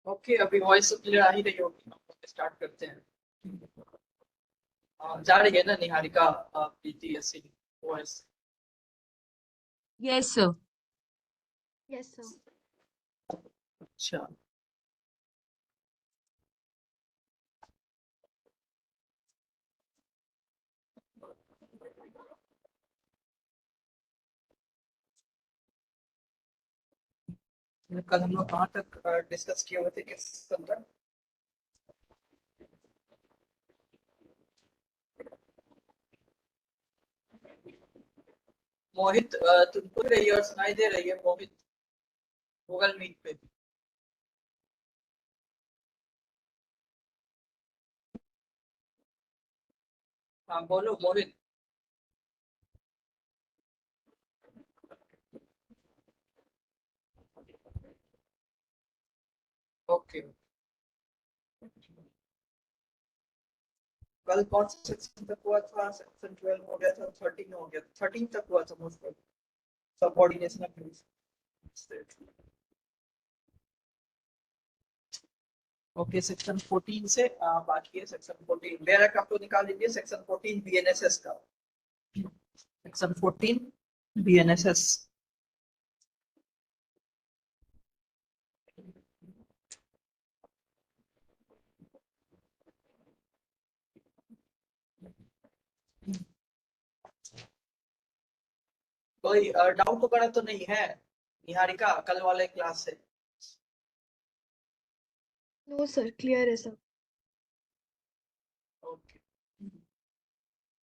Okay, अभी voice clear आ ही रही होगी, हम स्टार्ट करते हैं। जा रही है ना निहारिका, प्रीति, ऐसी voice? Yes, sir. Yes, sir. अच्छा, कल हम लोग कहाँ तक डिस्कस किए हुए थे, किस संदर्भ? मोहित, तुमको रही है और सुनाई दे रही है मोहित, गूगल मीट पे? हाँ बोलो मोहित। ओके, कल कौन सा सेक्शन तक हुआ था? सेक्शन 12 हो गया था, 13 हो गया, 13 तक हुआ था most of subordination of police. Okay, section 14 से बाकी है सेक्शन 14 मेरा का तो निकाल लीजिए। सेक्शन 14 बीएनएसएस का, सेक्शन 14 बीएनएसएस। कोई डाउट वगैरह तो नहीं है निहारिका कल वाले क्लास से? No, sir. Clear है sir. ओके,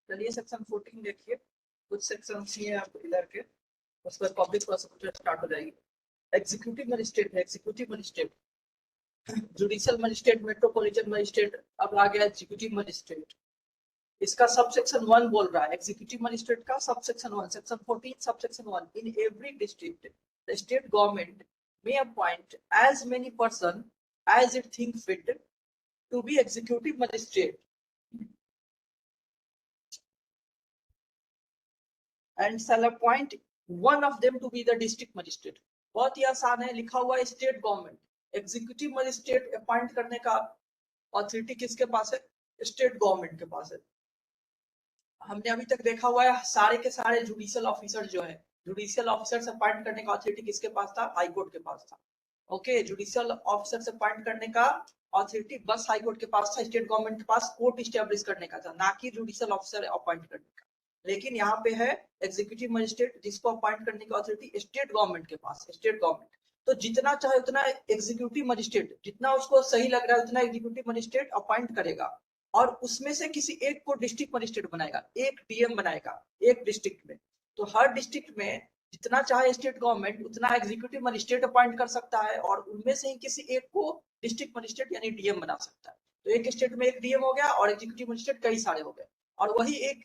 चलिए सेक्शन 14 देखिए। कुछ सेक्शन ही है आपको इधर के, उस पर पब्लिक प्रोसिक्यूटर स्टार्ट हो जाएगी। एग्जीक्यूटिव मजिस्ट्रेट है, executive magistrate, judicial magistrate, metropolitan magistrate, अब आ गया एग्जीक्यूटिव मजिस्ट्रेट। इसका सब सेक्शन 1 बोल रहा है, एग्जीक्यूटिव मजिस्ट्रेट का sub section 1, section 14 sub section 1। In every district the state government may appoint as many person as it think fit to be executive magistrate and shall appoint one of them to be the district magistrate। बहुत ही आसान है, लिखा हुआ है state government. Executive magistrate appoint करने का authority किसके पास है? स्टेट गवर्नमेंट के पास है। हमने अभी तक देखा हुआ है सारे के सारे जुडिशियल ऑफिसर जो है, जुडिशियल ऑफिसर से अपॉइंट करने का ऑथोरिटी किसके पास था? हाई कोर्ट के पास था। ओके, जुडिशियल ऑफिसर से अपॉइंट करने का ऑथोरिटी बस हाई कोर्ट के पास था, स्टेट गवर्नमेंट के पास कोर्ट इस्टेब्लिश करने का था, ना कि जुडिशियल ऑफिसर अपॉइंट करने का। लेकिन यहाँ पे है एग्जीक्यूटिव मजिस्ट्रेट, जिसको अपॉइंट करने की ऑथोरिटी स्टेट गवर्नमेंट के पास, स्टेट गवर्नमेंट। तो जितना चाहे उतना एग्जीक्यूटिव मजिस्ट्रेट, जितना उसको सही लग रहा है उतना एग्जीक्यूटिव मजिस्ट्रेट अपॉइंट करेगा, और उसमें से किसी एक को डिस्ट्रिक्ट मजिस्ट्रेट बनाएगा, एक डीएम बनाएगा एक डिस्ट्रिक्ट में। तो हर डिस्ट्रिक्ट में जितना चाहे स्टेट गवर्नमेंट उतना एग्जीक्यूटिव मजिस्ट्रेट अपॉइंट कर सकता है, और उनमें से ही किसी एक को डिस्ट्रिक्ट मजिस्ट्रेट यानी डीएम बना सकता है। तो एक स्टेट में एक डीएम हो गया और एग्जीक्यूटिव मजिस्ट्रेट कई सारे हो गए। और वही एक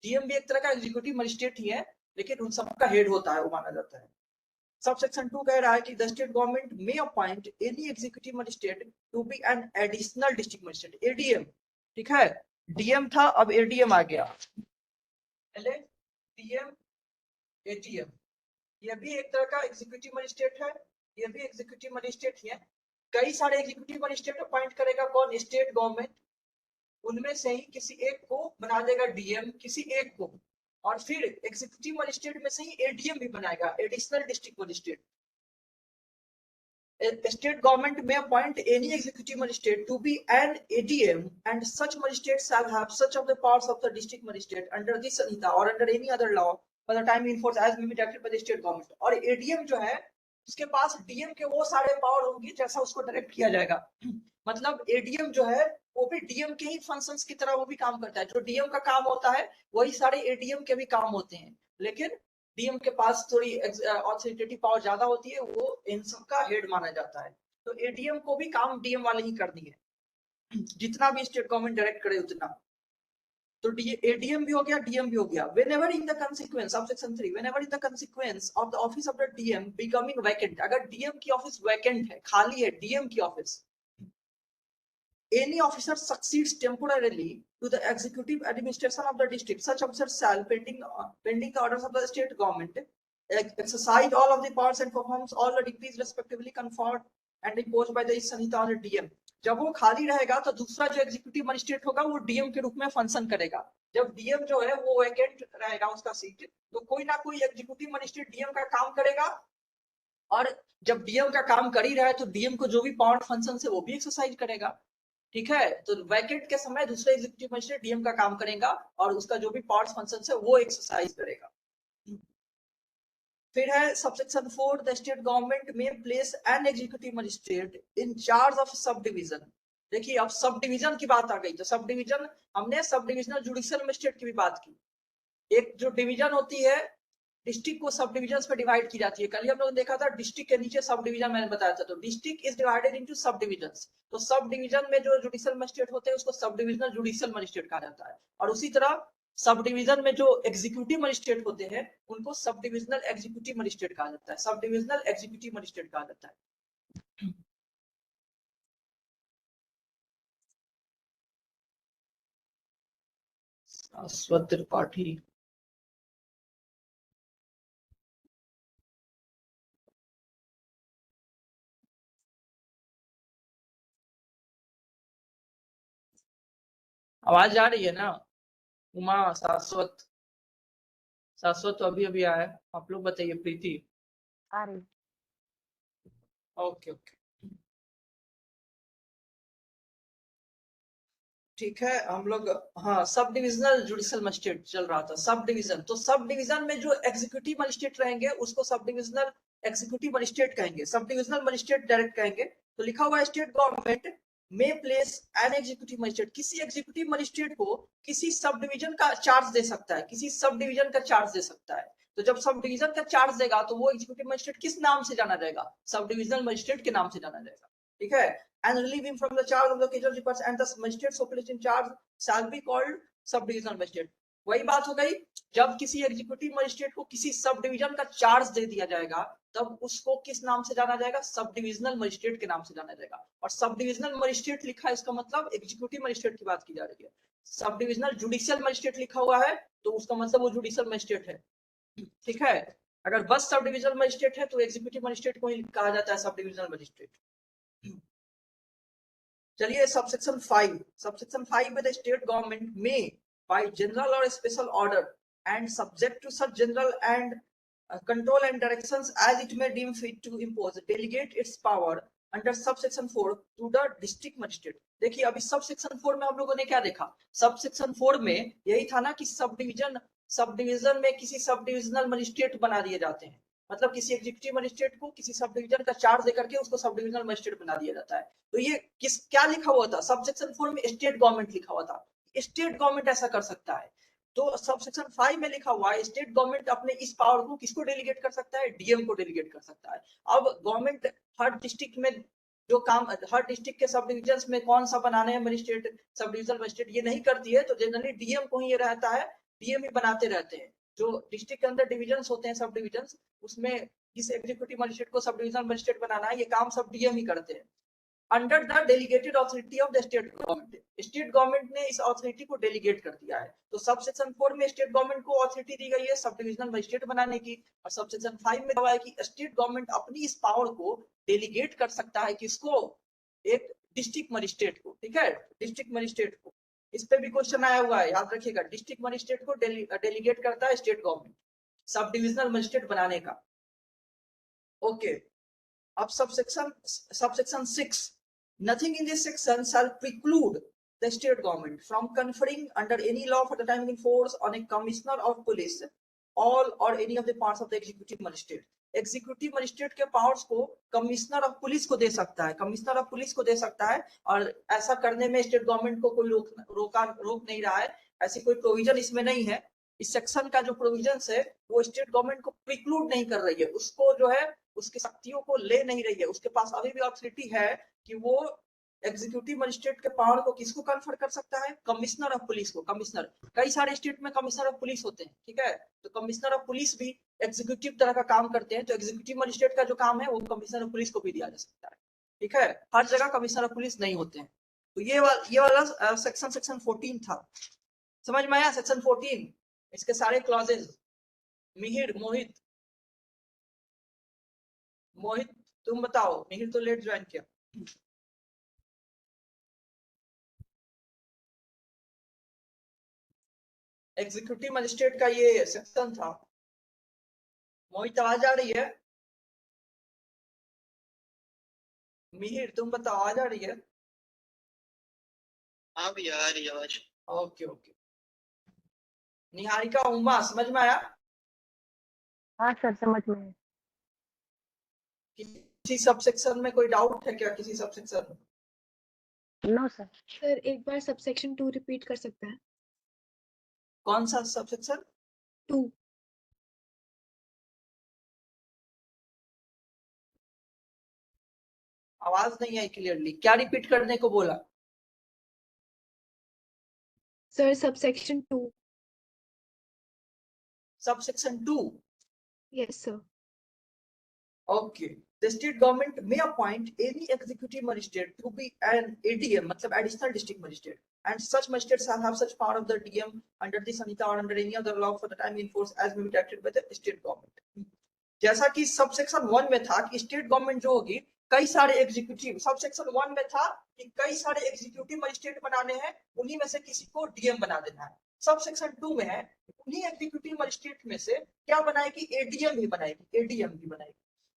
डीएम भी एक तरह का एग्जीक्यूटिव मजिस्ट्रेट ही है, लेकिन उन सबका हेड होता है, वो माना जाता है। सब सेक्शन 2 कह रहा है कि the state government may appoint any executive magistrate to be an additional district magistrate, ADM. ठीक है, डीएम था अब एडीएम आ गया, पहले डीएम एडीएम। ये भी एक तरह का एग्जीक्यूटिव मजिस्ट्रेट है, ये भी एग्जीक्यूटिव मजिस्ट्रेट ही है। कई सारे एग्जीक्यूटिव मजिस्ट्रेट अपॉइंट करेगा कौन? State government. उनमें से ही किसी एक को बना देगा डीएम, किसी एक को, और फिर एग्जीक्यूटिव मजिस्ट्रेट में से ही एडीएम भी बनाएगा, additional district magistrate. State government may appoint any executive magistrate to be an ADM, and such magistrate shall have such of the powers of the district magistrate under this Sanhita or under any other law for the time in force as may be directed by the state government। और ADM जो है उसके पास DM के वो सारे power होंगे जैसा उसको डायरेक्ट किया जाएगा। मतलब एडीएम जो है वो भी डीएम के ही फंक्शंस की तरह वो भी काम करता है, जो डीएम का काम होता है वही सारे एडीएम के भी काम होते हैं, लेकिन डीएम के पास थोड़ी ऑथोरिटेटिव पावर ज्यादा होती है, वो इन सब का हेड माना जाता है। तो एडीएम को भी काम डीएम वाले ही करनी है, जितना भी स्टेट गवर्नमेंट डायरेक्ट करे उतना। तो एडीएम भी हो गया, डीएम भी हो गया। whenever in the consequence of section 3, whenever in the consequence of the office of the DM becoming vacant, अगर डीएम की ऑफिस वैकेंट है, खाली है डीएम की office, any officer succeeds temporarily to the executive administration of the district, such officer shall, pending the orders of the state government, exercise all of the powers and performs all the duties respectively conferred and imposed by the Samhita on DM. जब वो खाली रहेगा तो दूसरा जो executive magistrate होगा वो DM के रूप में फंक्शन करेगा। जब डीएम जो है वो वैकेंट रहेगा उसका सीट, तो कोई ना कोई एग्जीक्यूटिव मजिस्ट्रेट डीएम का काम करेगा, और जब डीएम का काम कर ही रहा है तो डीएम को जो भी पावर फंक्शन है वो भी एक्सरसाइज करेगा। ठीक है, तो वैकेंट के समय दूसरे एग्जीक्यूटिव मजिस्ट्रेट डीएम का काम करेगा और उसका जो भी पावर फंक्शन है वो एक्सरसाइज करेगा। फिर है सबसेक्शन 4, द स्टेट गवर्नमेंट में place an executive magistrate in charge of sub division. देखिए अब सब डिवीजन की बात आ गई, तो सब डिवीजन हमने सब डिविजनल जुडिशियल मजिस्ट्रेट की भी बात की। एक जो डिवीजन होती है डिस्ट्रिक्ट को सब डिविजन में डिवाइड की जाती है। कल हम लोग ने देखा था डिस्ट्रिक्ट के नीचे सब डिवीजन मैंने बताया था, तो डिस्ट्रिक्ट इज डिवाइडेड इनटू सब डिविजन्स। तो सब डिवीजन में जो जुडिशियल मजिस्ट्रेट होते हैं उसको सब डिविजनल जुडिशियल मजिस्ट्रेट कहा जाता है, और उसी तरह सब डिवीजन में जो एग्जीक्यूटिव मजिस्ट्रेट होते हैं उनको सब डिविजनल एग्जीक्यूटिव मजिस्ट्रेट कहा जाता है, सब डिविजनल एग्जीक्यूटिव मजिस्ट्रेट कहा जाता है। शाश्वत त्रिपाठी, आवाज आ रही है ना? उमा, शाश्वत, शाश्वत तो अभी अभी आया, आप लोग बताइए। प्रीति आ रही। ओके ओके ठीक है, हम लोग हाँ सब डिविजनल जुडिशियल मजिस्ट्रेट चल रहा था। सब डिवीजन, तो सब डिवीजन में जो एग्जीक्यूटिव मजिस्ट्रेट रहेंगे उसको सब डिविजनल एग्जीक्यूटिव मजिस्ट्रेट कहेंगे, सब डिविजनल मजिस्ट्रेट डायरेक्ट कहेंगे। तो लिखा हुआ है स्टेट गवर्नमेंट में प्लेस एन एग्जीक्यूटिव मजिस्ट्रेट, किसी एग्जीक्यूटिव मजिस्ट्रेट को किसी सब डिवीजन का चार्ज दे सकता है, किसी सब डिवीजन का चार्ज दे सकता है। तो जब सब डिवीजन का चार्ज देगा तो वो एग्जीक्यूटिव मजिस्ट्रेट किस नाम से जाना जाएगा? सब डिविजनल मजिस्ट्रेट के नाम से जाना जाएगा। ठीक है, and relieve him from the charge of the occasional reports, and the magistrate so placed in charge shall be called sub-divisional magistrate। वही बात हो गई, जब किसी एग्जीक्यूटिव मजिस्ट्रेट को किसी सब डिवीजन का चार्ज दे दिया जाएगा तब उसको किस नाम से जाना जाएगा? सब डिविजनल मजिस्ट्रेट के नाम से जाना जाएगा। और सब डिविजनल मजिस्ट्रेट लिखा है, इसका मतलब एग्जीक्यूटिव मजिस्ट्रेट की बात की जा रही है। सब डिविजनल जुडिशियल मजिस्ट्रेट लिखा हुआ है तो उसका मतलब वो जुडिशियल मजिस्ट्रेट है। ठीक है, अगर बस सब डिविजनल मजिस्ट्रेट है तो एग्जीक्यूटिव मजिस्ट्रेट को ही कहा जाता है सब डिविजनल मजिस्ट्रेट। चलिए सबसेक्शन 5, सबसेक्शन 5 में the state government may by general और special order and subject to such general and control and directions as it may deem fit to impose delegate its power under subsection 4 to the district magistrate. देखिए अभी subsection 4 में हम लोगों ने क्या देखा? Subsection 4 में यही था ना कि सब डिवीजन में किसी सब डिविजनल मजिस्ट्रेट बना दिए जाते हैं, मतलब किसी एग्जीक्यूटिव मजिस्ट्रेट को किसी सब डिवीजन का चार्ज देकर के उसको सब डिविजनल मजिस्ट्रेट बना दिया जाता है। तो ये क्या लिखा हुआ था? सबसेक्शन 4 में स्टेट गवर्नमेंट लिखा हुआ था, स्टेट गवर्नमेंट ऐसा कर सकता है। तो सबसेक्शन 5 में लिखा हुआ है स्टेट गवर्नमेंट अपने इस पावर को किसको डेलीगेट कर सकता है? डीएम को डेलीगेट कर सकता है। अब गवर्नमेंट हर डिस्ट्रिक्ट में जो काम, हर डिस्ट्रिक्ट के सब डिविजन में कौन सा बनाने हैं मजिस्ट्रेट, सब डिविजनल मजिस्ट्रेट, ये नहीं करती है। तो जनरली डीएम को ही ये रहता है, डीएम ही बनाते रहते हैं। जो डिस्ट्रिक्ट के अंदर डिविजन होते हैं सब डिविजन, उसमें किस एग्जीक्यूटिव मजिस्ट्रेट को सब डिविजनल मजिस्ट्रेट बनाना है ये काम सब डीएम ही करते हैं under the delegated authority of the state government. State government ने इस अथॉरिटी को डेलीगेट कर दिया है। तो सबसेक्शन 4 में स्टेट गवर्नमेंट को अथॉरिटी दी गई है सब डिविजनल मजिस्ट्रेट बनाने की, और सबसेक्शन 5 में कहा है कि स्टेट गवर्नमेंट अपनी इस पावर को डेलीगेट कर सकता है किसको? एक डिस्ट्रिक्ट मजिस्ट्रेट को। ठीक है, डिस्ट्रिक्ट मजिस्ट्रेट को। इस पे भी क्वेश्चन आया हुआ है, याद रखिएगा। डिस्ट्रिक्ट मजिस्ट्रेट को डेलीगेट करता है स्टेट गवर्नमेंट सब डिविजनल मजिस्ट्रेट बनाने का। ओके, अब subsection 6, nothing in this section shall preclude the state government from conferring under any law for the time in force on a commissioner of police all or any of the parts of the executive magistrate। Executive magistrate के powers को commissioner of police को दे सकता है, commissioner of police को दे सकता है, और ऐसा करने में स्टेट गवर्नमेंट को कोई रोक नहीं रहा है। ऐसी कोई प्रोविजन इसमें नहीं है। इस सेक्शन का जो प्रोविजन है वो स्टेट गवर्नमेंट को प्रिक्लूड नहीं कर रही है, उसको जो है उसकी शक्तियों को ले नहीं रही है। उसके पास अभी भी अथॉरिटी है कि वो एग्जीक्यूटिव मजिस्ट्रेट के पावर को किसको कन्फर कर सकता है? कमिश्नर ऑफ पुलिस को। कमिश्नर, कई सारे स्टेट में कमिश्नर ऑफ पुलिस होते हैं। ठीक है, तो कमिश्नर ऑफ पुलिस भी एग्जीक्यूटिव तरह का काम करते हैं। तो एग्जीक्यूटिव मजिस्ट्रेट का जो काम है वो कमिश्नर ऑफ पुलिस को भी दिया जा सकता है। ठीक है, हर जगह कमिश्नर ऑफ पुलिस नहीं होते हैं। तो ये वाला सेक्शन 14 था। समझ में आया? सेक्शन 14 इसके सारे क्लॉजेज। मिहिर, मोहित, तुम बताओ, मिहिर तो लेट ज्वाइन किया। एग्जीक्यूटिव मजिस्ट्रेट का ये सेक्शन था। मोहित आवाज आ रही है? मिहिर तुम बताओ, आवाज आ रही है? हाँ भैया आ रही है आवाज। Okay okay. निहारिका, उमा, समझ में आया? हाँ सर समझ में है। किसी सब सेक्शन में कोई डाउट है क्या? किसी सब सेक्शन में? No sir. सर एक बार सबसेक्शन 2 रिपीट कर सकते हैं? कौन सा सब सेक्शन? 2। आवाज नहीं आई क्लियरली, क्या रिपीट करने को बोला? Sir subsection 2। Sub section 2। Yes sir. Okay. The state government may appoint any executive magistrate to be an ADM, मतलब additional district magistrate, and such magistrates shall have such power of the DM under the Samhita or under any other law for the time in force as may be directed by the state government. जैसा कि sub section 1 में था कि state government जो होगी कई सारे executive, sub section 1 में था कि कई सारे एग्जीक्यूटिव मजिस्ट्रेट बनाने हैं, उन्हीं में से किसी को डीएम बना देना है। सब सेक्शन 2 में है उन्हीं एग्जीक्यूटिव मजिस्ट्रेट में से क्या बनाएगी? एडीएम भी बनाएगी, एडीएम भी बनाएगी।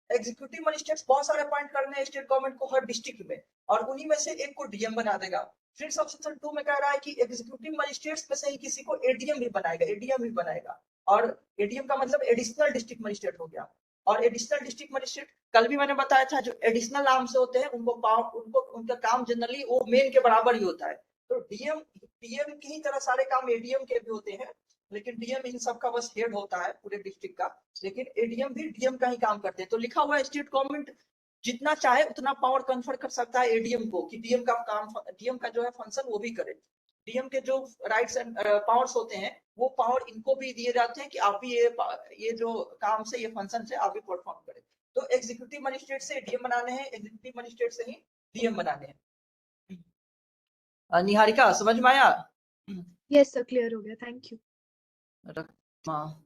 एग्जीक्यूटिव मजिस्ट्रेट्स बहुत सारे अपॉइंट करने हैं स्टेट गवर्नमेंट को हर डिस्ट्रिक्ट में, और उन्हीं में से एक को डीएम बना देगा। फिर सब सेक्शन 2 में कह रहा है कि एग्जीक्यूटिव मजिस्ट्रेट्स में से ही किसी को एडीएम भी बनाएगा, एडीएम भी बनाएगा। और एडीएम का मतलब एडिशनल डिस्ट्रिक्ट मजिस्ट्रेट हो गया। और एडिशनल डिस्ट्रिक्ट मजिस्ट्रेट कल भी मैंने बताया था, जो एडिशनल नाम से होते हैं उनको उनका काम जनरली वो मेन के बराबर ही होता है। तो डीएम की ही तरह सारे काम एडीएम के भी होते हैं, लेकिन डीएम इन सब का बस हेड होता है पूरे डिस्ट्रिक्ट का, लेकिन एडीएम भी डीएम का ही काम करते हैं। तो लिखा हुआ है स्टेट गवर्नमेंट जितना चाहे उतना पावर कन्फर कर सकता है एडीएम को कि डीएम का काम, डीएम का जो है फंक्शन वो भी करे। डीएम के जो राइट्स एंड पावर्स होते हैं वो पावर इनको भी दिए जाते हैं कि आप भी ये जो काम से, ये फंक्शन से आप भी परफॉर्म करें। तो एग्जीक्यूटिव मजिस्ट्रेट से डीएम बनाने हैं, एग्जीक्यूटिव मजिस्ट्रेट से ही डीएम बनाने हैं। निहारिका समझ में आया? यस सर, क्लियर हो गया, थैंक यू। हाँ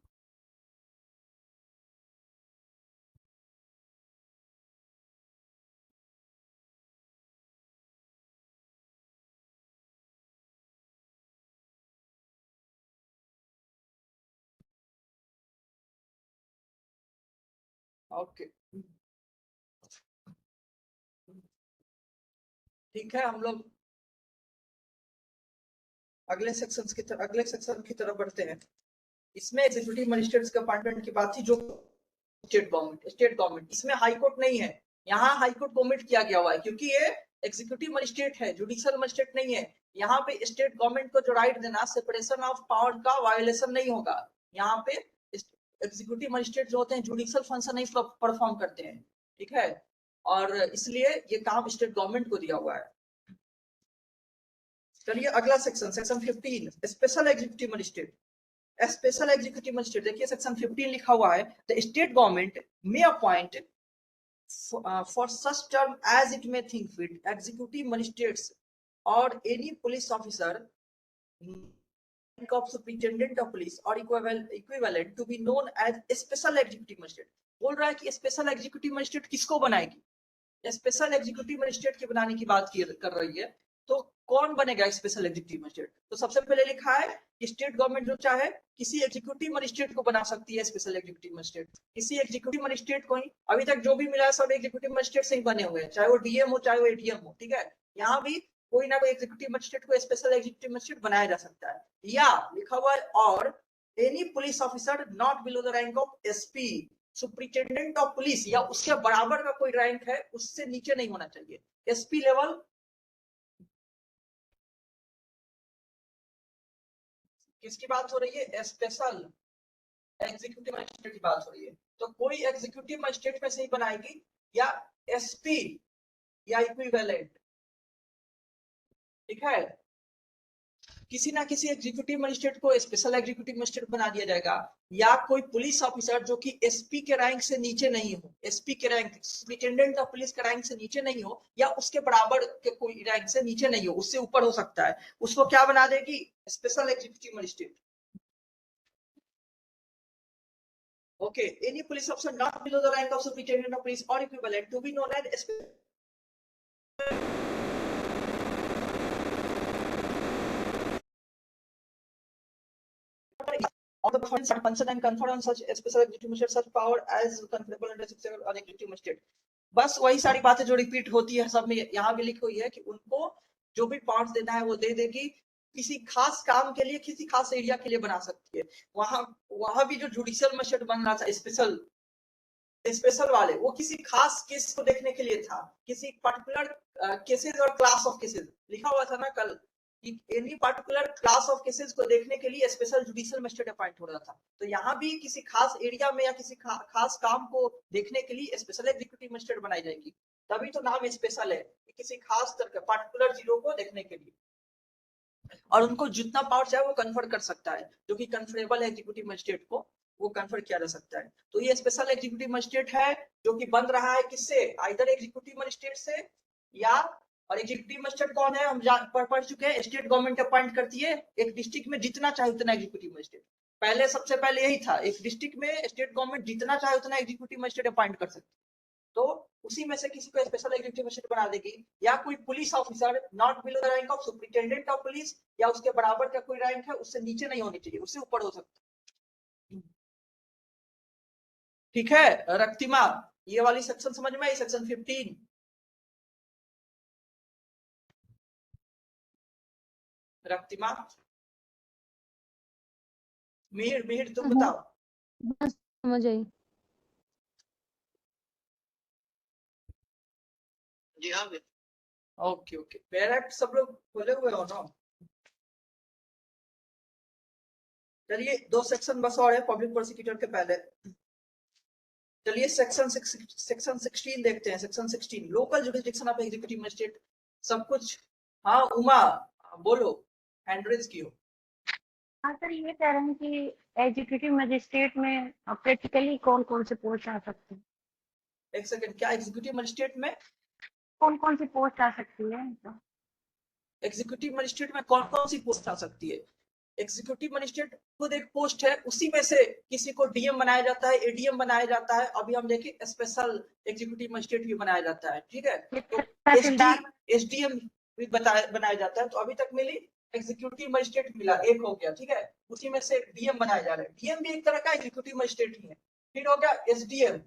ओके ठीक है, हम लोग अगले सेक्शन की तरफ बढ़ते हैं। इसमें एग्जीक्यूटिव मजिस्ट्रेट्स के अपॉइंटमेंट की बात थी, जो स्टेट गवर्नमेंट, इसमें हाई कोर्ट नहीं है। यहाँ हाई कोर्ट कमिट किया गया हुआ है क्योंकि ये एग्जीक्यूटिव मजिस्ट्रेट है, जुडिशियल मजिस्ट्रेट नहीं है। यहाँ पे स्टेट गवर्नमेंट को जो राइट देना, सेपरेशन ऑफ पावर का वायोलेशन नहीं होगा। यहाँ पे एग्जीक्यूटिव मजिस्ट्रेट जो होते हैं जुडिशियल फंक्शन नहीं परफॉर्म करते हैं, ठीक है, और इसलिए ये काम स्टेट गवर्नमेंट को दिया हुआ है। चलिए अगला section 15 special executive magistrate. Special executive magistrate, देखिए सेक्शन 15 लिखा हुआ है, the state government may appoint for such term as it may think fit executive magistrates or any police officer of superintendent of police or equivalent to be known as special executive magistrate। बोल रहा है कि special executive magistrate किसको बनाएगी? Special executive magistrate के बनाने की बात कर रही है। तो कौन बनेगा स्पेशल एग्जीक्यूटिव मजिस्ट्रेट? तो सबसे पहले लिखा है कि स्टेट गवर्नमेंट जो चाहे किसी एग्जीक्यूटिव मजिस्ट्रेट को बना सकती है स्पेशल एग्जीक्यूटिव मजिस्ट्रेट। किसी एग्जीक्यूटिव मजिस्ट्रेट को ही अभी तक जो भी मिला है सब एग्जीक्यूटिव मजिस्ट्रेट से ही बने हुए हैं, चाहे वो डीएम हो चाहे वो एडीएम हो, ठीक है। यहाँ भी कोई ना कोई एग्जीक्यूटिव मजिस्ट्रेट को स्पेशल एग्जीक्यूटिव मजिस्ट्रेट बनाया जा सकता है। या लिखा हुआ है और any police officer not below the rank of SP, superintendent of police या उसके बराबर का कोई रैंक है उससे नीचे नहीं होना चाहिए। एसपी लेवल, किसकी बात हो रही है? स्पेशल एग्जीक्यूटिव मजिस्ट्रेट की बात हो रही है। तो कोई एग्जीक्यूटिव मजिस्ट्रेट में से ही बनाएगी, या एसपी या इक्विवेलेंट, ठीक है। किसी ना किसी एग्जीक्यूटिव मजिस्ट्रेट को स्पेशल एग्जीक्यूटिव मजिस्ट्रेट बना दिया जाएगा, या कोई पुलिस ऑफिसर जो कि एसपी के रैंक से नीचे नहीं हो, एसपी के रैंक, सुपरिटेंडेंट ऑफ पुलिस के रैंक से नीचे नहीं हो, या उसके बराबर के कोई रैंक से नीचे नहीं हो, उससे ऊपर हो सकता है, उसको क्या बना देगी? Special executive magistrate. Okay, any police officer not below the rank of superintendent of police or equivalent to be known as on the performance and function and confer on such special executive magistrate such power as conferable under section on executive magistrate. बस वही सारी बातें जो repeat होती है सब में यहाँ भी लिखी हुई है कि उनको जो भी पावर्स देना है वो दे देगी, किसी खास काम के लिए किसी खास एरिया के लिए बना सकती है। वहां भी जो जुडिशियल मजिस्ट्रेट बन रहा था स्पेशल वाले, वो किसी खास केस को देखने के लिए था, किसी पर्टिकुलर केसेस और क्लास ऑफ केसेस लिखा हुआ था ना कल, any particular class of cases को देखने के लिए स्पेशल जुडिशियल मजिस्ट्रेट अपॉइंट हो रहा था। तो यहाँ भी किसी खास एरिया में या किसी खास काम को देखने के लिए स्पेशल एग्जीक्यूटिव मजिस्ट्रेट बनाई जाएगी, तभी तो नाम स्पेशल है, किसी खास तरह के पर्टिकुलर चीजों को देखने के लिए, और उनको जितना पावर चाहे वो कन्फर कर सकता है, जो कि कन्फरेबल एग्जीक्यूटिव मजिस्ट्रेट को वो कन्फर किया जा सकता है। तो ये स्पेशल एग्जीक्यूटिव मजिस्ट्रेट है जो कि बन रहा है किससे, आइदर एग्जीक्यूटिव मजिस्ट्रेट से या, और एग्जीक्यूटिव मजिस्ट्रेट कौन है हम पढ़ चुके हैं, स्टेट गवर्नमेंट अपॉइंट करती है एक डिस्ट्रिक्ट में जितना चाहे उतना एग्जीक्यूटिव मजिस्ट्रेट। पहले सबसे पहले यही था, एक डिस्ट्रिक्ट में स्टेट गवर्नमेंट जितना चाहे उतना एग्जीक्यूटिव मजिस्ट्रेट अपॉइंट कर सकती है, तो उसी में से किसी को स्पेशल एग्जीक्यूटिव मजिस्ट्रेट बना देगी, या कोई police officer not below the rank of superintendent of police, या उसके बराबर का कोई रैंक है, उससे नीचे नहीं होनी चाहिए, उससे ऊपर हो सकता है। ठीक है रक्तिमा, ये वाली सेक्शन समझ में आई, सेक्शन 15। रक्तिमा, मिहिर तुम बताओ। बस समझ आई। जी हाँ, ओके ओके, पेरेंट सब लोग खोले हुए हो ना। चलिए 2 सेक्शन बस और है पब्लिक प्रोसिक्यूटर के पहले। चलिए सेक्शन 16 देखते हैं। Section 16 local jurisdiction of executive magistrate, सब कुछ। हाँ उमा बोलो, हैंड रेज कियो। हाँ सर, ये कह रहे हैं कि एग्जीक्यूटिव मजिस्ट्रेट में प्रैक्टिकली कौन कौन से पोस्ट आ सकते हैं? एक सेकंड, क्या एग्जीक्यूटिव मजिस्ट्रेट में कौन कौन सी पोस्ट आ सकती है? एग्जीक्यूटिव मजिस्ट्रेट में कौन कौन सी पोस्ट आ सकती है? एग्जीक्यूटिव मजिस्ट्रेट खुद एक पोस्ट है, उसी में से किसी को डीएम बनाया जाता है, एडीएम बनाया जाता है, अभी हम देखें स्पेशल एग्जीक्यूटिव मजिस्ट्रेट भी बनाया जाता है। ठीक है, तो तहसीलदार एसडीएम भी बनाया जाता है। तो अभी तक मिली एग्जीक्यूटिव मजिस्ट्रेट मिला, एक हो गया। ठीक है, उसी में से डीएम बनाया जा रहा है, डीएम भी एक तरह का एग्जीक्यूटिव मजिस्ट्रेट ही है। फिर हो गया एसडीएम,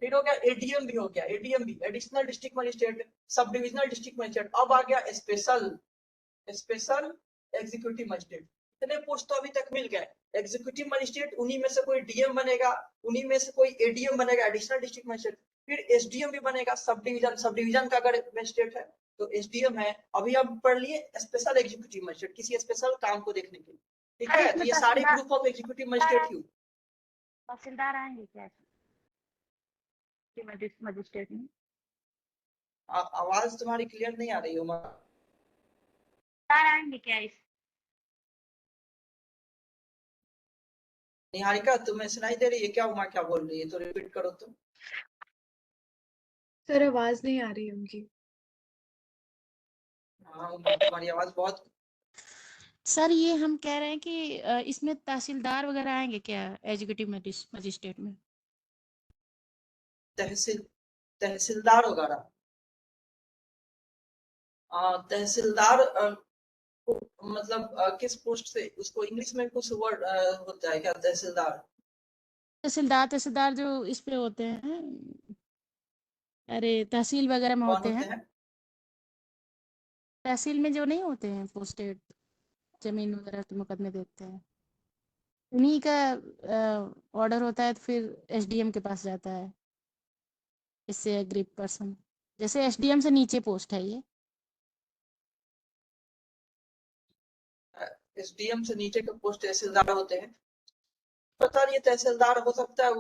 फिर हो गया एडीएम भी हो गया, एडीएम भी additional district magistrate, sub divisional district magistrate. अब आ गया स्पेशल एग्जीक्यूटिव मजिस्ट्रेट। इतने पोस्ट तो अभी तक मिल गए। एग्जीक्यूटिव मजिस्ट्रेट, उन्हीं में से कोई डीएम बनेगा, उन्हीं में से कोई एडीएम बनेगा, एडिशनल डिस्ट्रिक्ट मजिस्ट्रेट। फिर एसडीएम भी बनेगा, सब डिवीजन का अगर मजिस्ट्रेट है तो एसडीएम है। अभी हम पढ़ लिए स्पेशल एग्जीक्यूटिव मजिस्ट्रेट, किसी स्पेशल काम को देखने के लिए। ठीक है, तो ये सारे ग्रुप ऑफ एग्जीक्यूटिव मजिस्ट्रेट ही। तहसीलदार आएंगे क्या मजिस्ट्रेट में? आवाज तुम्हारी क्लियर नहीं आ रही हो। आएंगे क्या इस? निहारिका तुम्हें सुनाई दे रही है क्या? उमा क्या बोल रही है, तो रिपीट करो तुम। सर आवाज नहीं आ रही उनकी। हाँ उमा, तुम्हारी आवाज बहुत। सर ये हम कह रहे हैं कि इसमें तहसीलदार वगैरह आएंगे क्या एग्जीक्यूटिव मजिस्ट्रेट में? तहसीलदार वगैरह, तहसीलदार मतलब किस पोस्ट से, उसको इंग्लिश में कुछ वर्ड होता है क्या तहसीलदार? तहसीलदार जो इस पे होते हैं, अरे तहसील वगैरह में कौन होते हैं। हैं? तहसील में जो नहीं होते हैं पोस्टेड, जमीन वगैरह के मुकदमे देखते हैं, उन्हीं का ऑर्डर होता है तो फिर एसडीएम के पास जाता है, इससे एग्रीड पर्सन, जैसे एसडीएम से नीचे पोस्ट है ये। एसडीएम से नीचे के पोस्ट तहसीलदार होते हैं। पता नहीं तहसीलदार हो सकता है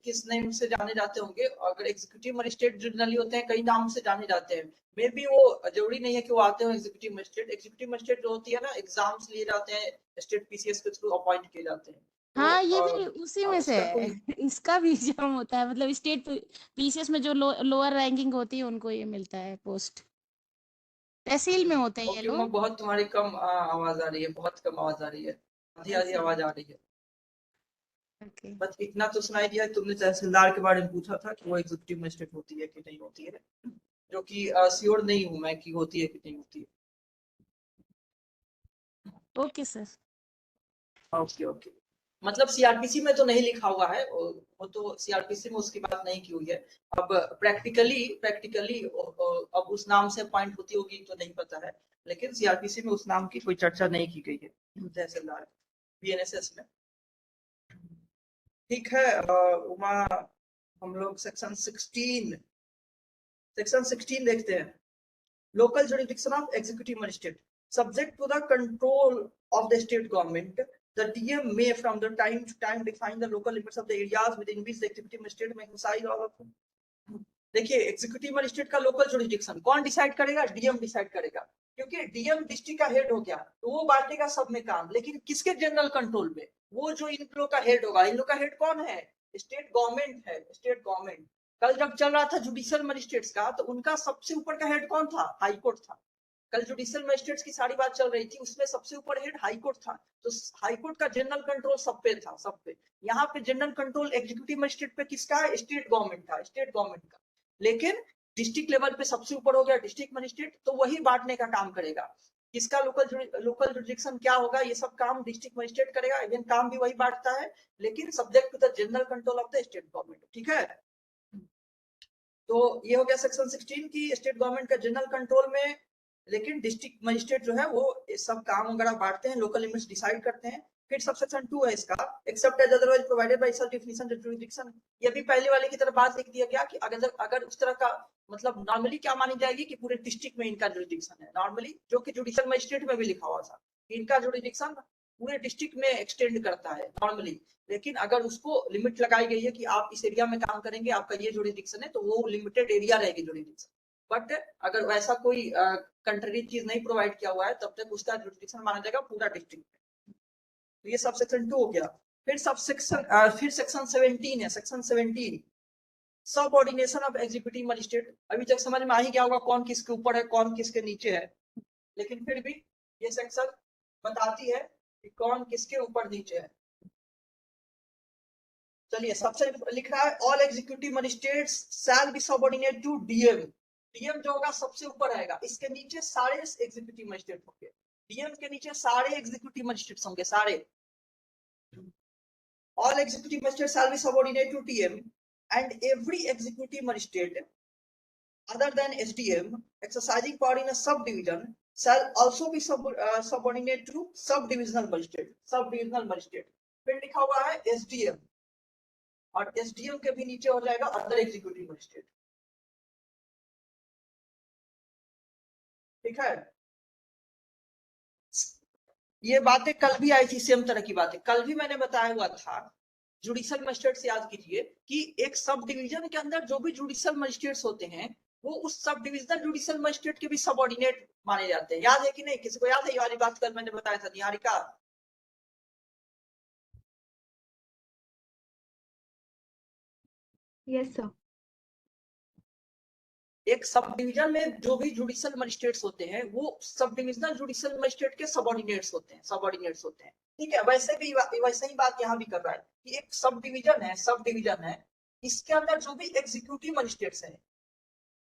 किस नेम से जाने जाते होंगे। अगर एग्जीक्यूटिव मजिस्ट्रेट जनरली होते हैं कई नाम से जाने जाते हैं, मे बी वो जरूरी नहीं है कि वो आते हो एग्जीक्यूटिव मजिस्ट्रेट। एग्जीक्यूटिव मजिस्ट्रेट जो होती है ना, एग्जाम्स लिए जाते हैं, स्टेट पीसीएस के थ्रू अपॉइंट किए जाते हैं। हाँ तो ये भी उसी में से उसका है। कोई इसका भी एग्जाम होता है, मतलब स्टेट पीसीएस में जो लोअर रैंकिंग होती है उनको ये मिलता है पोस्ट। तहसील में होते हैं ये ओके उमा, लोग। बहुत तुम्हारी कम आवाज आ रही है, बहुत कम आवाज आ रही है, आधी आधी आवाज आ रही है। ओके बस इतना तो सुनाई दिया। तुमने तहसीलदार के बारे में पूछा था कि वो एग्जीक्यूटिव मजिस्ट्रेट होती है कि नहीं होती है, जो कि श्योर नहीं हूं मैं कि होती है कि नहीं होती है। Okay sir. ओके ओके, मतलब सीआरपीसी में तो नहीं लिखा हुआ है, वो तो सीआरपीसी में उसकी बात नहीं की हुई है। अब प्रैक्टिकली अब उस नाम से अपॉइंट होती होगी तो नहीं पता है, लेकिन सीआरपीसी में उस नाम की कोई चर्चा नहीं की गई है तहसीलदार बीएनएसएस में। ठीक है उमा, हम लोग सेक्शन 16 देखते हैं। Local jurisdiction of executive magistrate subject to the control of the state government. The DM may from the time to time define the local limits of the areas within which the executive magistrate may exercise all of them. देखिए executive magistrate का local jurisdiction कौन decide करेगा? DM decide करेगा, क्योंकि DM district का head हो गया तो वो बांटेगा सब में काम, लेकिन किसके जनरल कंट्रोल में? वो जो इन लोग का हेड होगा। इन लोग का हेड कौन है? स्टेट गवर्नमेंट है, स्टेट गवर्नमेंट। कल जब चल रहा था जुडिशियल मजिस्ट्रेट्स का, तो उनका सबसे ऊपर का हेड कौन था? हाई कोर्ट था। कल जुडिशियल मजिस्ट्रेट्स की सारी बात चल रही थी, उसमें सबसे ऊपर हेड हाई कोर्ट था। तो हाई कोर्ट का जनरल कंट्रोल सब पे था, सब पे। यहाँ पे जनरल कंट्रोल एग्जीक्यूटिव मजिस्ट्रेट पे किसका है? स्टेट गवर्नमेंट का, स्टेट गवर्नमेंट का। लेकिन डिस्ट्रिक्ट लेवल पे सबसे ऊपर हो गया डिस्ट्रिक्ट मजिस्ट्रेट, तो वही बांटने का काम करेगा। किसका लोकल जुरिडिक्शन क्या होगा, ये सब काम डिस्ट्रिक्ट मजिस्ट्रेट करेगा। इवन काम भी वही बांटता है, लेकिन subject to the general control of the state government. ठीक है, तो ये हो गया सेक्शन 16 की स्टेट गवर्नमेंट का जनरल कंट्रोल में, लेकिन डिस्ट्रिक्ट मजिस्ट्रेट जो है वो सब काम वगैरह बांटते हैं, लोकल लिमिट्स डिसाइड करते हैं। फिर सब सेक्शन 2 है इसका, except as otherwise provided by such definition of jurisdiction. ये भी पहले वाले की तरह बात लिख दिया गया कि अगर उस तरह का, मतलब नॉर्मली क्या मानी जाएगी कि पूरे डिस्ट्रिक्ट में इनका जुरिडिक्शन है नॉर्मली, जो कि जुडिशियल मजिस्ट्रेट में भी लिखा हुआ था कि इनका जुरिडिक्शन पूरे डिस्ट्रिक्ट में एक्सटेंड करता है नॉर्मली। लेकिन अगर उसको लिमिट लगाई गई है कि आप इस एरिया में काम करेंगे, आपका ये जुरिडिक्शन है, तो वो लिमिटेड एरिया रहेगी जुरिडिक्शन। बट अगर वैसा कोई कंट्री चीज नहीं प्रोवाइड किया हुआ है, तब तक उसका जुरिडिक्शन माना जाएगा पूरा डिस्ट्रिक्ट में। तो ये सब सेक्शन 2 हो गया। फिर सेक्शन 17 है। Section 17 subordination of executive magistrate. अभी तक समझ में आ ही गया होगा कौन किसके ऊपर है, कौन किसके नीचे है, लेकिन फिर भी ये सेक्शन बताती है कि कौन किसके ऊपर नीचे है। चलिए, सबसे लिख रहा है all executive magistrates shall be subordinate to DM. DM जो होगा सबसे ऊपर रहेगा, इसके नीचे सारे एग्जीक्यूटिव मजिस्ट्रेट होंगे। डीएम के नीचे सारे एग्जीक्यूटिव मजिस्ट्रेट्स होंगे, सारे। All executive magistrate shall be subordinate to DM and every executive magistrate other than SDM exercising power in a subdivision shall also be subordinate to subdivisional magistrate, subdivisional magistrate। फिर लिखा हुआ है SDM, और SDM के भी नीचे हो जाएगा अदर एग्जीक्यूटिव मजिस्ट्रेट। ठीक है, ये बातें कल भी आई थी, सेम तरह की बातें कल भी मैंने बताया हुआ था। जुडिशियल मजिस्ट्रेट से याद कीजिए कि एक सब डिवीजन के अंदर जो भी जुडिशियल मजिस्ट्रेट्स होते हैं, वो उस सब डिविजनल जुडिशियल मजिस्ट्रेट के भी सबऑर्डिनेट माने जाते हैं। याद है कि नहीं? किसी को याद है ये वाली बात कल मैंने बताया था? Niharika, yes sir. एक सब डिवीजन में जो भी जुडिशियल मजिस्ट्रेट्स होते हैं, वो सब डिविजनल जुडिशियल मजिस्ट्रेट के सबऑर्डिनेट्स होते हैं, सबऑर्डिनेट्स होते हैं। ठीक है, वैसे ही बात यहाँ भी कर रहा है कि एक सब डिवीजन है, इसके अंदर जो भी एग्जीक्यूटिव मजिस्ट्रेट्स हैं,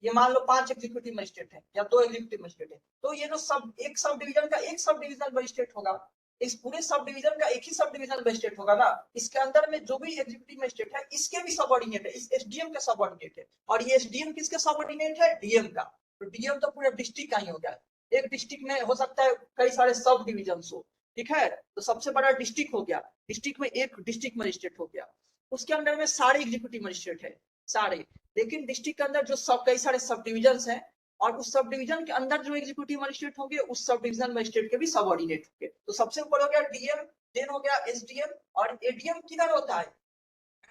ये मान लो 5 एग्जीक्यूटिव मजिस्ट्रेट है या 2 एग्जीक्यूटिव मजिस्ट्रेट है, तो ये जो एक सब डिवीजन का एक सब डिविजनल मजिस्ट्रेट होगा, इस पूरे सब डिवीजन का एक ही सब डिविजनल मजिस्ट्रेट होगा ना। इसके अंदर में जो भी एग्जीक्यूटिव मजिस्ट्रेट है, इसके भी सबऑर्डिनेट है, इस एसडीएम का सबऑर्डिनेट है। और ये एसडीएम किसके सबऑर्डिनेट है? डीएम का। तो डीएम तो पूरे डिस्ट्रिक्ट का ही हो गया। एक डिस्ट्रिक्ट में हो सकता है कई सारे सब डिविजन हो। ठीक है, तो सबसे बड़ा डिस्ट्रिक्ट हो गया, डिस्ट्रिक्ट में एक डिस्ट्रिक्ट मजिस्ट्रेट हो गया, उसके अंदर में सारे एग्जीक्यूटिव मजिस्ट्रेट है, सारे। लेकिन डिस्ट्रिक्ट के अंदर जो कई सारे सब डिविजन हैं, और उस सब डिवीजन के अंदर जो एग्जीक्यूटिव मजिस्ट्रेट होंगे, उस सब डिविजनल मजिस्ट्रेट के भी सबऑर्डिनेट होंगे। तो सबसे ऊपर हो गया डीएम, देन हो गया एसडीएम, और एडीएम किधर होता है?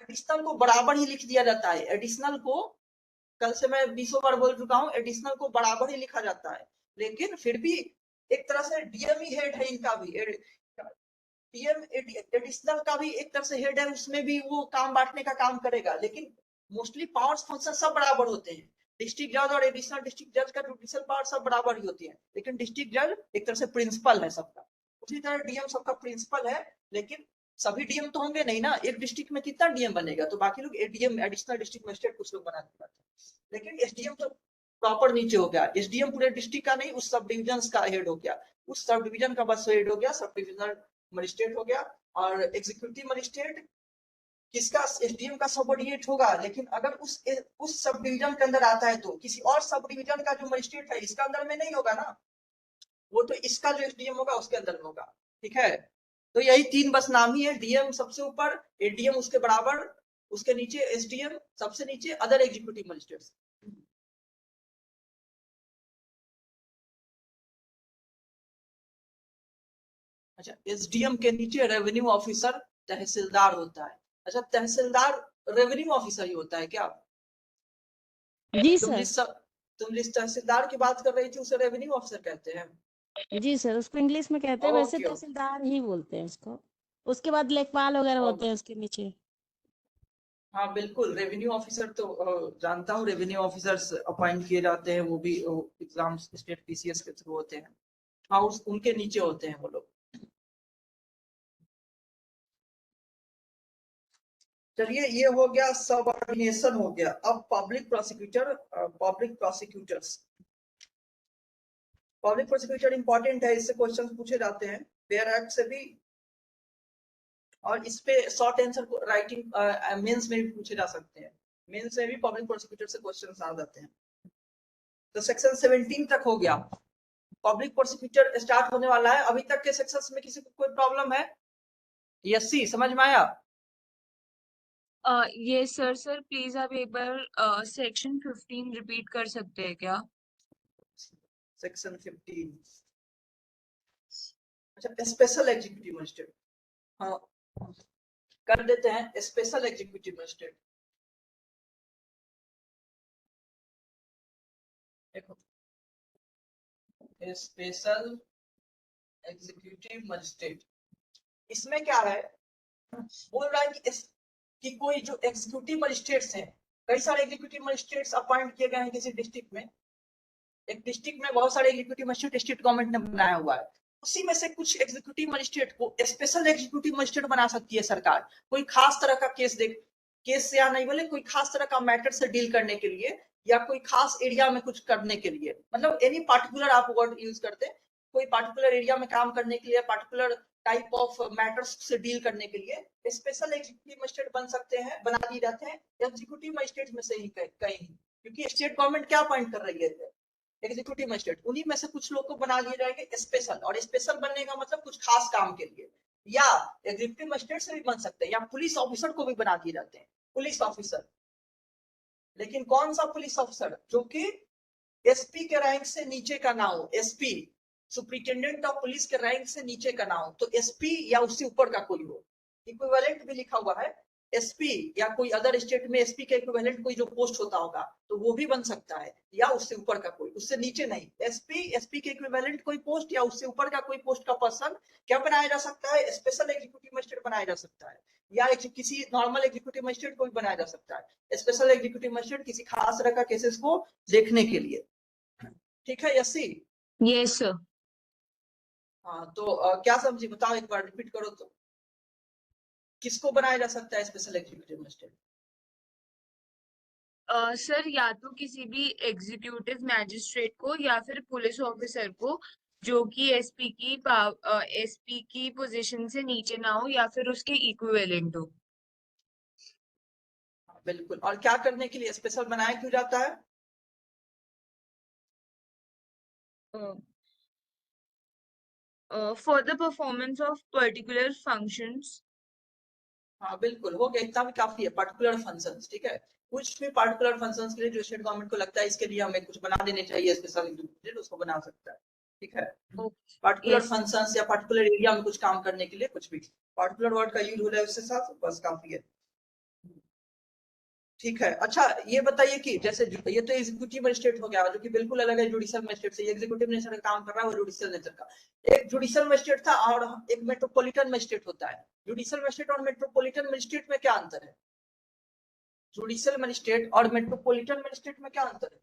एडिशनल को बराबर ही लिख दिया जाता है। एडिशनल को कल से मैं 20 बार बोल चुका हूँ, एडिशनल को बराबर ही लिखा जाता है, लेकिन फिर भी एक तरह से डीएम ही हेड है इनका भी। डीएम एडिशनल का भी एक तरह से हेड है, उसमें भी वो काम बांटने का काम करेगा, लेकिन मोस्टली पावर्स फंक्शन सब बराबर होते हैं। डिस्ट्रिक्ट जज और एडिशनल डिस्ट्रिक्ट जज का जुडिशियल पावर सब बराबर ही होती है, लेकिन डिस्ट्रिक्ट जज एक तरह से प्रिंसिपल है सबका। उसी तरह डीएम सबका प्रिंसिपल है, लेकिन सभी डीएम तो होंगे नहीं ना, एक डिस्ट्रिक्ट में कितना डीएम बनेगा, तो बाकी लोग एडीएम एडिशनल डिस्ट्रिक्ट मजिस्ट्रेट कुछ लोग बनाते हैं, लेकिन एसडीएम तो प्रॉपर नीचे हो गया। एसडीएम पूरे डिस्ट्रिक्ट का नहीं, उस सब डिविजन का हेड हो गया, उस सब डिवीजन का बस हेड हो गया, सब डिविजनल मजिस्ट्रेट हो गया। और एग्जीक्यूटिव मजिस्ट्रेट किसका, एसडीएम का सबऑर्डिनेट होगा, लेकिन अगर उस सब डिवीजन के अंदर आता है तो किसी और सब डिवीजन का जो मजिस्ट्रेट है इसका अंदर में नहीं होगा ना, वो तो इसका जो एसडीएम होगा उसके अंदर में होगा। ठीक है, तो यही तीन बस नाम ही है, डीएम सबसे ऊपर, एडीएम उसके बराबर, उसके नीचे एसडीएम, सबसे नीचे अदर एग्जीक्यूटिव मजिस्ट्रेट्स। अच्छा, एसडीएम के नीचे रेवेन्यू ऑफिसर तहसीलदार होता है। अच्छा, तहसीलदार रेवेन्यू ऑफिसर ही होता है क्या? जी तुम सर। जिस तहसीलदार की बात कर रही थी उसे रेवेन्यू ऑफिसर कहते हैं। जी सर, उसको इंग्लिश में कहते हैं, वैसे ओके तहसीलदार ही बोलते हैं उसको। उसके बाद लेखपाल वगैरह होते ओके, हैं उसके नीचे। हाँ बिल्कुल, रेवेन्यू ऑफिसर तो जानता हूँ, रेवेन्यू ऑफिसर्स अपॉइंट किए जाते हैं, वो भी एग्जाम स्टेट पीसीएस के थ्रू होते हैं। हाँ, उनके नीचे होते हैं वो लोग। चलिए, ये हो गया, सबऑर्डिनेशन हो गया। अब public prosecutor, public prosecutor important है, इससे क्वेश्चन पूछे जाते हैं बेयर एक्ट से भी, और इस पे शॉर्ट आंसर राइटिंग मेंस में भी पूछे जा सकते हैं। मेंस में भी पब्लिक प्रोसिक्यूटर से क्वेश्चंस आ जाते हैं। तो सेक्शन 17 तक हो गया, पब्लिक प्रोसिक्यूटर स्टार्ट होने वाला है। अभी तक के सेक्शंस में किसी को कोई प्रॉब्लम है? यस सी, समझ में आया? ये सर प्लीज आप एक बार सेक्शन 15 रिपीट कर सकते हैं क्या? सेक्शन 15, अच्छा, स्पेशल एग्जीक्यूटिव मजिस्ट्रेट, हाँ कर देते हैं, स्पेशल एग्जीक्यूटिव मजिस्ट्रेट। देखो, स्पेशल एग्जीक्यूटिव मजिस्ट्रेट, इसमें क्या है, बोल रहा है कि कोई जो एग्जीक्यूटिव मजिस्ट्रेट्स हैं, कई सारे एग्जीक्यूटिव मजिस्ट्रेट्स अपॉइंट किए गए हैं किसी डिस्ट्रिक्ट में। एक डिस्ट्रिक्ट में बहुत सारे एग्जीक्यूटिव मजिस्ट्रेट स्टेट गवर्नमेंट ने बनाया हुआ है, उसी में से कुछ एग्जीक्यूटिव मजिस्ट्रेट को स्पेशल एग्जीक्यूटिव मजिस्ट्रेट बना सकती है सरकार। कोई खास तरह का केस से या नहीं बोले, कोई खास तरह का मैटर से डील करने के लिए, या कोई खास एरिया में कुछ करने के लिए, मतलब एनी पार्टिकुलर आप वर्ड यूज करते हैं, कोई पार्टिकुलर एरिया में काम करने के लिए, पार्टिकुलर टाइप ऑफ मैटर्स से डील करने के लिए स्पेशल एग्जीक्यूटिव मजिस्ट्रेट बन सकते हैं, बना दिए जाते हैं एग्जीक्यूटिव मजिस्ट्रेट में से ही कहीं, क्योंकि स्टेट गवर्नमेंट क्या अपॉइंट कर रही है एग्जीक्यूटिव मजिस्ट्रेट, उन्हीं में से कुछ लोग को बना दिए जाएंगे स्पेशल, और स्पेशल बनने का मतलब कुछ खास काम के लिए। या एग्जीक्यूटिव मजिस्ट्रेट से भी बन सकते हैं, या पुलिस ऑफिसर को भी बना दिए जाते हैं, पुलिस ऑफिसर। लेकिन कौन सा पुलिस ऑफिसर, जो कि एसपी के रैंक से नीचे का ना हो, एसपी सुप्रिंटेंडेंट ऑफ पुलिस के रैंक से नीचे का ना हो, तो एसपी या उससे ऊपर का कोई हो। इक्विवेलेंट भी लिखा हुआ है, एसपी या कोई अदर स्टेट में एसपी का इक्विवेलेंट कोई जो पोस्ट होता होगा तो वो भी बन सकता है, या उससे ऊपर का कोई, उससे नीचे नहीं। एसपी के इक्विवेलेंट कोई पोस्ट या उससे ऊपर का कोई पोस्ट का पर्सन क्या बनाया जा सकता है, स्पेशल एग्जीक्यूटिव मजिस्ट्रेट बनाया जा सकता है, या किसी नॉर्मल एग्जीक्यूटिव मजिस्ट्रेट को भी बनाया जा सकता है। स्पेशल एग्जीक्यूटिव मजिस्ट्रेट किसी खास तरह का केसेस को देखने के लिए। ठीक है यसी? Yes sir. हाँ, तो क्या समझी, बताओ एक बार रिपीट करो तो, किसको बनाया जा सकता है स्पेशल एग्जीक्यूटिव मजिस्ट्रेट? सर या तो किसी भी एग्जीक्यूटिव मैजिस्ट्रेट को या फिर पुलिस ऑफिसर को जो कि एसपी की पोजीशन से नीचे ना हो या फिर उसके इक्विवेलेंट हो। बिल्कुल, और क्या करने के लिए स्पेशल बनाया क्यों जाता है? For the performance of particular functions. हाँ बिल्कुल, हो गया, इतना भी काफी है, पर्टिकुलर फंक्शंस। ठीक है, कुछ भी पर्टिकुलर फंक्शंस के लिए जो स्टेट गवर्नमेंट को लगता है इसके लिए हमें कुछ बना देने चाहिए स्पेशल एग्जीक्यूटिव, उसको बना सकता है। ठीक है, पर्टिकुलर यस। फंक्शंस या पर्टिकुलर एरिया में कुछ काम करने के लिए, कुछ भी पर्टिकुलर वर्ड का यूज हो रहा है उसके साथ, बस काफी है। ठीक है, अच्छा ये बताइए कि जैसे ये तो एग्जीक्यूटिव मजिस्ट्रेट हो गया जो कि बिल्कुल अलग है जुडिशियल मजिस्ट्रेट से, एग्जीक्यूटिव मजिस्ट्रेट का काम कर रहा है वो जुडिशियल नेचर का। एक जुडिशियल मजिस्ट्रेट था और एक मेट्रोपॉलिटन मजिस्ट्रेट होता है। जुडिशियल मजिस्ट्रेट और मेट्रोपॉलिटन मजिस्ट्रेट में क्या अंतर है? जुडिशियल मजिस्ट्रेट और मेट्रोपॉलिटन मजिस्ट्रेट में क्या अंतर है?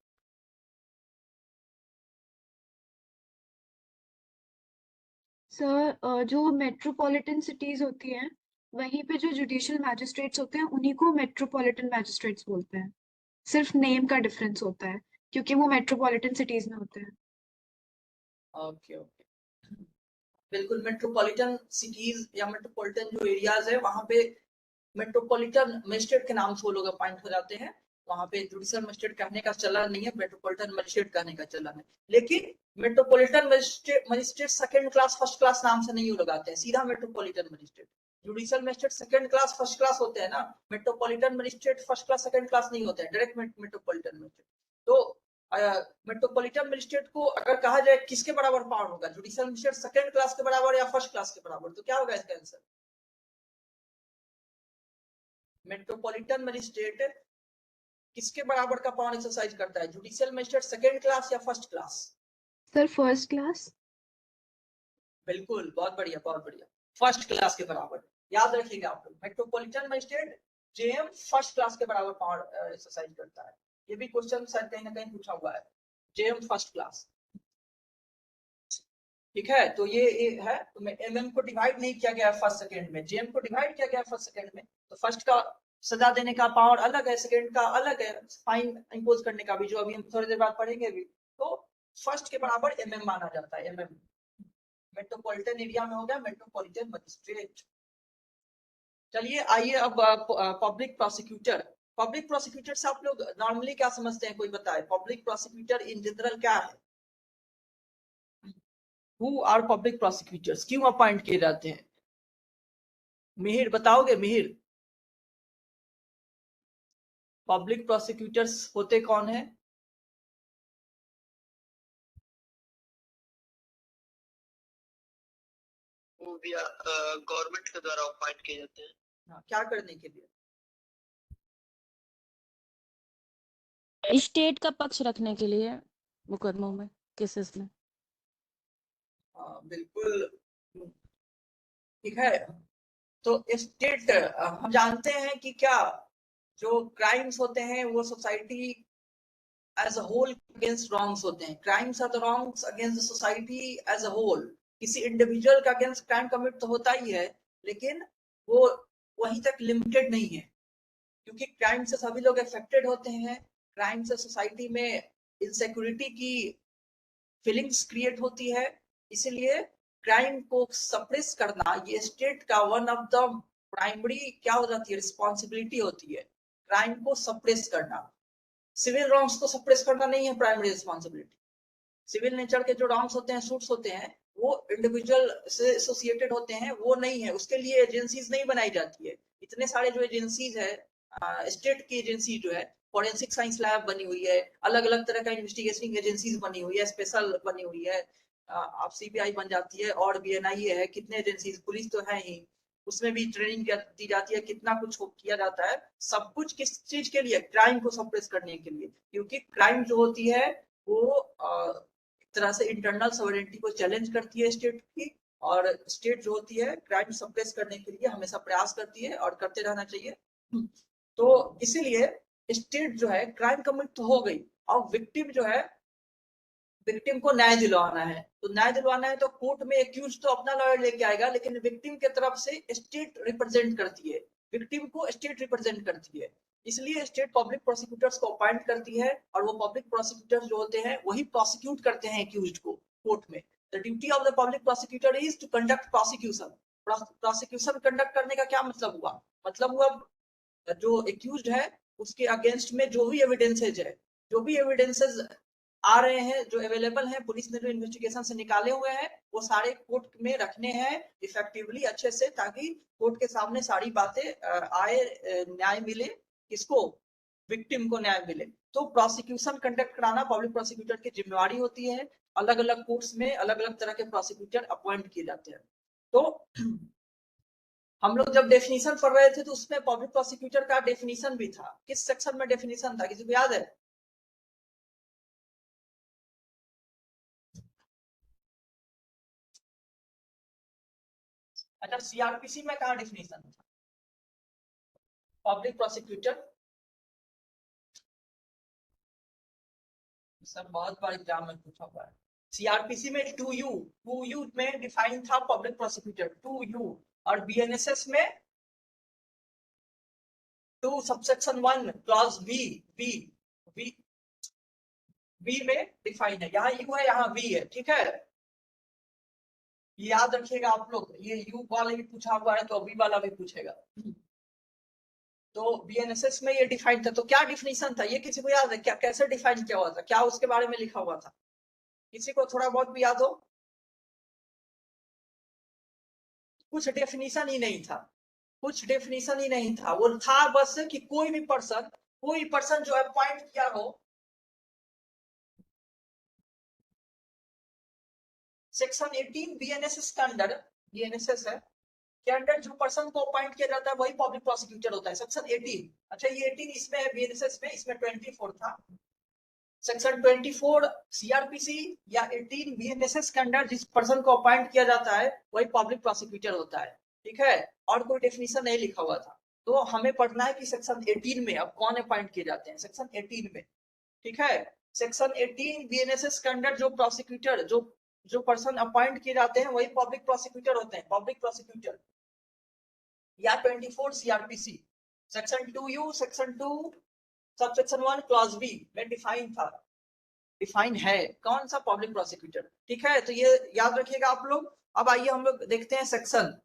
सर जो मेट्रोपॉलिटन सिटीज होती हैं वहीं पे जो जुडिशियल मैजिस्ट्रेट्स होते हैं उन्हीं को मेट्रोपॉलिटन मैजिस्ट्रेट्स बोलते हैं। सिर्फ नेम का डिफरेंस होता है क्योंकि वो मेट्रोपॉलिटन सिटीज में होते हैं। ओके ओके, बिल्कुल। मेट्रोपॉलिटन सिटीज या मेट्रोपॉलिटन जो एरियाज है वहां पे मेट्रोपॉलिटन मजिस्ट्रेट के नाम से वो लोग अपॉइंट हो जाते हैं। वहां पे जुडिशियल मजिस्ट्रेट कहने का चलन नहीं है, मेट्रोपॉलिटन मजिस्ट्रेट कहने का चलन है। लेकिन metropolitan magistrate second class first class नाम से नहीं वो लगाते हैं, सीधा metropolitan magistrate. Judicial magistrate second class first class होते हैं ना, metropolitan magistrate first class second class नहीं होते हैं, डायरेक्ट मेट्रोपॉलिटन मजिस्ट्रेट। तो मेट्रोपॉलिटन मजिस्ट्रेट को अगर कहा जाए किसके बराबर पावर होगा, जुडिशियल मजिस्ट्रेट सेकंड क्लास के बराबर या फर्स्ट क्लास के बराबर, तो क्या होगा इसका आंसर? मेट्रोपॉलिटन मजिस्ट्रेट किसके बराबर का पावर एक्सरसाइज करता है, जुडिशियल मजिस्ट्रेट सेकंड क्लास या first class? Sir first class. बिल्कुल, बहुत बढ़िया बहुत बढ़िया, फर्स्ट क्लास के बराबर। याद रखिएगा आप लोग, metropolitan magistrate JM first class के बराबर पावर एक्सरसाइज करता है। ये भी क्वेश्चन शायद कहीं ना कहीं पूछा हुआ है, जेएम फर्स्ट क्लास। ठीक है, तो ये है। तो एमएम को डिवाइड नहीं किया गया फर्स्ट सेकंड में, जेएम को डिवाइड किया गया फर्स्ट सेकंड में। तो फर्स्ट का सजा देने का पावर अलग है, सेकंड का अलग है, फाइन इंपोज करने का भी, जो अभी हम थोड़ी देर बाद पढ़ेंगे भी। तो फर्स्ट के बराबर एमएम माना जाता है, एमएम। मेट्रोपॉलिटन एरिया में हो गया मेट्रोपॉलिटन मजिस्ट्रेट। चलिए आइए अब पब्लिक प्रोसिक्यूटर। पब्लिक प्रोसिक्यूटर से आप लोग नॉर्मली क्या समझते हैं, कोई बताए? पब्लिक प्रोसिक्यूटर इन जनरल क्या है? हु आर पब्लिक प्रोसिक्यूटर्स, क्यों अपॉइंट किए जाते हैं? मिहिर बताओगे? मिहिर, पब्लिक प्रोसिक्यूटर्स होते कौन है? वो भी गवर्नमेंट के द्वारा अपॉइंट किए जाते हैं। हाँ, क्या करने के लिए? स्टेट का पक्ष रखने के लिए मुकदमों में, केसेस में। हाँ, बिल्कुल ठीक है। तो स्टेट, हम जानते हैं कि क्या जो क्राइम्स होते हैं वो society as a whole against wrongs होते हैं। Crimes are the wrongs against the society as a whole. किसी इंडिविजुअल का अगेंस्ट क्राइम कमिट तो होता ही है, लेकिन वो वहीं तक लिमिटेड नहीं है, क्योंकि क्राइम से सभी लोग अफेक्टेड होते हैं। क्राइम से सोसाइटी में इनसिक्योरिटी की फीलिंग्स क्रिएट होती है। इसलिए क्राइम को सप्रेस करना ये स्टेट का वन ऑफ द प्राइमरी क्या हो जाती है, रिस्पॉन्सिबिलिटी होती है, क्राइम को सप्रेस करना। सिविल रॉन्ग्स को सप्रेस करना नहीं है प्राइमरी रिस्पॉन्सिबिलिटी। सिविल नेचर के जो रॉन्ग्स होते हैं, सूट्स होते हैं, वो इंडिविजुअल से एसोसिएटेड होते हैं, वो नहीं है, उसके लिए एजेंसीज नहीं बनाई जाती है। इतने सारे जो एजेंसीज है, स्टेट की एजेंसी जो है, फॉरेंसिक साइंस लैब बनी हुई है, अलग अलग तरह का इन्वेस्टिगेटिंग एजेंसीज बनी हुई है, स्पेशल बनी हुई है, आप सीबीआई बन जाती है, और भी एनआईए है, कितने एजेंसीज, पुलिस तो है ही, उसमें भी ट्रेनिंग दी जाती है, कितना कुछ किया जाता है। सब कुछ किस चीज के लिए? क्राइम को सप्रेस करने के लिए, क्योंकि क्राइम जो होती है वो एक तरह से इंटरनल सॉवरेनिटी को चैलेंज करती है स्टेट की, और स्टेट जो होती है क्राइम सप्रेस करने के लिए हमेशा प्रयास करती है और करते रहना चाहिए। तो इसीलिए स्टेट जो है, क्राइम कमिट तो हो गई, और विक्टिम जो है, विक्टिम को न्याय दिलवाना है। तो न्याय दिलवाना है तो कोर्ट में एक्यूज तो अपना लॉयर लेके आएगा, लेकिन विक्टिम के तरफ से स्टेट रिप्रेजेंट करती है, विक्टिम को स्टेट रिप्रेजेंट करती है। इसलिए स्टेट पब्लिक प्रोसिक्यूटर्स को अपॉइंट करती है, और वो पब्लिक प्रोसिक्यूटर्स जो होते हैं वही प्रोसिक्यूट करते हैं एक्यूज को कोर्ट में। The duty of the public prosecutor is to conduct prosecution. Prosecution conduct करने का क्या मतलब हुआ? मतलब हुआ जो एक्यूज है उसके अगेंस्ट में जो भी एविडेंसेज है, जो भी एविडेंसेज आ रहे हैं, जो अवेलेबल हैं, पुलिस ने जो इन्वेस्टिगेशन से निकाले हुए हैं, वो सारे कोर्ट में रखने हैं इफेक्टिवली, अच्छे से, ताकि कोर्ट के सामने सारी बातें आए, न्याय मिले। किसको? विक्टिम को न्याय मिले। तो प्रोसिक्यूशन कंडक्ट कराना पब्लिक प्रोसिक्यूटर की जिम्मेवारी होती है। अलग अलग कोर्ट्स में अलग अलग तरह के प्रोसिक्यूटर अपॉइंट किए जाते हैं। तो हम लोग जब डेफिनेशन पढ़ रहे थे तो उसमें पब्लिक प्रोसिक्यूटर का डेफिनेशन भी था। किस सेक्शन में डेफिनेशन था, किसी को याद है? अच्छा, सीआरपीसी में कहा डेफिनेशन था पब्लिक प्रोसिक्यूटर? सर बहुत बार एग्जाम में पूछा हुआ है। सीआरपीसी में 2U में डिफाइन था पब्लिक प्रोसिक्यूटर, 2U। और बीएनएसएस में 2 सबसेक्शन 1 क्लॉज बी में डिफाइन है। यहाँ यू है, यहाँ वी है, ठीक है। याद रखिएगा आप लोग, ये यू वाला भी पूछा हुआ है तो वी वाला भी पूछेगा। तो बीएनएसएस में ये डिफाइन था। तो क्या डिफिनीशन था ये किसी को याद है क्या? कैसे डिफाइन किया हुआ था? क्या उसके बारे में लिखा हुआ था? किसी को थोड़ा बहुत भी याद हो? कुछ डेफिनेशन ही नहीं था, कुछ डेफिनेशन ही नहीं था। वो था बस कि कोई पर्सन जो अपॉइंट किया हो सेक्शन 18 बीएनएसएस के अंडर, बीएनएसएस है के अंडर जो पर्सन को अपॉइंट किया जाता है वही पब्लिक प्रोसिक्यूटर होता है। सेक्शन 18, अच्छा ये 18 इसमें है बीएनएसएस में, इसमें 24 था। सेक्शन 24 सीआरपीसी या 18 बीएनएसएस के अंडर जिस पर्सन को अपॉइंट किया जाता है वही पब्लिक प्रोसिक्यूटर होता है, ठीक है। और कोई डेफिनेशन नहीं लिखा हुआ था। तो हमें पढ़ना है कि सेक्शन 18 में अब कौन अपॉइंट किए जाते हैं, सेक्शन 18 में, ठीक है। सेक्शन 18 बीएनएसएस के अंडर जो प्रोसिक्यूटर जो पर्सन अपॉइंट किए जाते हैं वही पब्लिक प्रोसिक्यूटर होते हैं, पब्लिक प्रोसिक्यूटर। या 24 CrPC section 2U section 2 subsection 1 clause b में डिफाइन है कौन सा पब्लिक प्रोसिक्यूटर, ठीक है। तो ये याद रखिएगा आप लोग। अब आइए हम लोग देखते हैं सेक्शन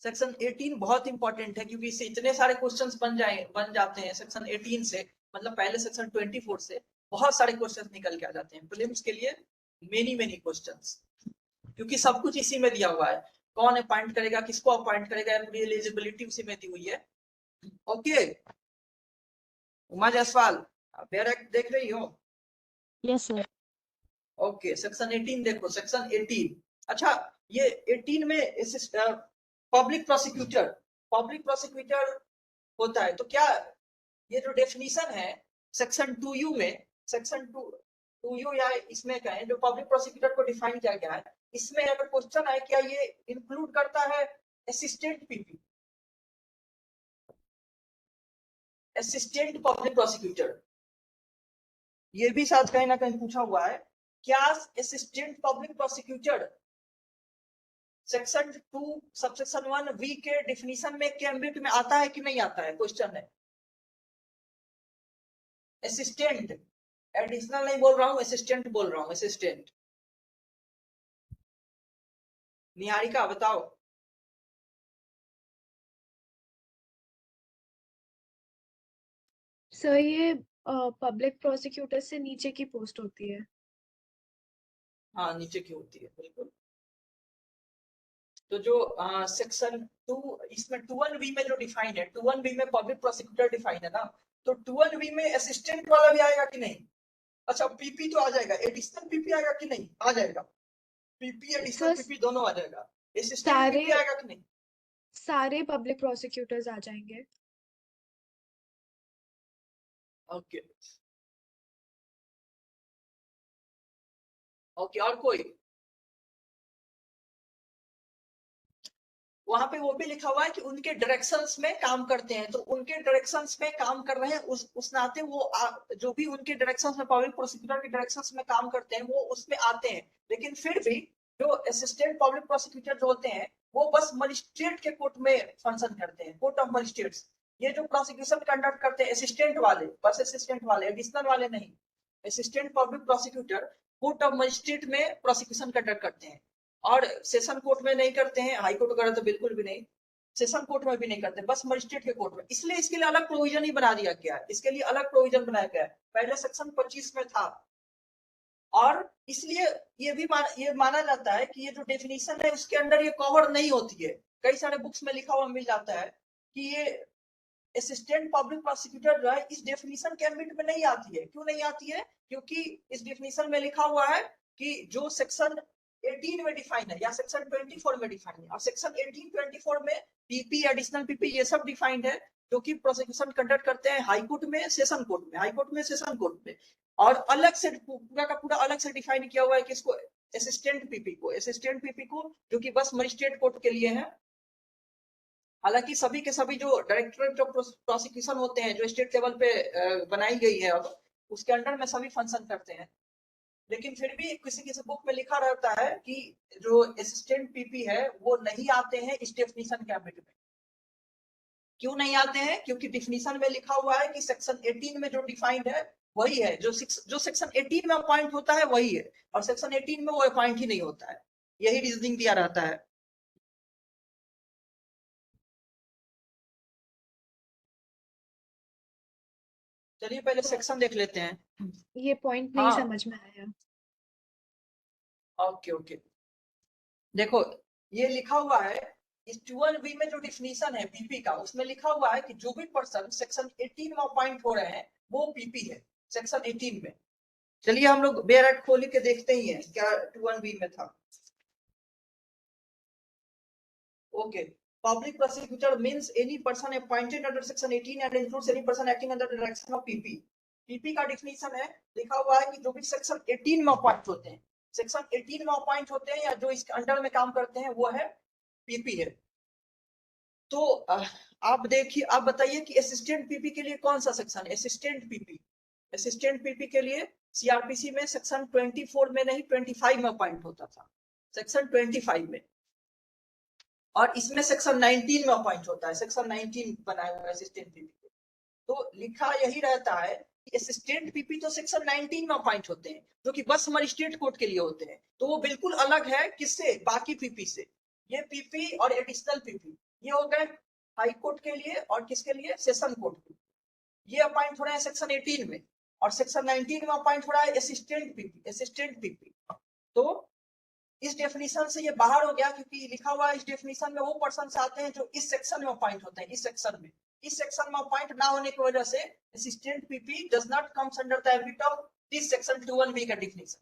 सेक्शन 18 बहुत इंपॉर्टेंट है क्योंकि इससे इतने सारे क्वेश्चंस बन जाते हैं सेक्शन 18 से। मतलब पहले सेक्शन 24 से बहुत सारे क्वेश्चंस निकल के आ जाते हैं प्रीलिम्स के लिए, मेनी क्वेश्चंस, क्योंकि सब कुछ इसी में दिया हुआ है। कौन अपॉइंट करेगा, किसको अपॉइंट करेगा, पूरी एलिजिबिलिटी उसी में दी हुई है। ओके उमा जायसवाल आप डायरेक्ट देख रही हो? Yes sir. ओके सेक्शन 18 देखो, सेक्शन 18। अच्छा ये 18 में पब्लिक प्रोसिक्यूटर होता है। तो क्या ये जो डेफिनेशन है सेक्शन 2U में, सेक्शन 2U या इसमें कहें जो पब्लिक प्रोसिक्यूटर को डिफाइन किया गया है, इसमें अगर क्वेश्चन है क्या ये इंक्लूड करता है assistant PP, assistant public prosecutor? ये भी साथ कहीं ना कहीं पूछा हुआ है। क्या assistant public prosecutor section 2 subsection 1 v के डिफिनीशन में के एम्बिट में आता है कि नहीं आता है? क्वेश्चन है। असिस्टेंट, एडिशनल नहीं बोल रहा हूं, असिस्टेंट बोल रहा हूं, असिस्टेंट। निहारिका बताओ। सर ये पब्लिक प्रोसिक्यूटर से नीचे की पोस्ट होती है। हाँ नीचे की होती है बिल्कुल। तो जो सेक्शन 2 इसमें 21B में जो डिफाइन है, 21B में पब्लिक प्रोसिक्यूटर डिफाइन है ना, तो 21B में असिस्टेंट वाला भी आएगा कि नहीं? अच्छा पीपी तो आ जाएगा, एडिशनल पीपी आएगा कि नहीं? आ जाएगा, पीपी एडिशनल सर पीपी दोनों आ जाएगा। असिस्टेंट पीपी आएगा कि नहीं? सारे पब्लिक प्रोसिक्यूटर्स आ जाएंगे। ओके ओके और कोई? वहां पे वो भी लिखा हुआ है कि उनके डायरेक्शंस में काम करते हैं। तो उनके डायरेक्शंस में काम कर रहे हैं उस नाते वो जो भी उनके डायरेक्शंस में पब्लिक प्रोसिक्यूटर के डायरेक्शंस में काम करते हैं वो उसमें आते हैं। लेकिन फिर भी जो असिस्टेंट पब्लिक प्रोसिक्यूटर जो होते हैं वो बस मजिस्ट्रेट के कोर्ट में फंक्शन करते हैं, कोर्ट ऑफ मजिस्ट्रेट्स। ये जो प्रोसिक्यूशन कंडक्ट करते हैं असिस्टेंट वाले, बस असिस्टेंट वाले, एडिशनल वाले नहीं। Assistant public prosecutor court of magistrate में प्रोसिक्यूशन कंडक्ट करते हैं और सेशन कोर्ट में नहीं करते हैं, हाई कोर्ट वगैरह तो बिल्कुल भी नहीं, सेशन कोर्ट में भी नहीं करते, बस मजिस्ट्रेट के कोर्ट में। इसलिए इसके लिए अलग प्रोविजन ही बना दिया गया है, इसके लिए अलग प्रोविजन बनाया गया है। पहले सेक्शन 25 में था। और इसलिए ये भी माना जाता है कि ये जो डेफिनेशन है उसके अंदर ये कवर नहीं होती है। कई सारे बुक्स में लिखा हुआ मिल जाता है कि ये असिस्टेंट पब्लिक प्रोसिक्यूटर जो है इस डेफिनेशन के एम्बिट में नहीं आती है। क्यों नहीं आती है? क्योंकि इस डेफिनेशन में लिखा हुआ है कि जो सेक्शन 18 में डिफाइन है या सेक्शन 24 में डिफाइन है, और सेक्शन 18-24 में पीपी एडिशनल पीपी ये सब डिफाइंड है जो कि प्रोसिक्यूशन कंडक्ट करते हैं हाई कोर्ट में, सेशन कोर्ट में, हाई कोर्ट में, सेशन कोर्ट में। और अलग से पूरा का पूरा अलग से डिफाइन किया हुआ है कि इसको असिस्टेंट पीपी को जो कि बस मजिस्ट्रेट कोर्ट के लिए है। हालांकि सभी के सभी जो डायरेक्टरेट ऑफ प्रोसिक्यूशन होते हैं जो स्टेट लेवल पे बनाई गई है अब, उसके अंडर में सभी फंक्शन करते हैं। लेकिन फिर भी किसी किसी बुक में लिखा रहता है कि जो असिस्टेंट पीपी है वो नहीं आते हैं इस डेफिनेशन के एम्बिट में। क्यों नहीं आते हैं? क्योंकि डिफिनीशन में लिखा हुआ है कि सेक्शन 18 में जो डिफाइंड है वही है, जो सेक्शन 18 में अपॉइंट होता है वही है, और सेक्शन 18 में वो अपॉइंट ही नहीं होता है। यही रीजनिंग दिया रहता है। चलिए पहले सेक्शन देख लेते हैं। ये पॉइंट नहीं हाँ। समझ में आया। ओके ओके, देखो ये लिखा हुआ है इस 12B में जो डिफिनीशन है पीपी का, उसमें लिखा हुआ है कि जो भी पर्सन सेक्शन 18 में अपॉइंट हो रहे हैं वो पीपी है सेक्शन 18 में। चलिए हम लोग बेयरट खोल के देखते ही हैं क्या 21B में था। Okay, public prosecutor means any person appointed under section 18 and includes any person acting under the direction of PP. PP का डिफिनीशन है, लिखा हुआ है कि जो भी सेक्शन 18 में अपॉइंट होते हैं, सेक्शन 18 में अपॉइंट होते हैं या जो इसके अंडर में काम करते हैं वो है पीपी है। तो आप देखिए, आप बताइए कि असिस्टेंट पीपी के लिए कौन सा सेक्शन है? असिस्टेंट पीपी के लिए सीआरपीसी में सेक्शन 24 में नहीं 25 में अपॉइंट होता था, सेक्शन 25 में, और इसमें सेक्शन 19 में अपॉइंट होता है, सेक्शन 19 बनाया हुआ है असिस्टेंट पीपी। तो लिखा यही रहता है कि असिस्टेंट पीपी तो सेक्शन 19 में अपॉइंट होते हैं, जो कि बस मजिस्ट्रेट कोर्ट के लिए होते हैं। तो वो बिल्कुल अलग है किससे? बाकी पीपी से। ये पीपी और एडिशनल पीपी ये हो गए हाई कोर्ट के लिए और किसके लिए? सेशन कोर्ट के लिए। ये अपॉइंट हो रहे हैं सेक्शन 18 में, और सेक्शन 19 में अपॉइंट हो रहा है असिस्टेंट पीपी। तो इस डेफिनेशन से ये बाहर हो गया, क्योंकि लिखा हुआ है इस डेफिनेशन में वो पर्सन आते हैं जो इस सेक्शन में अपॉइंट होते हैं। इस सेक्शन में अपॉइंट ना होने की वजह से assistant PP does not comes under the ambit of this section 21B का डेफिनेशन।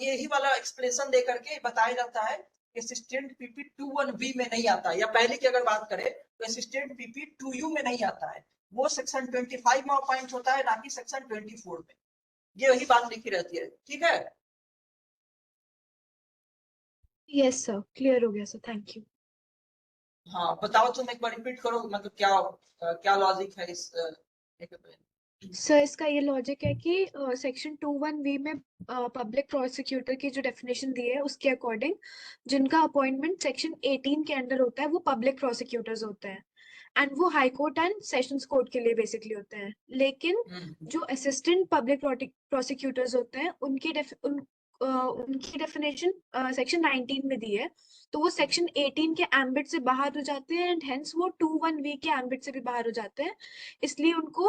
यही वाला एक्सप्लेनेशन दे करके बताया जाता है कि असिस्टेंट पीपी 21B में नहीं आता है, या पहले की अगर बात करें तो असिस्टेंट पीपी 2U में नहीं आता है, वो सेक्शन 25 में अपॉइंट होता है, ना कि सेक्शन 24 में। ये वही बात लिखी रहती है, ठीक है? यस सर, क्लियर हो गया सर, थैंक यू। हाँ बताओ, तुम एक बार रिपीट करो, मतलब क्या लॉजिक है इस सर इसका ये लॉजिक है कि सेक्शन 21B में पब्लिक प्रोसिक्यूटर की जो डेफिनेशन दी है उसके अकॉर्डिंग जिनका अपॉइंटमेंट सेक्शन 18 के अंडर होता है वो पब्लिक प्रोसिक्यूटर्स होते हैं, एंड वो high court and sessions court के लिए बेसिकली होते हैं। लेकिन जो असिस्टेंट पब्लिक प्रोसिक्यूटर्स होते हैं उनकी डेफिनेशन सेक्शन 19 में दी है, तो वो सेक्शन 18 के एम्बिट से बाहर हो जाते हैं, एंड हेंस वो 21B के एम्बिट से भी बाहर हो जाते हैं, इसलिए उनको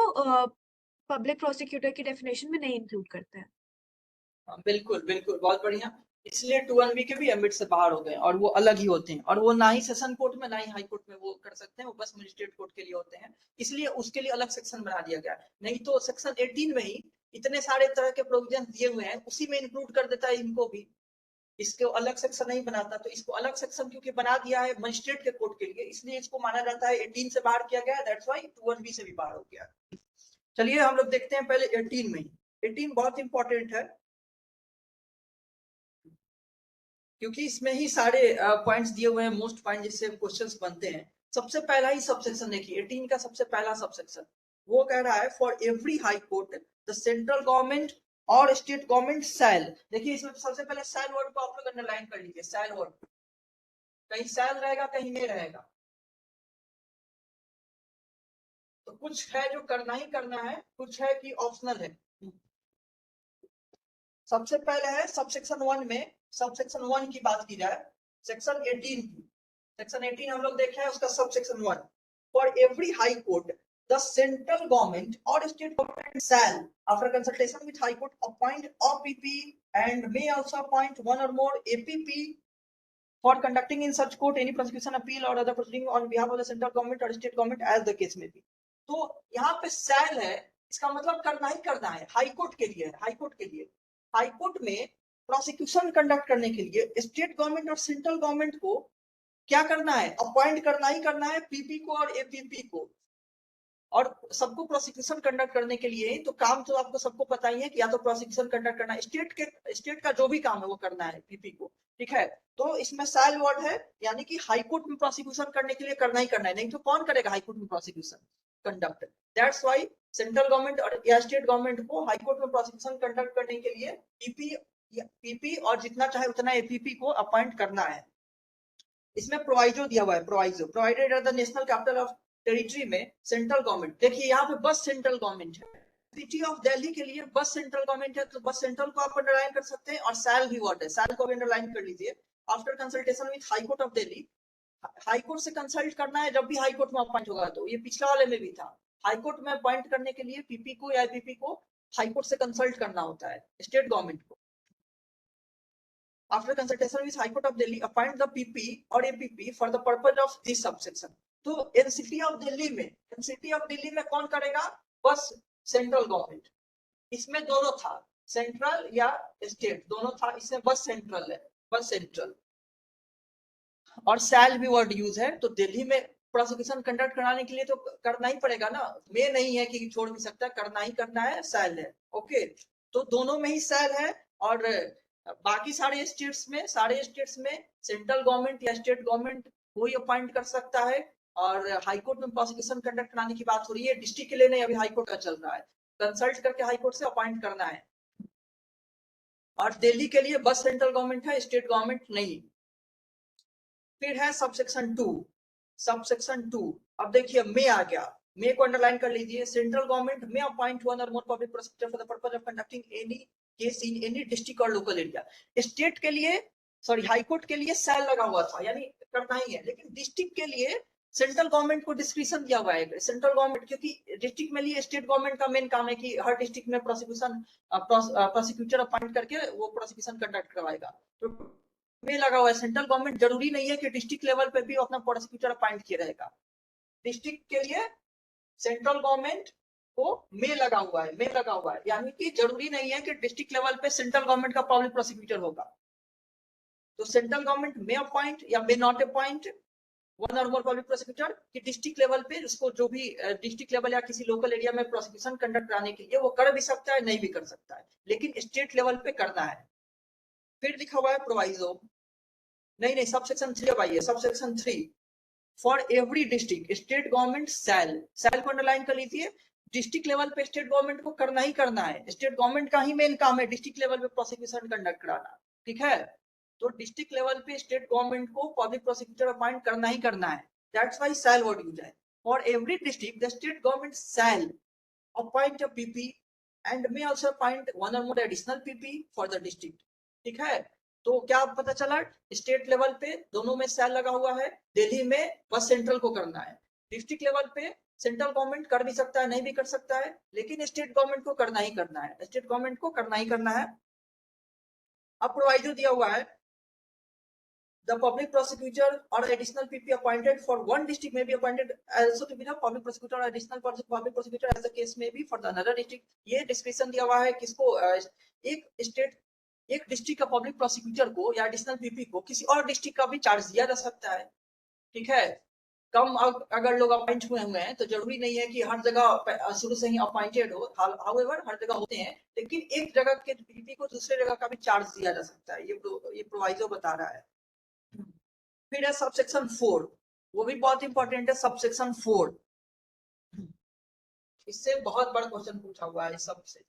पब्लिक प्रोसिक्यूटर की डेफिनेशन में नहीं इंक्लूड करते हैं। बिल्कुल बिल्कुल, बहुत बढ़िया। इसलिए 21B के भी एम्बिट से बाहर हो गए और वो अलग ही होते हैं, और वो ना ही सेशन कोर्ट में ना ही हाई कोर्ट में वो कर सकते हैं, वो बस मजिस्ट्रेट कोर्ट के लिए होते हैं, इसलिए उसके लिए अलग सेक्शन बना दिया गया। नहीं तो सेक्शन 18 में ही इतने सारे तरह के प्रोविजन दिए हुए हैं, उसी में इंक्लूड कर देता है इनको भी, इसको अलग सेक्शन नहीं बनाता। तो इसको अलग सेक्शन क्योंकि बना दिया है मजिस्ट्रेट के कोर्ट के लिए, इसलिए इसको माना जाता है 18 से बाहर किया गया, दैट्स व्हाई 21B से भी बाहर हो गया। चलिए हम लोग देखते हैं पहले 18 में ही। 18 बहुत इंपॉर्टेंट है क्योंकि इसमें ही सारे पॉइंट्स दिए हुए हैं, मोस्ट पॉइंट जिससे क्वेश्चंस बनते हैं। सबसे पहला ही सबसेक्शन देखिए, 18 का सबसे पहला सबसेक्शन वो कह रहा है for every high court the central government और स्टेट गवर्नमेंट शैल। देखिए इसमें सबसे पहले शैल वर्ड को आप लोग अंडरलाइन कर लीजिए। शैल वर्ड, कहीं शैल रहेगा कहीं में रहेगा, तो कुछ है जो करना ही करना है, कुछ है कि ऑप्शनल है। सबसे पहले है सबसेक्शन 1 में, सबसेक्शन 1 की बात की जाए, सेक्शन 18 की, सेक्शन 18 हम लोग देखे हैं उसका subsection 1, for every high court the central government और state government shall after consultation with high court appoint a PP and may also appoint one और more APP for conducting in such court any prosecution appeal और other proceeding on behalf of the central government और state government as the case may be. तो यहाँ पे शैल है, इसका मतलब करना ही करना है, हाई कोर्ट के लिए, हाई कोर्ट के लिए। हाई कोर्ट में प्रोसिक्यूशन कंडक्ट करने के लिए स्टेट गवर्नमेंट और सेंट्रल गवर्नमेंट को क्या करना है? अपॉइंट करना ही करना है पीपी को और एपीपी को, और सबको प्रोसिक्यूशन कंडक्ट करने के लिए तो काम तो आपको सबको पता ही है कि या तो प्रोसिक्यूशन कंडक्ट करना है, स्टेट का जो भी काम है वो करना है पीपी को, ठीक है। तो इसमें शैल वर्ड है, यानी कि हाई कोर्ट में प्रोसिक्यूशन करने के लिए करना ही करना है, नहीं तो कौन करेगा हाई कोर्ट में prosecution? Conduct. That's why central government और या स्टेट गवर्नमेंट को हाई कोर्ट में प्रोसिक्यूशन कंडक्ट करने के लिए पीपी और जितना चाहे उतना एपीपी को अपॉइंट करना है। इसमें प्रोवाइजो दिया हुआ है, proviso provided at the national capital of territory में सेंट्रल गवर्नमेंट, देखिए यहाँ पे बस सेंट्रल गवर्नमेंट है, सिटी ऑफ दिल्ली के लिए बस सेंट्रल गवर्नमेंट है, तो बस सेंट्रल को आप अंडरलाइन कर सकते हैं, और सैल भी वर्ड है, सैल को भी अंडरलाइन कर लीजिए। After consultation with high court of Delhi, high court से कंसल्ट करना है जब भी हाई कोर्ट में अपॉइंट होगा, तो ये पिछला वाले में भी था, हाई कोर्ट में अपॉइंट करने के लिए पीपी को या आईपीपी को हाई कोर्ट से कंसल्ट करना होता है स्टेट गवर्नमेंट को। After consultation with High Court of Delhi, appoint the PP or APP for the purpose of this subsection. तो NCT of Delhi में कौन करेगा? बस सेंट्रल गवर्नमेंट। इसमें दोनों था, सेंट्रल या स्टेट दोनों था, इसमें बस सेंट्रल है, बस सेंट्रल। और सैल भी वर्ड यूज है, तो दिल्ली में प्रोसिक्यूशन कंडक्ट कराने के लिए तो करना ही पड़ेगा ना, में नहीं है कि छोड़ भी सकता है, करना ही करना है, सैल है। ओके, तो दोनों में ही सैल है, और बाकी सारे स्टेट्स में सेंट्रल गवर्नमेंट या स्टेट गवर्नमेंट कोई अपॉइंट कर सकता है। और हाई कोर्ट में प्रोसिक्यूशन कंडक्ट कराने की बात हो रही है, डिस्ट्रिक्ट के लिए नहीं, अभी हाई कोर्ट का चल रहा है, कंसल्ट करके हाई कोर्ट से अपॉइंट करना है। और दिल्ली के लिए बस सेंट्रल गवर्नमेंट है, स्टेट गवर्नमेंट नहीं। फिर है सबसेक्शन 2। अब देखिए मे आ गया, मे को अंडरलाइन कर लीजिए। सेंट्रल गवर्नमेंट में अपॉइंट वन और मोर public prosecutor for the purpose of conducting any case in any district और लोकल एरिया। स्टेट के लिए, सॉरी हाई कोर्ट के लिए सैल लगा हुआ था, यानी करना ही है, लेकिन डिस्ट्रिक्ट के लिए सेंट्रल गवर्नमेंट को डिस्क्रिप्शन दिया हुआ है। सेंट्रल गवर्नमेंट, क्योंकि डिस्ट्रिक्ट में लिए स्टेट गवर्नमेंट का मेन काम है कि हर डिस्ट्रिक्ट में प्रोसिक्यूटर अपॉइंट करके वो प्रोसिक्यूशन कंडक्ट करवाएगा, तो में लगा हुआ है। सेंट्रल गवर्नमेंट जरूरी नहीं है कि डिस्ट्रिक्ट लेवल पे भी अपना प्रोसिक्यूटर अपॉइंट किया रहेगा। डिस्ट्रिक्ट के लिए सेंट्रल गवर्नमेंट को में लगा हुआ है, यानी कि जरूरी नहीं है कि डिस्ट्रिक्ट लेवल पे सेंट्रल गवर्नमेंट का पब्लिक प्रोसिक्यूटर होगा। तो सेंट्रल गवर्नमेंट में अपॉइंट या मे नॉट अपॉइंट वन और मोर पब्लिक प्रोसिक्यूटर कि डिस्ट्रिक्ट लेवल पे उसको जो भी डिस्ट्रिक्ट लेवल या किसी लोकल एरिया में प्रोसिक्यूशन कंडक्ट कराने के लिए वो कर भी सकता है, नहीं भी कर सकता है, लेकिन स्टेट लेवल पे करना है। फिर लिखा हुआ है प्रोवाइजो, नहीं सबसेक्शन 3 अब आइए, subsection 3 for every district state government shall को अंडरलाइन कर लीजिए। डिस्ट्रिक्ट लेवल पे स्टेट गवर्नमेंट को करना ही करना है, स्टेट गवर्नमेंट का ही मेन काम है डिस्ट्रिक्ट लेवल पे प्रोसिक्यूशन कंडक्ट कराना, ठीक है। तो डिस्ट्रिक्ट लेवल पे स्टेट गवर्नमेंट को पब्लिक प्रोसिक्यूटर अपॉइंट करना ही करना है, that's why shall word use है। For every district the state government shall appoint a PP and may also appoint one और more additional PP for the district, ठीक है। तो क्या पता चला, स्टेट लेवल पे दोनों में सैल लगा हुआ है, दिल्ली में बस सेंट्रल को करना है। डिस्ट्रिक्ट लेवल पे सेंट्रल गवर्नमेंट कर भी सकता है, नहीं भी कर सकता है, लेकिन स्टेट गवर्नमेंट को करना ही करना है, स्टेट गवर्नमेंट को करना ही करना है। अब प्रोवाइजो दिया हुआ है, the public prosecutor or additional PP appointed for one district may be appointed also to be the public prosecutor or additional public prosecutor as the case may be for the another district। ये description दिया हुआ है किसको, एक district का public prosecutor को या additional PP को किसी और डिस्ट्रिक्ट का भी चार्ज दिया जा सकता है, ठीक है। कम अगर लोग अपॉइंट हुए हैं तो जरूरी नहीं है कि हर जगह शुरू से ही अपॉइंटेड हो, हाउएवर हर जगह होते हैं, लेकिन एक जगह के पीपी को दूसरे जगह का भी चार्ज दिया जा सकता है, ये प्रोवाइजो बता रहा है। फिर है सबसेक्शन 4, वो भी बहुत इंपॉर्टेंट है, सबसेक्शन 4। इससे बहुत बड़ा क्वेश्चन पूछा हुआ है सबसे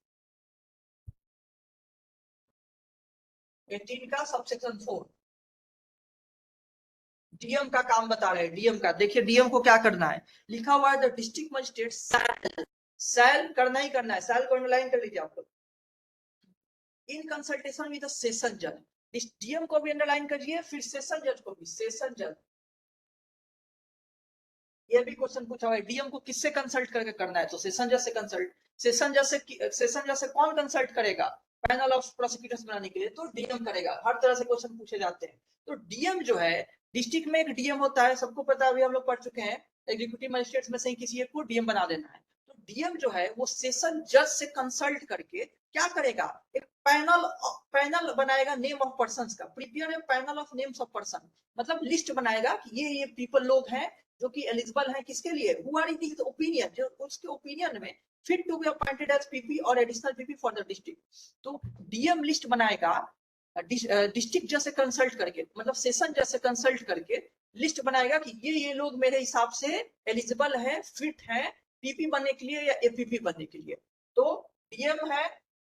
18 का सबसेक्शन 4। डीएम का काम बता रहे हैं, डीएम का देखिए, डीएम को क्या करना है, लिखा हुआ है द डिस्ट्रिक्ट मजिस्ट्रेट सैल करना ही करना है, सैल को अंडरलाइन कर लीजिए आप लोग। In consultation with the session जज, इस डीएम को भी अंडरलाइन करिए, फिर सेशन जज को भी, सेशन जज। ये भी क्वेश्चन पूछा हुआ है, डीएम को किससे कंसल्ट करके करना है, तो सेशन जज से कंसल्ट। सेशन जज से कौन कंसल्ट करेगा, पैनल ऑफ प्रोसिक्यूटर्स बनाने के लिए, तो डीएम करेगा। हर तरह से क्वेश्चन पूछे जाते हैं। तो डीएम जो है, डिस्ट्रिक्ट में एक डीएम होता है, सबको पता है, अभी हम लोग पढ़ चुके हैं, एग्जीक्यूटिव मजिस्ट्रेट में से किसी एक को डीएम बना देना है। तो डीएम जो है वो सेशन जज से कंसल्ट करके क्या करेगा, एक पैनल बनाएगा नेम ऑफ पर्संस का, prepare a panel of names of person, मतलब लिस्ट बनाएगा कि ये पीपल लोग हैं जो कि एलिजिबल हैं किसके लिए, who are in his opinion, जो उसके ओपिनियन में fit to be appointed as PP और additional PP for the district. तो डीएम लिस्ट बनाएगा डिस्ट्रिक्ट जज से कंसल्ट करके, मतलब सेशन जज से कंसल्ट करके लिस्ट बनाएगा कि ये लोग मेरे हिसाब से एलिजिबल है, फिट है पीपी बनने के लिए या एपीपी बनने के लिए। तो डीएम है,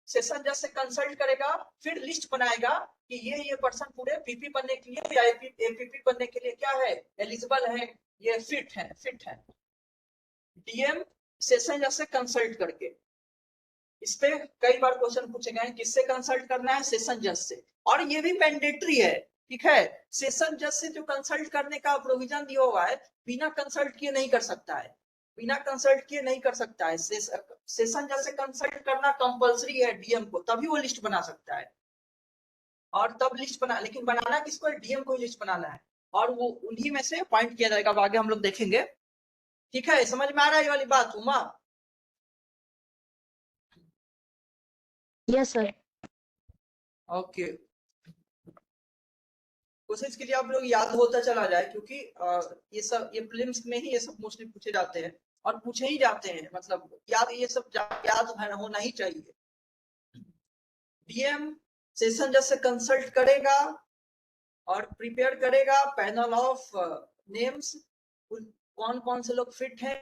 सेशन जज से कंसल्ट करेगा, फिर लिस्ट बनाएगा कि ये पर्सन पूरे पीपी बनने के लिए या एपीपी बनने के लिए क्या है, एलिजिबल है, ये फिट है। डीएम सेशन जज से कंसल्ट करके, इस पे कई बार क्वेश्चन पूछे गए हैं, किससे कंसल्ट करना है, सेशन जज से। और ये भी मैंडेटरी है, ठीक है, सेशन जज से जो कंसल्ट करने का प्रोविजन दिया हुआ है, बिना कंसल्ट किए नहीं कर सकता है, बिना कंसल्ट किए नहीं कर सकता है। सेशन जज से कंसल्ट करना कंपलसरी है डीएम को, तभी वो लिस्ट बना सकता है। और तब लिस्ट बना, लेकिन बनाना किसको है, डीएम को ही लिस्ट बनाना है, और वो उन्हीं में से अपॉइंट किया जाएगा। अब आगे हम लोग देखेंगे, ठीक है, समझ में आ रहा है ये वाली बात उमा? Yes sir. ओके, कोशिश कीजिए आप लोग याद होता चला जाए, क्योंकि ये प्रीलिम्स में ही ये सब मोस्टली पूछे जाते हैं और पूछे ही जाते हैं, मतलब याद, ये सब याद होना ही चाहिए। डीएम सेशन जज से कंसल्ट करेगा और प्रिपेयर करेगा पैनल ऑफ नेम्स, कौन कौन से लोग फिट हैं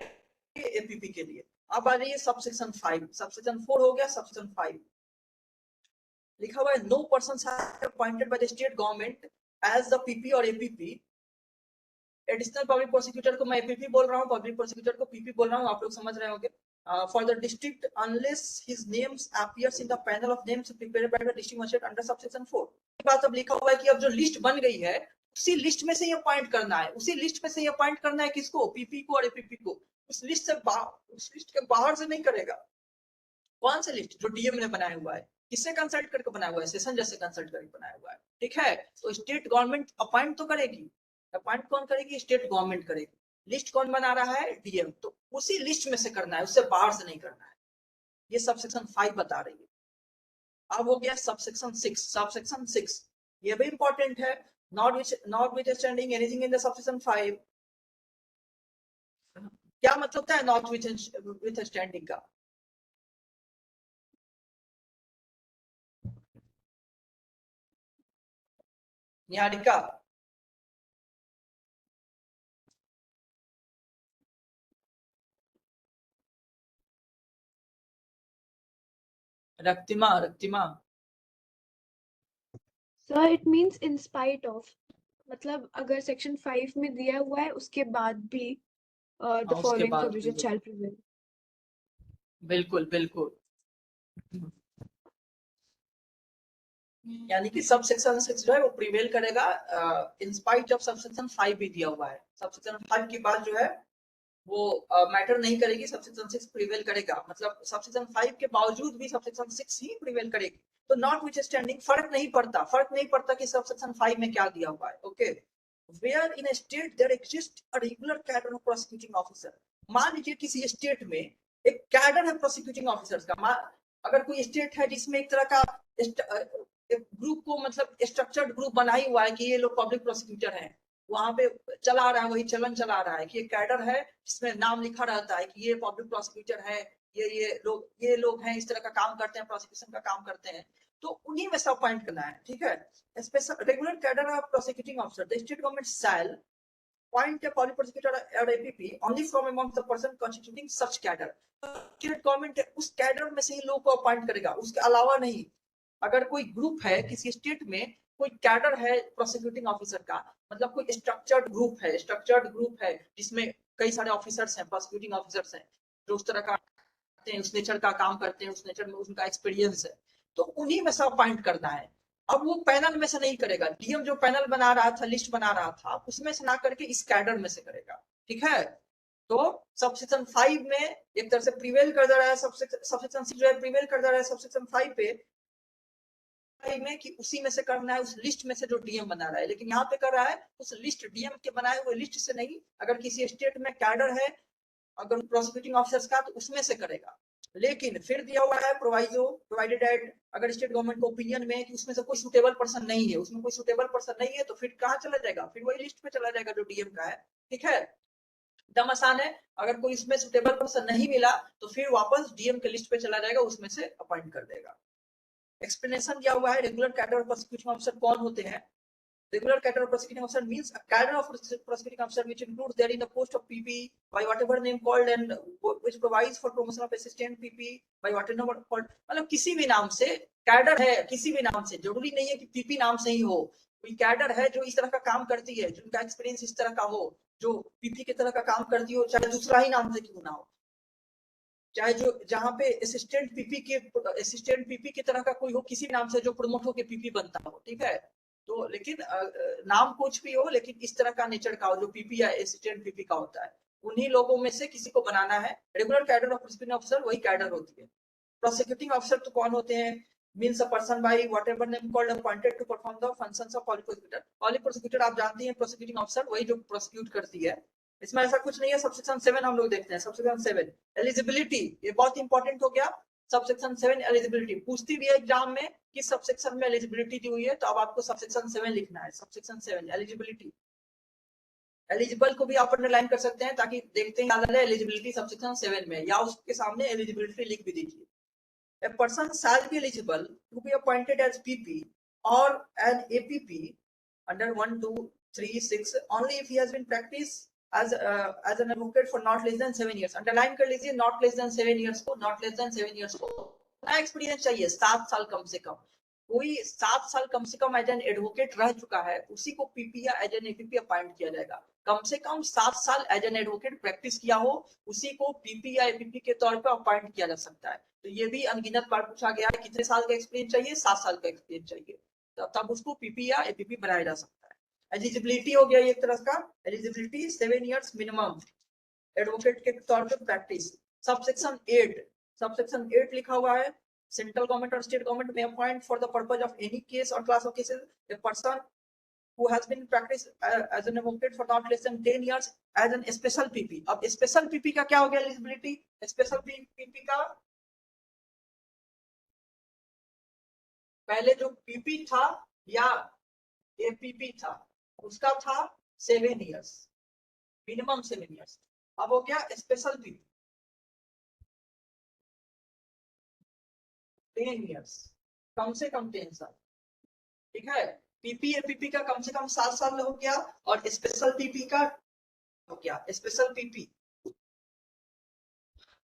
एपीपी के लिए। अब आ रही सबसेक्शन 5, सबसेक्शन 4 हो गया, सबसेक्शन 5 लिखा हुआ है, no persons are appointed by the state government as the PP और एपीपी। एडिशनल पब्लिक प्रोसिक्यूटर को मैं एपीपी बोल रहा हूँ, पब्लिक प्रोसिक्यूटर को पीपी बोल रहा हूँ, आप लोग समझ रहे होंगे। For the district unless his names appears in the panel of names prepared by the district magistrate under subsection 4। बात अब लिखा हुआ है कि अब जो लिस्ट बन गई है, उसी लिस्ट में से ये अपॉइंट करना है, उसी लिस्ट में से ये अपॉइंट करना है, किसको, पीपी को और एपीपी को। उस लिस्ट के बाहर से नहीं करेगा। कौन सा लिस्ट, जो डीएम ने बनाया हुआ है, किससे कंसल्ट करके बनाया हुआ है, सेशन जज से कंसल्ट करके बनाया हुआ है, ठीक है। तो स्टेट गवर्नमेंट अपॉइंट तो करेगी, अपॉइंट कौन करेगी, स्टेट गवर्नमेंट करेगी। लिस्ट कौन बना रहा है, डीएम, तो उसी लिस्ट में से करना है, उससे बाहर से नहीं करना है। ये सबसेक्शन 5 बता रही है। अब हो गया सबसेक्शन 6। सबसेक्शन 6 ये भी इंपॉर्टेंट है, notwithstanding anything in the subsection 5। क्या मतलब होता है notwithstanding का? Niharika, Raktima sir it means in spite of, मतलब अगर सेक्शन 5 में दिया हुआ है उसके बाद भी द उसके फॉलोइंग बाद प्रोविजन भी, शैल प्रिवेल। बिल्कुल बिल्कुल, यानी कि सबसेक्शन 6 जो है वो प्रिवेल करेगा इन स्पाइट ऑफ सबसेक्शन 5 भी दिया हुआ है। सबसेक्शन 5 की बात जो है वो मैटर नहीं करेगी, सबसेक्शन 6 प्रिवेल करेगा, मतलब सबसेक्शन 5 के बावजूद भी सबसेक्शन 6 ही प्रिवेल करेगी। तो नॉटविथस्टैंडिंग फर्क नहीं पड़ता कि सबसेक्शन 5 में क्या दिया हुआ है। Okay, where in a state there exists a regular cadre of prosecuting officer। मान लीजिए किसी स्टेट में एक कैडर है प्रोसिक्यूटिंग ऑफिसर्स का। अगर कोई स्टेट है जिसमें एक तरह का एक ग्रुप को, मतलब स्ट्रक्चर्ड ग्रुप बना ही हुआ है कि ये लोग पब्लिक प्रोसिक्यूटर हैं, वहां पे चला रहा है, वही चलन चला रहा है कि एक कैडर है जिसमें नाम लिखा रहता है कि ये पब्लिक प्रोसिक्यूटर है, ये लोग हैं, इस तरह का काम करते हैं, प्रोसिक्यूशन का काम करते हैं, तो उन्हीं में से अपॉइंट करना है, ठीक है। Special regular cadre of prosecuting officer, the state government shell appoint a public prosecutor or APP only from among the person constituting such cadre। State government उस कैडर में से ही लोगों को अपॉइंट करेगा, उसके अलावा नहीं। अगर कोई ग्रुप है किसी स्टेट में, कोई कैडर है प्रोसिक्यूटिंग ऑफिसर का, मतलब कोई स्ट्रक्चर्ड ग्रुप है जिसमें कई सारे ऑफिसर्स हैं, प्रोसिक्यूटिंग ऑफिसर्स हैं, जो उस तरह का उस नेचर का काम करते हैं, उस नेचर में उनका एक्सपीरियंस है, तो उन्हीं में से अपॉइंट करना है। अब वो पैनल में से नहीं करेगा, डीएम जो पैनल बना रहा था, लिस्ट बना रहा था, उसमें से ना करके इस कैडर में से करेगा, ठीक है। तो सबसेक्शन 5 में एक तरह से प्रिवेल कर दे रहा है, सबसेक्शन 6 जो है प्रिवेल कर दे रहा है सबसेक्शन 5 पे में कि उसी में से करना है, उस लिस्ट में से जो डीएम बना रहा है। लेकिन यहाँ पे कर रहा है उस लिस्ट, डीएम के बनाए हुए लिस्ट से नहीं। अगर किसी स्टेट में कैडर है, अगर प्रोसिक्यूटिंग ऑफिसर्स का, तो उसमें से करेगा। लेकिन फिर दिया हुआ है प्रोवाइजो, प्रोवाइडेड एट, अगर स्टेट गवर्नमेंट को ओपिनियन में कि उसमें से कोई सुटेबल पर्सन नहीं है, उसमें कोई सुटेबल पर्सन नहीं है, तो फिर कहाँ चला जाएगा, फिर वही लिस्ट में चला जाएगा जो डीएम का है, ठीक है। एकदम आसान है, अगर कोई इसमें सुटेबल पर्सन नहीं मिला तो फिर वापस डीएम के लिस्ट पे चला जाएगा, उसमें से अपॉइंट कर देगा। एक्सप्लेनेशन दिया हुआ है, रेगुलर कैडर और प्रोसिक्यूटिंग ऑफिसर कौन होते हैं। Regular cadre of prosecuting officer means a cadre of prosecuting officer which includes therein the post of PP by whatever name called and which provides for promotion of assistant PP by whatever name called. मतलब किसी भी नाम से cadre है, किसी भी नाम से, जरूरी नहीं है कि PP नाम से ही हो, कोई कैडर है जो इस तरह का काम करती है, जिनका एक्सपीरियंस इस तरह का हो, जो PP की तरह का काम करती हो, चाहे दूसरा ही नाम से क्यों ना हो, चाहे जो जहां पे असिस्टेंट पीपी की तरह का कोई हो, किसी नाम से जो प्रमोट होकर पीपी बनता हो, ठीक है। तो लेकिन नाम कुछ भी हो, लेकिन इस तरह का नेचर का हो जो पीपी या असिस्टेंट पीपी का होता है, उन्हीं लोगों में से किसी को बनाना है। Regular cadre of prosecuting officer वही कैडर होती है। प्रोसिक्यूटिंग ऑफिसर तो कौन होते हैं? Means a person by whatever name called appointed to perform the functions of public prosecutor. Public prosecutor आप जानते हैं, प्रोसिक्यूटिंग ऑफिसर वही जो प्रोसिक्यूट करती है। इसमें ऐसा कुछ नहीं है। सबसेक्शन 7 हम लोग देखते हैं। सबसेक्शन 7 एलिजिबिलिटी, ये बहुत इंपॉर्टेंट हो गया। सबसेक्शन 7 एलिजिबिलिटी पूछती भी है एग्जाम में कि सबसेक्शन में एलिजिबिलिटी दी हुई है, तो अब आपको सबसेक्शन 7 लिखना है। सबसेक्शन 7 एलिजिबिलिटी, एलिजिबल को भी आप अंडरलाइन कर सकते हैं ताकि देखते हैं याद रहे एलिजिबिलिटी सबसेक्शन 7 में, या उसके सामने एलिजिबिलिटी लिख भी दीजिए। A person shall be eligible to be appointed as PP or an APP under 1, 2, 3, 6 only if he has been practiced as an advocate for not less than 7 years. Underline कर लीजिए not less than 7 years को, not less than 7 years को नया experience चाहिए 7 साल कम से कम। कोई 7 साल कम से कम एज एन एडवोकेट रह चुका है, उसी को पीपी या एज एन एपीपी अपॉइंट किया जाएगा। कम से कम 7 साल एज एन एडवोकेट प्रैक्टिस किया हो, उसी को पीपी या एपीपी के तौर पर अपॉइंट किया जा सकता है। तो ये भी अनगिनत बार पूछा गया है, कितने साल का एक्सपीरियंस चाहिए? 7 साल का एक्सपीरियंस चाहिए, तब उसको पीपी या एपीपी बनाया जा सकता है। एलिजिबिलिटी हो गया एक तरह का, एलिजिबिलिटी 7 इयर्स मिनिमम एडवोकेट के तौर पे प्रैक्टिस। सबसेक्शन 8 लिखा हुआ है, सेंट्रल गवर्नमेंट और स्टेट गवर्नमेंट में appoint for the purpose of any case और class of cases a person who has been practiced as an advocate for not less than 10 years as an special PP। अब special PP का क्या हो गया eligibility? Special PP का पहले जो PP था या एपीपी था उसका था 7 इयर्स मिनिमम 7 इयर्स। अब हो गया स्पेशल पीपी 10 इयर्स, कम से कम 10 साल, ठीक है। पीपी एपीपी का कम से कम 7 साल हो गया, और स्पेशल पीपी का हो गया स्पेशल पीपी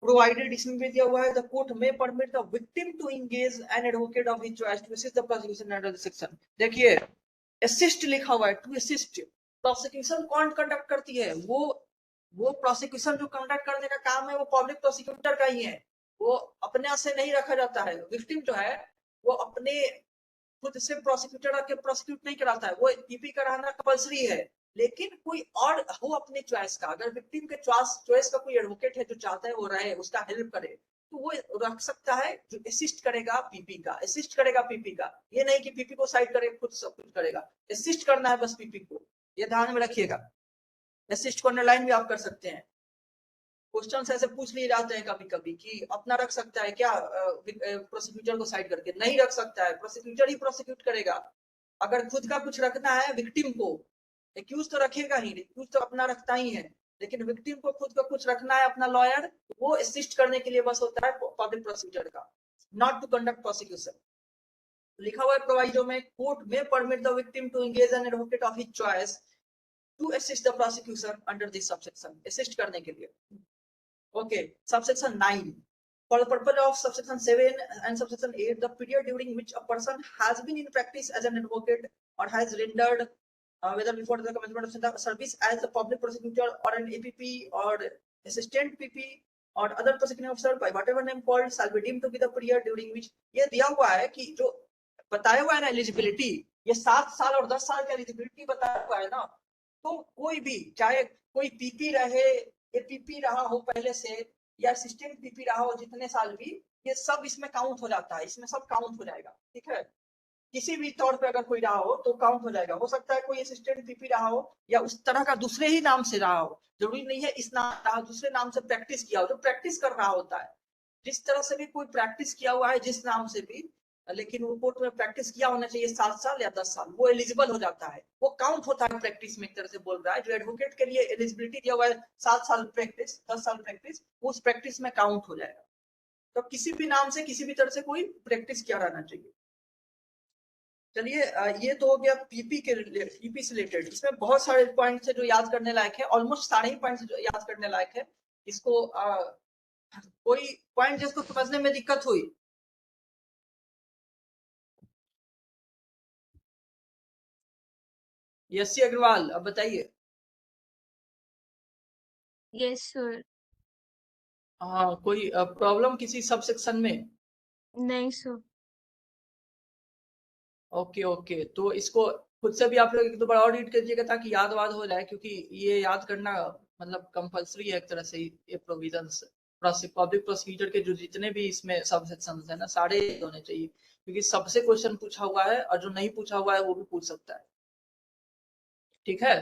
प्रोवाइडेड, इसमें भी दिया हुआ है the court may permit the victim to engage an advocate of his choice to assist the prosecution under the section. देखिए असिस्ट लिखा हुआ है, टू असिस्ट। प्रोसिक्यूशन कौन कंडक्ट करती है? वो प्रोसिक्यूशन जो कंडक्ट करने का काम है वो पब्लिक प्रोसिक्यूटर का ही है, वो अपने से नहीं रखा जाता है। विक्टिम जो है वो अपने खुद से प्रोसिक्यूटर आके प्रोसिक्यूट नहीं कराता है, वो पीपी कराना कंपलसरी है, लेकिन कोई और हो अपने चॉइस का। अगर विक्टिम के चॉइस का कोई एडवोकेट है जो चाहता है वो रहे, उसका हेल्प करे, तो वो रख सकता है, जो असिस्ट करेगा पीपी का, असिस्ट करेगा पीपी का। ये नहीं कि पीपी को साइड करे खुद सब कुछ करेगा, असिस्ट करना है बस पीपी को, ये ध्यान में रखिएगा। असिस्ट को अंडरलाइन भी आप कर सकते हैं। क्वेश्चन ऐसे पूछ लिए जाते हैं कभी कभी कि अपना रख सकता है क्या प्रोसिक्यूटर को साइड करके? नहीं रख सकता है, प्रोसिक्यूटर ही प्रोसिक्यूट करेगा। अगर खुद का कुछ रखना है विक्टिम को, एक्यूज तो रखेगा ही, एक्यूज तो अपना रखता ही है, लेकिन विक्टिम को खुद का कुछ रखना है अपना लॉयर, वो असिस्ट करने के लिए बस होता है पब्लिक प्रोसिक्यूटर का, नॉट टू कंडक्ट प्रोसिक्यूशन। लिखा हुआ है प्रोवाइजो में, court may permit the victim to engage an advocate of his choice to assist the prosecution under this subsection, assist करने के लिए। Okay, subsection 9. For the purpose of subsection 7 and subsection 8, the period during which a person has been in practice as an advocate or has rendered, whether before the commencement of service as a public prosecutor or an APP or assistant PP or other prosecuting officer by whatever name called, shall be deemed to be the period during which, ये दिया हुआ है कि जो बताया हुआ है ना एलिजिबिलिटी, ये 7 साल और 10 साल की एलिजिबिलिटी बताया हुआ है ना, तो कोई भी चाहे कोई पीपी रहे, एपीपी रहा हो पहले से, या असिस्टेंट पीपी रहा हो जितने साल भी, ये सब इसमें काउंट हो जाता है, इसमें सब काउंट हो जाएगा, ठीक है। किसी भी तौर पे अगर कोई रहा हो तो काउंट हो जाएगा। हो सकता है कोई असिस्टेंट पीपी रहा हो या उस तरह का दूसरे ही नाम से रहा हो, जरूरी नहीं है इस नाम रहा, दूसरे नाम से प्रैक्टिस किया हो, जो प्रैक्टिस कर रहा होता है। जिस तरह से भी कोई प्रैक्टिस किया हुआ है जिस नाम से भी, लेकिन वो कोर्ट में प्रैक्टिस किया होना चाहिए 7 साल या 10 साल, वो एलिजिबल हो जाता है, वो काउंट होता है प्रैक्टिस में। एक तरह से बोल रहा है जो एडवोकेट के लिए एलिजिबिलिटी दिया हुआ है 7 साल प्रैक्टिस, 10 साल प्रैक्टिस, उस प्रैक्टिस में काउंट हो जाएगा। तो किसी भी नाम से किसी भी तरह से कोई प्रैक्टिस किया रहना चाहिए। चलिए ये तो हो गया पीपी से रिलेटेड। इसमें बहुत सारे पॉइंट्स है जो याद करने लायक है, ऑलमोस्ट सारे ही पॉइंट्स जो याद करने लायक है। इसको कोई पॉइंट जिसको समझने में दिक्कत हुई? यसी अग्रवाल, अब बताइए। Yes sir. हाँ, कोई प्रॉब्लम किसी सब सेक्शन में? नहीं सर। ओके ओके, तो इसको खुद से भी आप लोग एक दो बार और रीड कीजिएगा ताकि याद वाद हो जाए, क्योंकि ये याद करना मतलब कंपलसरी है एक तरह से ये प्रोविजंस। पब्लिक प्रोसीजर के जो जितने भी इसमें सब सेक्शन है ना, सारे होने चाहिए, क्योंकि सबसे क्वेश्चन पूछा हुआ है और जो नहीं पूछा हुआ है वो भी पूछ सकता है। ठीक है?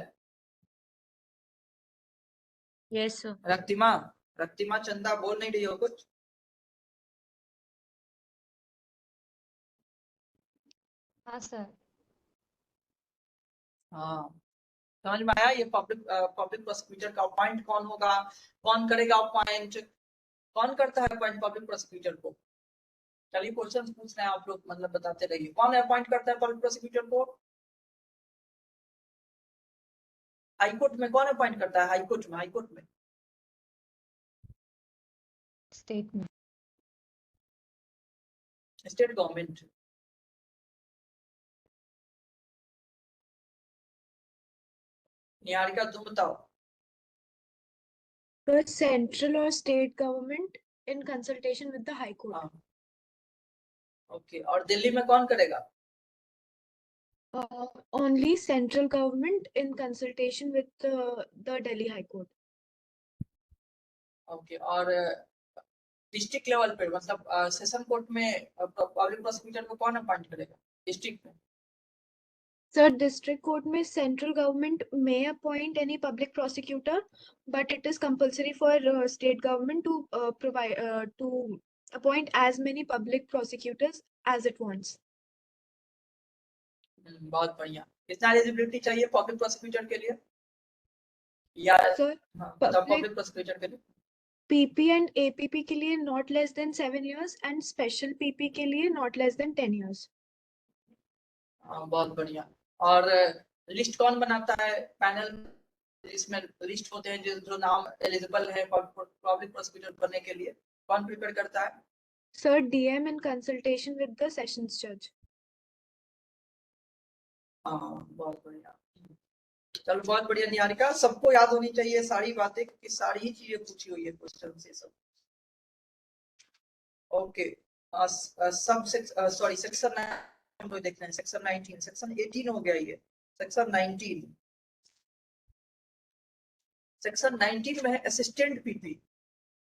Yes sir. रक्तिमा चंदा बोल नहीं रही हो कुछ? हाँ सर। हाँ, समझ में आया? ये पब्लिक प्रोसिक्यूटर का अपॉइंट कौन होगा, कौन करेगा अपॉइंट, कौन करता है अपॉइंट पब्लिक प्रोसिक्यूटर को? चलिए क्वेश्चन पूछ रहे हैं आप लोग, मतलब बताते रहिए। कौन अपॉइंट करता है पब्लिक प्रोसिक्यूटर को? हाईकोर्ट में कौन अपॉइंट करता है? हाईकोर्ट में स्टेट में। State government. निहारिका तुम बताओ। सर सेंट्रल और state government in consultation with the high court. हाँ, ओके, और दिल्ली में कौन करेगा? Only central government in consultation with the Delhi high court. Okay, और डिस्ट्रिक्ट लेवल पे मतलब सेशन कोर्ट में पब्लिक प्रोसिक्यूटर को कौन अपॉइंट करेगा डिस्ट्रिक्ट में? Sir, district court में central government may appoint any public prosecutor, but it is compulsory for state government to provide to appoint as many public prosecutors as it wants. बहुत बढ़िया। कितना eligibility चाहिए public prosecutor के लिए? या Sir, हाँ, बताओ public पब्लिक प्रोसिक्यूटर के लिए। PP and APP के लिए not less than 7 years and special PP के लिए not less than 10 years. हाँ, बहुत बढ़िया। और लिस्ट कौन बनाता है पैनल? इसमें लिस्ट होते हैं जो नाम एलिजिबल है पब्लिक प्रोसिक्यूटर बनने के लिए, कौन प्रिपेयर करता है? Sir, DM in consultation with the sessions judge. हाँ, बहुत बढ़िया। चलो बहुत बढ़िया निहारिका, सबको याद होनी चाहिए सारी बातें, क्योंकि सारी ही चीजें पूछी हुई है क्वेश्चन से सब। ओके, सब सॉरी सेक्शन हम लोग देख रहे हैं सेक्शन 19, सेक्शन 18 हो गया ये, सेक्शन 19। सेक्शन 19 में है असिस्टेंट पीपी।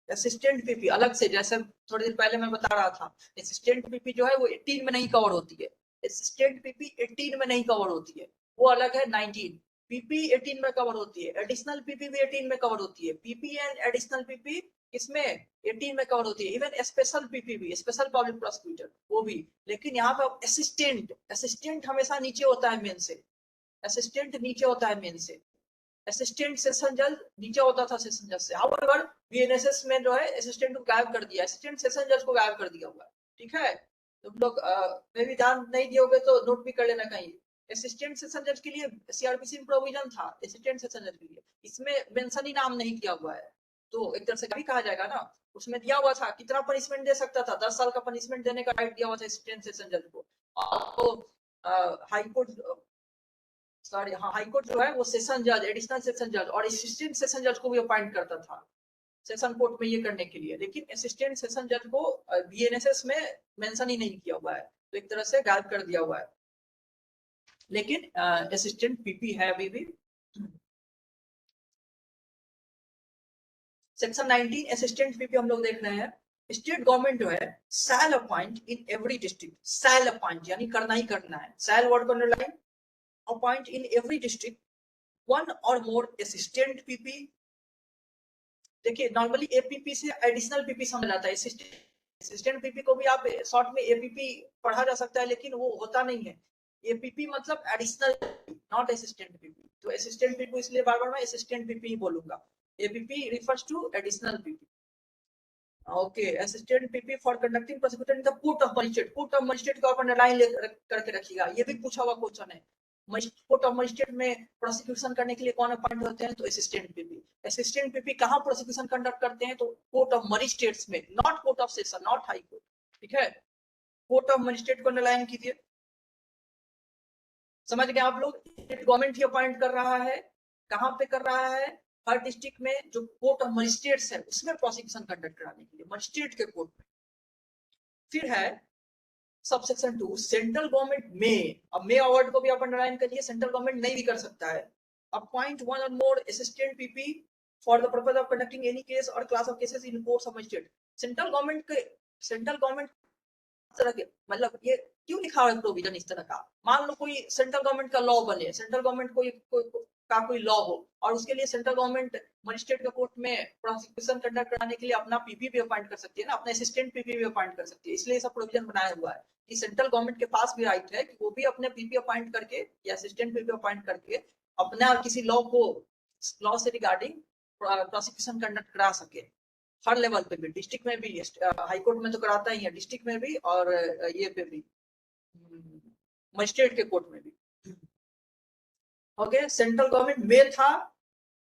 असिस्टेंट पीपी अलग से, जैसे थोड़ी देर पहले मैं बता रहा था, असिस्टेंट पीपी जो है वो 18 में नहीं कवर होती है। असिस्टेंट पीपी 18 में नहीं कवर होती है, वो अलग है 19। पीपी 18 में कवर होती है, एडिशनल पीपी भी 18 में कवर होती है। पीपी एंड एडिशनल पीपी इसमें 18 में कवर होती है। इवन स्पेशल पीपी भी, स्पेशल पब्लिक प्रोसिक्यूटर वो भी। लेकिन यहाँ पे असिस्टेंट हमेशा नीचे होता है मेन से, असिस्टेंट नीचे होता है मेन से। असिस्टेंट सेशन जज नीचे होता था सेशन जज से। हाउएवर बीएनएसएस में जो है असिस्टेंट को गायब कर दिया, असिस्टेंट सेशन जज को गायब कर दिया हुआ है। ठीक है, तुम लोग में भी ध्यान नहीं दियोगे तो नोट भी कर लेना कहीं। असिस्टेंट सेशन जज के लिए सीआरपीसी में प्रोविजन था असिस्टेंट सेशन जज के लिए, इसमें मेंशन ही नाम नहीं किया हुआ है, तो एक तरह से भी कहा जाएगा ना। उसमें दिया हुआ था कितना पनिशमेंट दे सकता था, 10 साल का पनिशमेंट देने का राइट दिया हुआ था असिस्टेंट सेशन जज को। और हाईकोर्ट सॉरी हाँ, हाईकोर्ट जो है वो सेशन जज, एडिशनल सेशन जज और असिस्टेंट सेशन जज को भी अपॉइंट करता था सेशन कोर्ट में ये करने के लिए। लेकिन असिस्टेंट सेशन जज को बीएनएसएस में मेंशन ही नहीं किया हुआ है, तो एक तरह से गायब कर दिया हुआ है। लेकिन असिस्टेंट पीपी है अभी भी। सेक्शन 19 असिस्टेंट पीपी हम लोग देख रहे हैं। स्टेट गवर्नमेंट जो है shall appoint in every district, shall appoint यानी करना ही करना है, शैल वर्ड को underline, appoint in every district one और मोर असिस्टेंट पीपी। देखिए नॉर्मली एपीपी से एडिशनल पीपी समझ आता है, असिस्टेंट पीपी को भी आप शॉर्ट में एपीपी पढ़ा जा सकता है, लेकिन वो होता नहीं है। एपीपी मतलब एडिशनल, नॉट असिस्टेंट पीपी। तो असिस्टेंट पीपी इसलिए बार बार मैं असिस्टेंट पीपी ही बोलूंगा। APP refers to additional PP. Okay, assistant PP for conducting prosecution in the court of magistrate. Court of magistrate को आप अंडरलाइन करके रखिएगा, ये भी पूछा हुआ क्वेश्चन है। कोर्ट ऑफ मजिस्ट्रेट में प्रोसिक्यूशन करने के लिए कौन अपॉइंट होते हैं? तो असिस्टेंट पीपी। असिस्टेंट पीपी कहाँ प्रोसिक्यूशन कंडक्ट करते हैं? तो कोर्ट ऑफ मजिस्ट्रेट्स में, not court of session, not high court. ठीक है, कोर्ट ऑफ मजिस्ट्रेट को अंडरलाइन कीजिए। समझ गए आप लोग? गवर्नमेंट ही अपॉइंट कर रहा है। कहाँ पे कर रहा है? हर डिस्ट्रिक्ट में जो कोर्ट ऑफ मजिस्ट्रेट्स है उसमें प्रोसिक्यूशन कंडक्ट कराने के लिए, मजिस्ट्रेट के कोर्ट में। फिर है सबसेक्शन 2, सेंट्रल गवर्नमेंट में। अब मे अवार्ड को भी आप अंडरलाइन करिए, सेंट्रल गवर्नमेंट नहीं भी कर सकता है। अपॉइंट वन और more assistant PP for the purpose of conducting any case और class of cases in courts of magistrate. Central government तरह के, मतलब ये क्यों लिखा हुआ है प्रोविजन इस तरह का? मान लो कोई सेंट्रल गवर्नमेंट का लॉ बने, सेंट्रल गवर्नमेंट कोई लॉ हो और उसके लिए सेंट्रल गवर्नमेंट मजिस्ट्रेट के कोर्ट में प्रोसिक्यूशन कंडक्ट कराने के लिए अपना पीपी भी अपॉइंट कर सकती है ना, अपने असिस्टेंट पीपी भी अपॉइंट कर सकती है। इसलिए सब प्रोविजन बनाया हुआ है कि सेंट्रल गवर्नमेंट के पास भी राइट है कि वो भी अपने पीपी अपॉइंट करके या असिस्टेंट पीपी अपॉइंट करके अपना किसी लॉ से रिगार्डिंग प्रोसिक्यूशन कंडक्ट करा सके। हर लेवल पे भी, डिस्ट्रिक्ट में भी, हाई कोर्ट में तो कराता ही है, डिस्ट्रिक्ट में भी और ये पे भी, मजिस्ट्रेट के कोर्ट में भी। ओके, सेंट्रल गवर्नमेंट में था,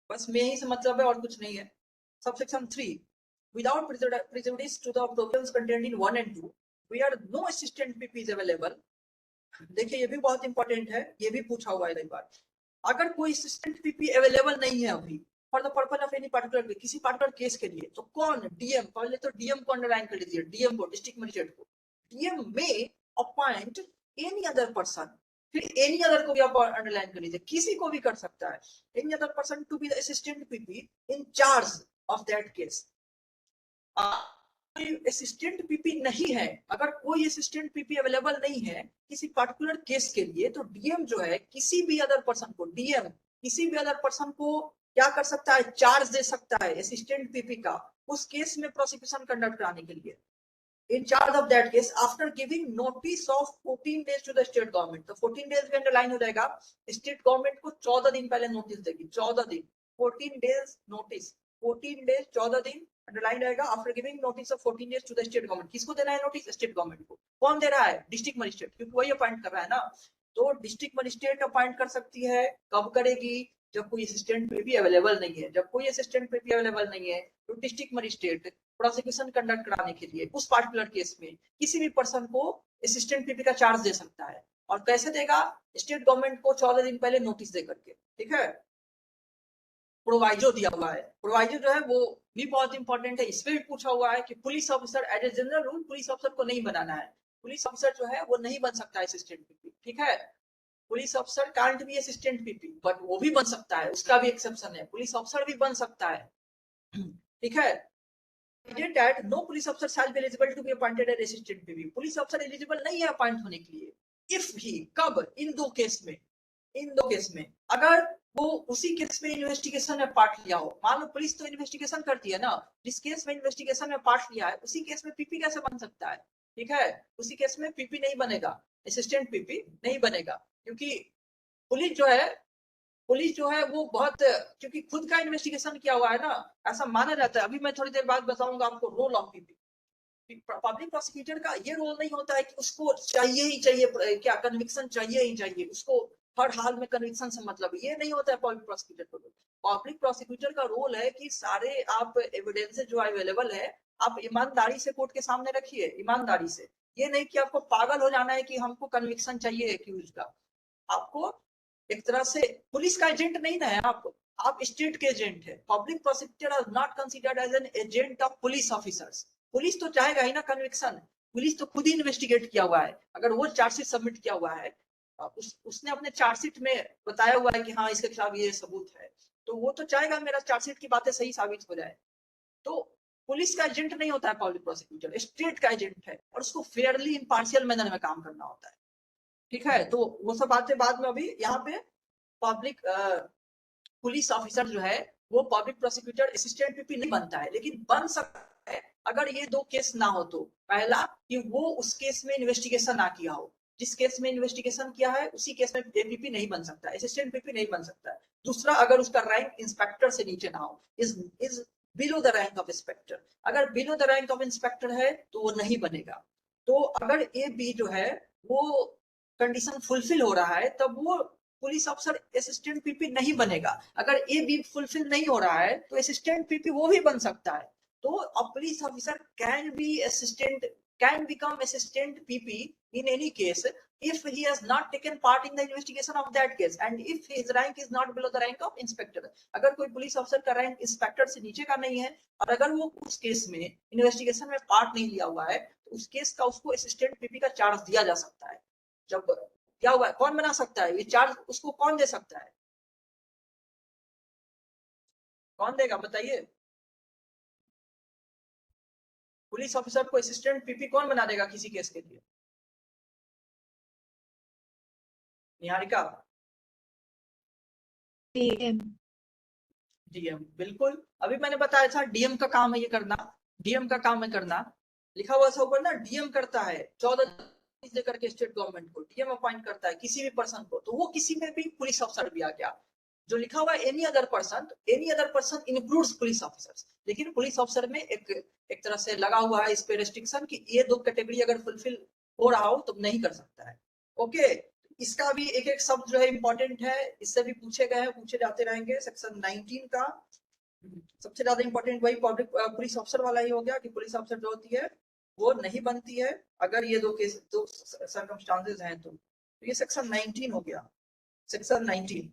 बस में ही से मतलब है और कुछ नहीं है। Subsection 3, without prejudice to the provisions contained in 1 and 2 where no assistant PP is available। देखिए ये भी बहुत इंपॉर्टेंट है, ये भी पूछा हुआ है कई बार। अगर कोई असिस्टेंट पीपी अवेलेबल नहीं है अभी for the purpose of any particular, किसी पर्टिकुलर केस के लिए, तो कौन? डीएम। पहले तो डीएम को अंडरलाइन कर लीजिए, डीएम को, डिस्ट्रिक्ट मजिस्ट्रेट को। डीएम में अपॉइंट एनी अदर पर्सन, फिर एनी अदर को भी आप अंडरलाइन कर लीजिए, किसी को भी कर सकता है। Any other person to be the assistant PP in charge of that case. Assistant PP नहीं है, अगर कोई असिस्टेंट पीपी अवेलेबल नहीं है किसी पर्टिकुलर केस के लिए, तो डीएम जो है किसी भी अदर पर्सन को, डीएम किसी भी अदर पर्सन को क्या कर सकता है? चार्ज दे सकता है असिस्टेंट पीपी का उस केस में प्रोसिक्यूशन कंडक्ट कराने के लिए, in charge of that case after giving notice of 14 days to the state government. तो 14 डेज में अंडरलाइन हो जाएगा, स्टेट गवर्नमेंट को 14 दिन पहले नोटिस देगी, 14 दिन, 14 डेज नोटिस, 14 डेज 14 दिन अंडरलाइन रहेगा। After giving notice of 14 days to the state government. किसको देना है नोटिस? स्टेट गवर्नमेंट को। कौन दे रहा है? डिस्ट्रिक्ट मजिस्ट्रेट, क्योंकि वही अपॉइंट कर रहा है ना। तो डिस्ट्रिक्ट मजिस्ट्रेट अपॉइंट कर सकती है, कब करेगी? जब कोई असिस्टेंट पीपी अवेलेबल नहीं है। जब कोई असिस्टेंट पीपी अवेलेबल नहीं है तो डिस्ट्रिक्ट मजिस्ट्रेट प्रोसिक्यूशन कंडक्ट कराने के लिए उस पार्टिकुलर केस में किसी भी पर्सन को असिस्टेंट पीपी का चार्ज दे सकता है। और कैसे देगा? स्टेट गवर्नमेंट को 14 दिन पहले नोटिस दे करके। ठीक है, प्रोवाइजो दिया हुआ है। प्रोवाइजो जो है वो भी बहुत इंपॉर्टेंट है, इसमें भी पूछा हुआ है कि police officer, as a general rule police officer को नहीं बनाना है। पुलिस ऑफिसर जो है वो नहीं बन सकता है असिस्टेंट पीपी। ठीक है, police officer can't be assistant PP, but वो भी बन सकता है, उसका भी एक्सेप्शन है, पुलिस ऑफिसर भी बन सकता है। ठीक है, that no police officer shall be eligible to be appointed as assistant PV। Police officer eligible नहीं है अपॉइंट होने के लिए। इफ ही, कब? इन दो केस में, अगर वो उसी केस में इन्वेस्टिगेशन में पार्ट लिया हो। मान लो पुलिस तो इन्वेस्टिगेशन करती है ना, जिस केस में इन्वेस्टिगेशन में पार्ट लिया है उसी केस में पीपी कैसे बन सकता है? ठीक है, उसी केस में पीपी नहीं बनेगा, असिस्टेंट पीपी नहीं बनेगा, क्योंकि पुलिस जो है वो बहुत, क्योंकि खुद का इन्वेस्टिगेशन किया हुआ है ना, ऐसा माना जाता है। अभी मैं थोड़ी देर बाद बताऊंगा आपको role of PP. Public prosecutor का ये रोल नहीं होता है कि उसको चाहिए ही चाहिए, क्या कन्विक्शन चाहिए ही चाहिए, उसको हर हाल में कन्विक्शन से मतलब, ये नहीं होता है पब्लिक प्रोसिक्यूटर को। पब्लिक प्रोसिक्यूटर का रोल है कि सारे आप एविडेंस जो अवेलेबल है आप ईमानदारी से कोर्ट के सामने रखिए, ईमानदारी से। ये नहीं कि आपको पागल हो जाना है कि हमको कन्विक्शन चाहिए एक्यूज का। आपको एक तरह से पुलिस का एजेंट नहीं ना है आप स्टेट के एजेंट है। Public prosecutor are not considered as an agent of police officers. Police तो चाहेगा ही ना कन्विक्शन, पुलिस तो खुद ही इन्वेस्टिगेट किया हुआ है। अगर वो चार्जशीट सबमिट किया हुआ है, उसने अपने चार्जशीट में बताया हुआ है कि हाँ इसके खिलाफ ये सबूत है, तो वो तो चाहेगा मेरा चार्जशीट की बातें सही साबित हो जाए। तो पुलिस का एजेंट नहीं होता है पब्लिक प्रोसिक्यूटर, स्टेट का एजेंट है, और उसको फेयरली इम्पार्शियल मैनर में काम करना होता है। ठीक है, तो वो सब बातें बाद में। अभी यहाँ पे पब्लिक पुलिस ऑफिसर जो है वो पब्लिक प्रोसिक्यूटर असिस्टेंट पीपी नहीं बनता है, लेकिन बन सकता है अगर ये दो केस ना हो तो। पहला कि वो उस केस में इन्वेस्टिगेशन ना किया हो, जिस केस में इन्वेस्टिगेशन किया है उसी केस में एपीपी नहीं बन सकता, असिस्टेंट पीपी नहीं बन सकता है। दूसरा, अगर उसका रैंक इंस्पेक्टर से नीचे ना हो, is below the rank of inspector. अगर below the rank of inspector है तो वो नहीं बनेगा। तो अगर ए बी जो है वो कंडीशन फुलफिल हो रहा है तब वो पुलिस अफसर असिस्टेंट पीपी नहीं बनेगा। अगर ए बी फुलफिल नहीं हो रहा है तो असिस्टेंट पीपी वो भी बन सकता है। तो अ police officer can become assistant PP in any case if he has not taken part in the investigation of that case and if his rank is not below the rank of inspector। अगर कोई police अफसर का rank inspector से नीचे का नहीं है और अगर वो उस केस में इन्वेस्टिगेशन में पार्ट नहीं लिया हुआ है तो उस केस का उसको असिस्टेंट पीपी का चार्ज दिया जा सकता है। जब क्या हुआ है, कौन बना सकता है ये चार्ज, उसको कौन दे सकता है, कौन देगा बताइए? पुलिस ऑफिसर को असिस्टेंट पीपी कौन बना देगा किसी केस के लिए? निहारिका? डीएम। डीएम, बिल्कुल। अभी मैंने बताया था डीएम का काम है ये करना, डीएम का काम है करना। लिखा हुआ था ऊपर ना, डीएम करता है 14 लेकर के स्टेट गवर्नमेंट को डीएम अपॉइंट करता है किसी भी पर्सन को। तो वो किसी में भी पुलिस अफसर भी आ गया। जो लिखा हुआ है any other person includes police officers. लेकिन पुलिस ऑफिसर में एक तरह से लगा हुआ है इस पे रेस्ट्रिक्शन कि ये दो कैटेगरी अगर फुलफिल हो रहा हो तो नहीं कर सकता है। ओके, इसका भी एक एक शब्द जो है इंपॉर्टेंट है, इससे भी पूछे गए हैं, पूछे जाते रहेंगे। सेक्शन 19 का सबसे ज्यादा इंपॉर्टेंट वही पब्लिक पुलिस ऑफिसर वाला ही हो गया कि पुलिस ऑफिसर जो होती है वो नहीं बनती है अगर ये दो सर्कमस्टांसेस हैं। तो ये सेक्शन 19 हो गया, सेक्शन 19।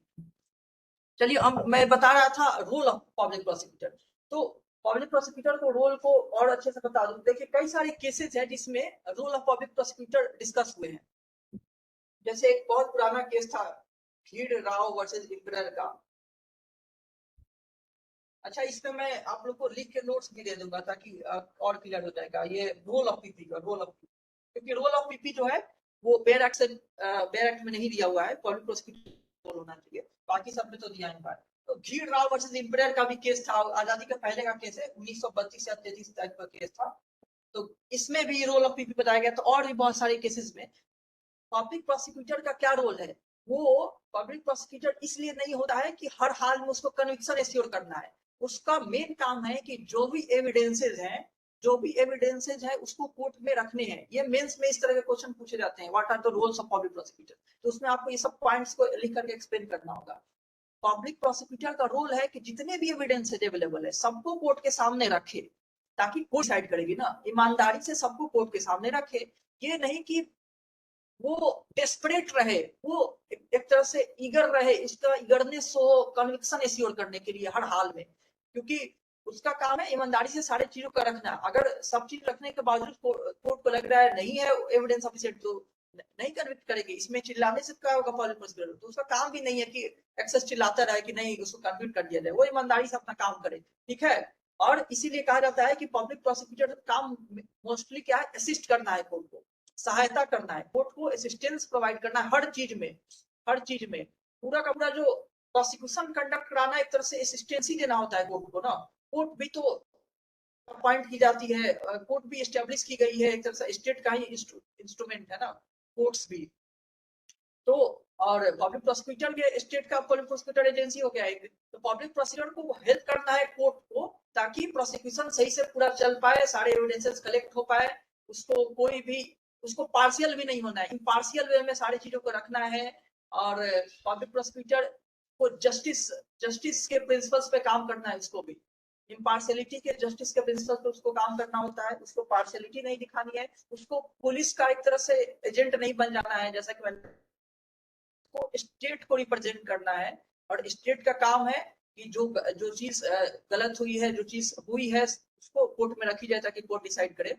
चलिए अब मैं बता रहा था रोल ऑफ पब्लिक प्रोसिक्यूटर। तो पब्लिक प्रोसिक्यूटर को रोल को और अच्छे से बता दूं। देखिए कई सारे केसेस हैं जिसमें role of public prosecutor discussed हुए हैं। जैसे एक बहुत पुराना केस था भीड़ राव वर्सेस इम्पीरियल का। अच्छा, इसमें मैं आप लोग को लिख के नोट्स भी दे दूंगा ताकि और क्लियर हो जाएगा। ये रोल ऑफ पीपी का, रोल ऑफ, क्योंकि रोल ऑफ पीपी जो है वो बेयर एक्ट में नहीं दिया हुआ है, पब्लिक प्रोसिक्यूटर रोल होना चाहिए, बाकी सब में तो दिया है। तो भीड़ राव वर्सेस इम्पीरियल का भी केस था, आजादी के पहले का केस है, 1932 या 33 टाइप का केस था। तो इसमें भी रोल ऑफ पीपी बताया गया। तो और भी बहुत सारे केसेस में पब्लिक प्रोसिक्यूटर का क्या रोल है? वो पब्लिक प्रोसिक्यूटर इसलिए नहीं होता है कि हर हाल में उसको कन्विक्शन एश्योर करना है। उसका मेन काम है कि जो भी एविडेंसेस हैं उसको कोर्ट में रखने हैं। ये मेंस में इस तरह के क्वेश्चन पूछे जाते हैं, what are the roles of public prosecutor. तो उसमें आपको ये सब पॉइंट्स को लिख करके एक्सप्लेन करना होगा। पब्लिक प्रोसिक्यूटर का रोल है कि जितने भी एविडेंस अवेलेबल है सबको कोर्ट के सामने रखे, ताकि कोर्ट डिसाइड करेगी ना, ईमानदारी से सबको कोर्ट के सामने रखे। ये नहीं कि वो डेस्परेट रहे, वो एक तरह से ईगर रहे, इसका ईगरनेस हो कन्विक्शन एश्योर करने के लिए हर हाल में, क्योंकि उसका काम है ईमानदारी से सारे चीजों का रखना। अगर सब चीज रखने के बावजूद कोर्ट को लग रहा है नहीं है एविडेंस सफिशिएंट तो नहीं कन्विक्ट करेगी। इसमें चिल्लाने से क्या होगा पब्लिक प्रोसिक्यूटर? तो उसका काम भी नहीं है कि एक्सेस चिल्लाता रहे कि नहीं उसको कन्विक्ट कर दिया जाए, वो ईमानदारी से अपना काम करे, ठीक है। और इसीलिए कहा जाता है कि पब्लिक प्रोसिक्यूटर का काम मोस्टली क्या है, असिस्ट करना है कोर्ट को, सहायता करना है, कोर्ट को असिस्टेंस प्रोवाइड करना है हर चीज में, हर चीज में। पूरा का पूरा जो प्रोसिक्यूशन कंडक्ट कराना एक तरह से असिस्टेंस ही देना होता है कोर्ट को ना। कोर्ट भी तो अपॉइंट की जाती है, कोर्ट भी एस्टेब्लिश की गई है, एक तरह से स्टेट का ही इंस्ट्रूमेंट है ना कोर्ट्स भी। तो और पब्लिक प्रोसिक्यूटर भी स्टेट का पब्लिक प्रोसिक्यूटर एजेंसी हो गया एक। तो पब्लिक प्रोसिक्यूटर को हेल्प करना है कोर्ट को ताकि प्रोसिक्यूशन सही से पूरा चल पाए, सारे एविडेंसेस कलेक्ट हो पाए, उसको कोई भी उसको पार्शियल भी नहीं होना है, इम्पार्शियल वे में सारी चीजों को रखना है। और पब्लिक प्रोसिक्यूटर को जस्टिस के प्रिंसिपल्स पे काम करना है, उसको भी इम्पार्शियलिटी के, जस्टिस के प्रिंसिपल पे उसको काम करना होता है। उसको पार्शियलिटी नहीं दिखानी है, उसको पुलिस का एक तरह से एजेंट नहीं बन जाना है, जैसा कि को स्टेट को रिप्रेजेंट करना है। और स्टेट का काम है कि जो चीज गलत हुई है, जो चीज हुई है उसको कोर्ट में रखी जाए ताकि कोर्ट डिसाइड करे।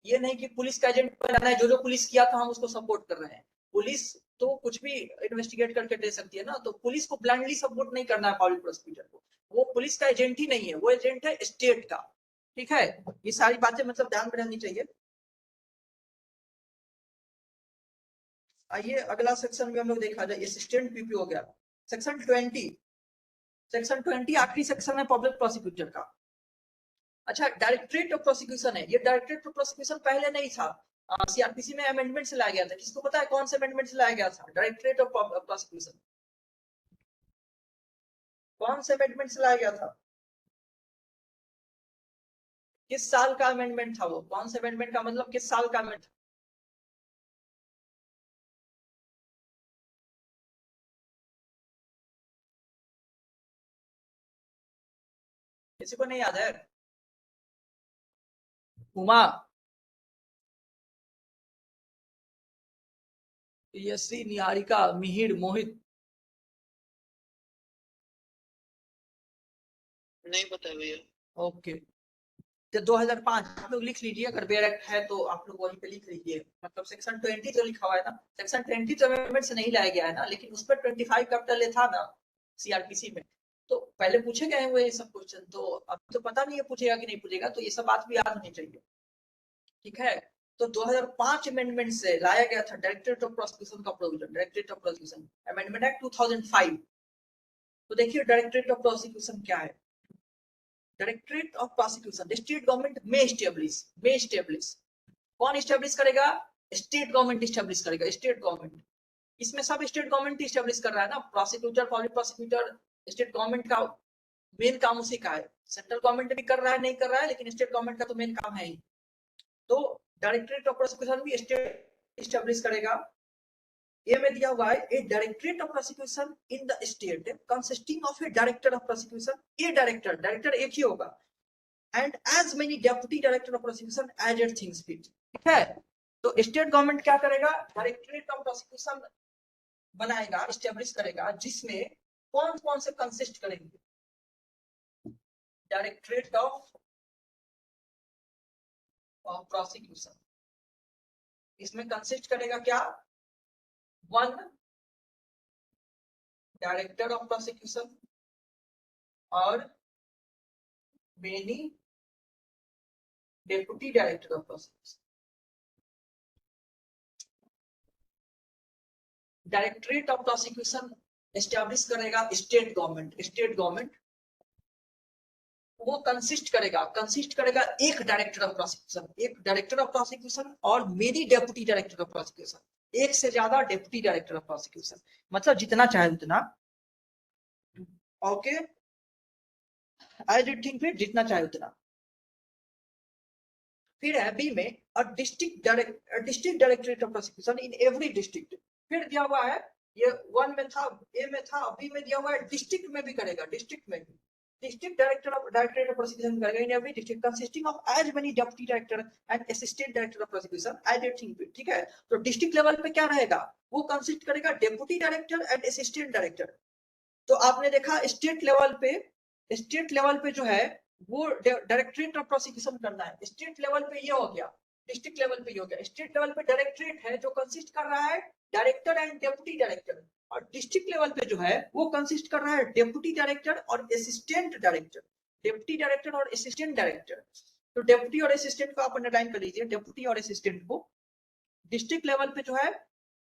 ये नहीं कि पुलिस का एजेंट बनाना है, जो पुलिस किया था हम उसको सपोर्ट कर रहे हैं। पुलिस तो कुछ भी इन्वेस्टिगेट करके दे सकती है ना, तो पुलिस को ब्लाइंडली सपोर्ट नहीं करना है पब्लिक प्रोसिक्यूटर को। वो पुलिस का एजेंट ही नहीं है, वो एजेंट है स्टेट का, ठीक है। ये सारी बातें मतलब ध्यान में रहनी चाहिए। आइए अगला सेक्शन में हम लोग देखा जाए, असिस्टेंट पीपी हो गया। सेक्शन 20 आखिरी सेक्शन है पब्लिक प्रोसिक्यूटर का। अच्छा, डायरेक्टरेट ऑफ प्रोसिक्यूशन है। ये डायरेक्टरेट ऑफ प्रोसिक्यूशन पहले नहीं था, सीआरपीसी में अमेंडमेंट से लाया गया था। किसको पता है कौन से अमेंडमेंट से लाया गया था डायरेक्टरेट ऑफ प्रोसिक्यूशन? कौन से अमेंडमेंट से लाया गया था? किस साल का अमेंडमेंट था वो? कौन से अमेंडमेंट का मतलब किस साल का अमेंडमेंट? किसी को नहीं याद है? उमा, यश्री, निहारिका, मिहिर, मोहित? नहीं पता है भैया। ओके, तो 2005 आप लोग लिख लीजिए, अगर बेयर एक्ट है तो आप लोग वहीं पे लिख लीजिए। मतलब सेक्शन 20 जो लिखा हुआ है ना, सेक्शन 20 तो अमेंडमेंट से नहीं लाया गया है ना, लेकिन उस पर 25 कैपिटल ए था ना सीआरपीसी में। तो पहले पूछे गए हुए ये सब क्वेश्चन, तो अब तो पता नहीं है पूछेगा कि नहीं पूछेगा, तो ये सब बात भी याद होनी चाहिए। ठीक है, तो 2005 अमेंडमेंट से लाया गया था डायरेक्टरेट ऑफ प्रोसिक्यूशन का provision, directorate of prosecution amendment act 2005। तो देखिए डायरेक्टरेट ऑफ प्रोसिक्यूशन क्या है। Directorate of prosecution state government में एस्टेब्लिश कौन एस्टेब्लिश करेगा? स्टेट गवर्नमेंट एस्टेब्लिश करेगा, स्टेट गवर्नमेंट। इसमें सब स्टेट गवर्नमेंट एस्टेब्लिश कर रहा है ना, prosecutor, public prosecutor, state government का मेन काम उसी का है। सेंट्रल गवर्नमेंट भी कर रहा है, नहीं कर रहा है, लेकिन स्टेट गवर्नमेंट का तो मेन काम है ही। तो डायरेक्टरेट ऑफ प्रोसिक्यूशन भी स्टेट एस्टेब्लिश करेगा। ये में दिया हुआ है a directorate of prosecution in the state consisting of a director of prosecution, a director एक ही होगा, and as many deputy director of prosecution as it things fit. ठीक है, तो स्टेट गवर्नमेंट क्या करेगा? डायरेक्टरेट ऑफ प्रोसिक्यूशन बनाएगा, establish करेगा, जिसमें कौन कौन से कंसिस्ट करेंगे? डायरेक्टरेट ऑफ प्रोसिक्यूशन इसमें कंसिस्ट करेगा क्या? 1 डायरेक्टर ऑफ प्रोसिक्यूशन और many deputy director of prosecution. Directorate of prosecution establish करेगा स्टेट गवर्नमेंट वो कंसिस्ट करेगा एक डायरेक्टर ऑफ प्रोसिक्यूशन और many deputy director of prosecution, एक से ज्यादा डेप्यूटी डायरेक्टर ऑफ प्रोसिक्यूशन, मतलब जितना चाहे उतना। ओके, एज इट थिंक फिर जितना चाहे उतना। फिर है बी में district directorate of prosecution in every district. फिर दिया हुआ है, ये 1 में था, ए में था, बी में दिया हुआ है डिस्ट्रिक्ट में भी करेगा, डिस्ट्रिक्ट में भी डिस्ट्रिक्ट डायरेक्टरेट ऑफ प्रोसिक्यूशन करेगा in every district consisting of as many deputy director and assistant director of prosecution as it think fit. ठीक है, तो डिस्ट्रिक्ट लेवल पे क्या रहेगा? वो कंसिस्ट करेगा deputy director and assistant director. तो आपने देखा स्टेट लेवल पे जो है वो डायरेक्टरेट ऑफ प्रोसिक्यूशन करना है। स्टेट लेवल पे ये हो गया, डिस्ट्रिक्ट लेवल पे ये हो गया। स्टेट लेवल पे डायरेक्टरेट है जो कंसिस्ट कर रहा है डायरेक्टर एंड डेप्यूटी डायरेक्टर, और डिस्ट्रिक्ट लेवल पे जो है वो कंसिस्ट कर रहा है डेप्यूटी डायरेक्टर और असिस्टेंट डायरेक्टर, डेप्यूटी डायरेक्टर और असिस्टेंट डायरेक्टर। तो डेप्यूटी और असिस्टेंट को आप अंडरलाइन कर लीजिए, डेप्यूटी और असिस्टेंट को। डिस्ट्रिक्ट लेवल पे जो है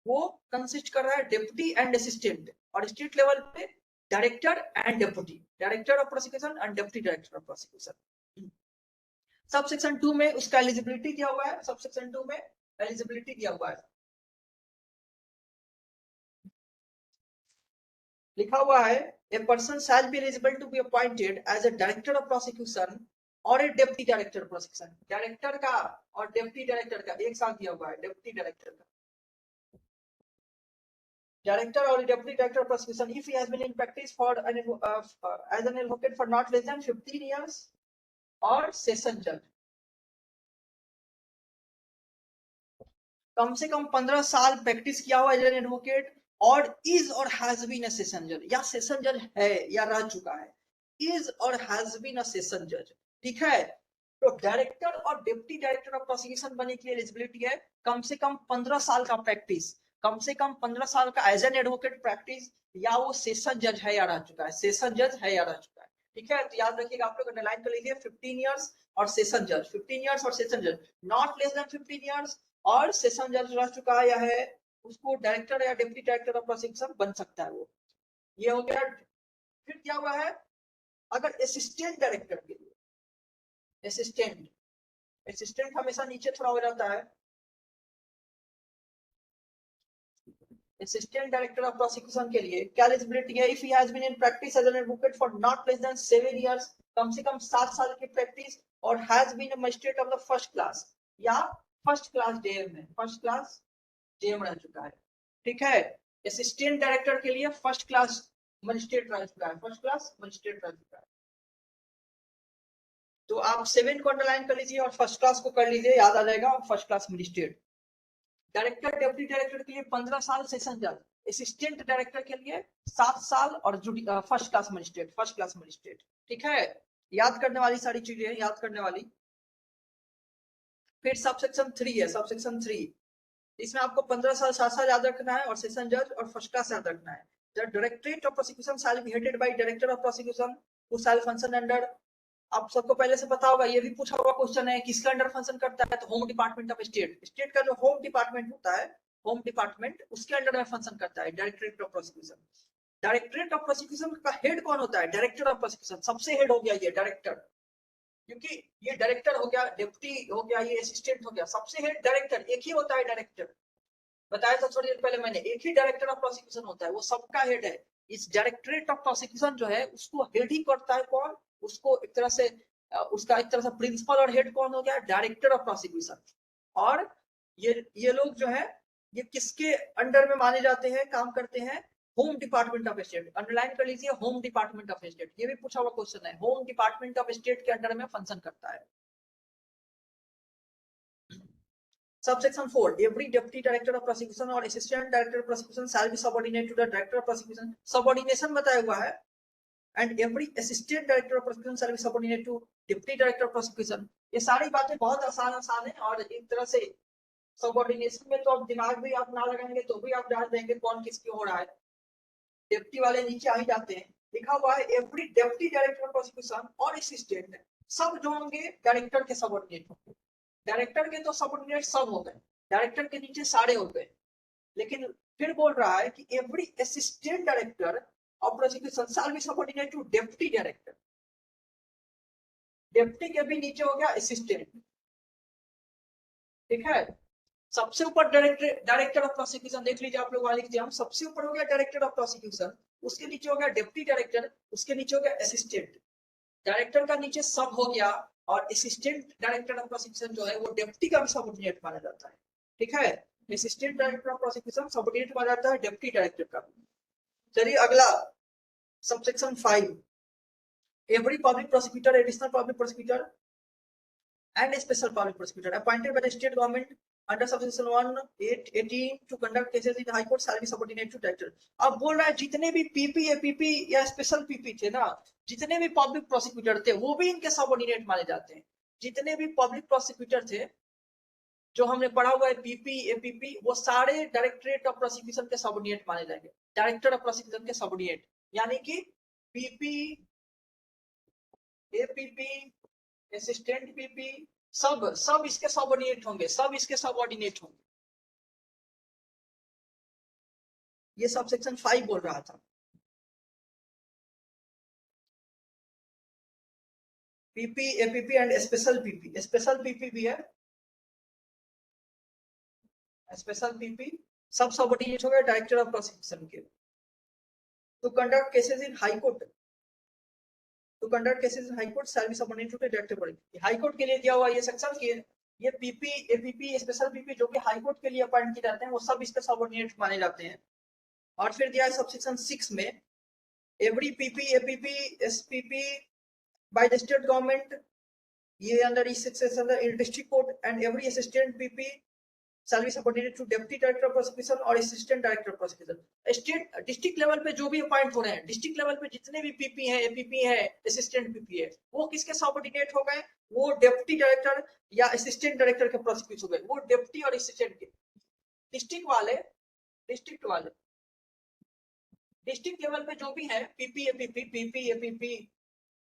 वो कंसिस्ट कर रहा है डेप्यूटी एंड असिस्टेंट, और स्टेट लेवल पे director and deputy director of prosecution and deputy director of prosecution. Sub section 2 में उसका एलिजिबिलिटी दिया हुआ है, सब सेक्शन 2 में एलिजिबिलिटी दिया हुआ है, लिखा हुआ है a person shall be eligible to be appointed as a director of prosecution और a deputy director of prosecution. Director का और डेप्यूटी डायरेक्टर का एक साथ दिया हुआ है, डेप्यूटी डायरेक्टर का, director or deputy director of prosecution if he has been in practice for as an advocate for not less than 15 years or session judge, कम से कम 15 साल प्रैक्टिस किया हुआ एज एन एडवोकेट, और इज और has been a session जज, या session जज है या रह चुका है, इज और हैज बीन अ सेशन जज। ठीक है, तो डायरेक्टर और डिप्टी डायरेक्टर ऑफ प्रोसिक्यूशन बनने की एलिजिबिलिटी है कम से कम 15 साल का प्रैक्टिस, कम से कम 15 साल का एज एन एडवोकेट प्रैक्टिस, या वो सेशन जज है या रह चुका है, सेशन जज है या रह चुका है। ठीक है, तो याद रखिएगा, आप लोग अंडरलाइन कर लीजिए 15 इयर्स और सेशन जज, 15 इयर्स और सेशन जज, नॉट लेस देन 15 इयर्स और सेशन जज रह चुका है या है, उसको डायरेक्टर या डिप्टी डायरेक्टर ऑफ प्रोसिक्यूशन बन सकता है वो। ये हो गया। फिर क्या हुआ है, अगर असिस्टेंट डायरेक्टर के लिए, असिस्टेंट हमेशा नीचे थोड़ा हो जाता है, असिस्टेंट डायरेक्टर ऑफ प्रोसिक्यूशन के लिए क्या एलिजिबिलिटी है? If he has been in practice as an advocate for not less than 7 years कम से कम 7 साल की प्रैक्टिस और has been a magistrate of the first class या फर्स्ट क्लास जेएम में, फर्स्ट क्लास जेएम रह चुका है। ठीक है, असिस्टेंट डायरेक्टर के लिए फर्स्ट क्लास मजिस्ट्रेट रह चुका है, फर्स्ट क्लास मजिस्ट्रेट रह चुका है। तो आप 7 को अंडरलाइन कर लीजिए और फर्स्ट क्लास को कर लीजिए, याद आ जाएगा first class magistrate. Director deputy director के लिए 15 साल सेशन जज, असिस्टेंट डायरेक्टर के लिए 7 साल और फर्स्ट क्लास मजिस्ट्रेट। ठीक है, याद करने वाली सारी चीजें याद करने वाली। फिर सबसेक्शन 3 है, सबसेक्शन 3 इसमें आपको 15 साल 7 साल याद रखना है और सेशन जज और फर्स्ट क्लास याद रखना है। The directorate of prosecution shall be headed by director of prosecution who shell function under, आप सबको पहले से पता होगा, ये भी पूछा हुआ क्वेश्चन है, किसका अंडर फंक्शन करता है, तो home department of state, state का जो होम डिपार्टमेंट होता है, होम डिपार्टमेंट उसके अंडर में फंक्शन करता है directorate of prosecution. Directorate of prosecution का हेड कौन होता है, डायरेक्टर ऑफ प्रोसिक्यूशन, सबसे हेड हो गया ये डायरेक्टर, क्योंकि ये डायरेक्टर हो गया, डिप्टी हो गया, ये असिस्टेंट हो गया, सबसे हेड डायरेक्टर एक ही होता है डायरेक्टर, बताया था थोड़ी देर पहले मैंने, एक ही डायरेक्टर ऑफ प्रोसिक्यूशन होता है, वो सबका हेड है। इस डायरेक्टरेट ऑफ प्रोसिक्यूशन जो है उसको हेड ही करता है कौन, उसको एक तरह से उसका एक तरह से प्रिंसिपल और हेड कौन हो गया, डायरेक्टर ऑफ प्रोसिक्यूशन। और ये लोग जो है ये किसके अंडर में माने जाते हैं, काम करते हैं, home department of state, underline कर लीजिए होम डिपार्टमेंट ऑफ स्टेट, ये भी पूछा हुआ क्वेश्चन है, होम डिपार्टमेंट ऑफ स्टेट के अंडर में फंक्शन करता है। Subsection 4, every deputy director of prosecution or assistant director of prosecution shall be subordinate to the director of prosecution, subordination बताया हुआ है, and every assistant director of prosecution shall be subordinate to deputy director of prosecution। ये सारी बातें बहुत आसान है और एक तरह से सबऑर्डिनेशन में तो आप दिमाग भी आप ना लगाएंगे तो भी आप डाल देंगे कौन किसकी हो रहा है, डेप्टी वाले नीचे आ ही जाते हैं, लिखा हुआ है every deputy director of prosecution और असिस्टेंट सब जो होंगे डायरेक्टर के सबऑर्डिनेट होंगे। डायरेक्टर के तो सबऑर्डिनेट सब हो गए, डायरेक्टर के नीचे सारे हो गए, लेकिन फिर बोल रहा है कि every assistant director of prosecution shall be subordinate to deputy director, deputy के भी नीचे हो गया असिस्टेंट। ठीक है, सबसे ऊपर डायरेक्टर ऑफ प्रोसिक्यूशन देख लीजिए आप लोग वाले एग्जाम, सबसे ऊपर हो गया डायरेक्टर ऑफ प्रोसिक्यूशन, उसके नीचे हो गया डेप्टी डायरेक्टर, उसके नीचे हो गया असिस्टेंट, डायरेक्टर का नीचे सब हो गया और असिस्टेंट डायरेक्टर ऑफ प्रोसिक्यूशन जो है वो डेप्टी का भी सबऑर्डिनेट माना जाता है। ठीक है, assistant director of prosecution subordinate माना जाता है डेप्टी डायरेक्टर का। चलिए अगला subsection 5, every public prosecutor, additional public prosecutor and a special public prosecutor appointed by the state government under subsection 1(8)(18) to conduct cases in high court shall be subordinate to director। अब बोल रहा है जितने भी PP APP या special PP थे ना, जितने भी पब्लिक प्रोसिक्यूटर थे वो भी इनके सबऑर्डिनेट माने जाते हैं। जितने भी पब्लिक प्रोसिक्यूटर थे जो हमने पढ़ा हुआ है पीपी एपीपी, वो सारे डायरेक्टरेट ऑफ प्रोसिक्यूशन के सबऑर्डिनेट माने जाएंगे, डायरेक्टर ऑफ प्रोसिक्यूशन के सबऑर्डिनेट, यानी कि पीपी एपीपी असिस्टेंट पीपी सब इसके सबऑर्डिनेट होंगे, सब इसके सबऑर्डिनेट होंगे। ये सब सेक्शन 5 बोल रहा था। PP APP and special PP भी है, स्पेशल पीपी सब सबऑर्डिनेट हो गए डायरेक्टर ऑफ प्रोसिक्यूशन के। To conduct cases in high court, to conduct cases in high court shall be subordinate to director body. High court के लिए दिया हुआ ये सेक्शन की ये पीपी एपीपी स्पेशल पीपी जो कि हाई कोर्ट के लिए अपॉइंट किए जाते हैं वो सब इसके सबऑर्डिनेट माने जाते हैं। और फिर दिया है सबसेक्शन 6 में every PP APP SPP bye the state government, ये अंडर इस section in district court, and every assistant PP shall be subordinate to deputy director of prosecution और assistant director of prosecution। State district level पे जो भी appoint हो रहे हैं, district level पे जितने भी पीपी है एपीपी है असिस्टेंट पीपी है वो किसके सबऑर्डिनेट हो गए, वो डेप्टी डायरेक्टर या असिस्टेंट डायरेक्टर के प्रोसिक्यूट हो गए, वो डेप्टी और असिस्टेंट के। डिस्ट्रिक्ट लेवल पे जो भी है पीपी एपीपी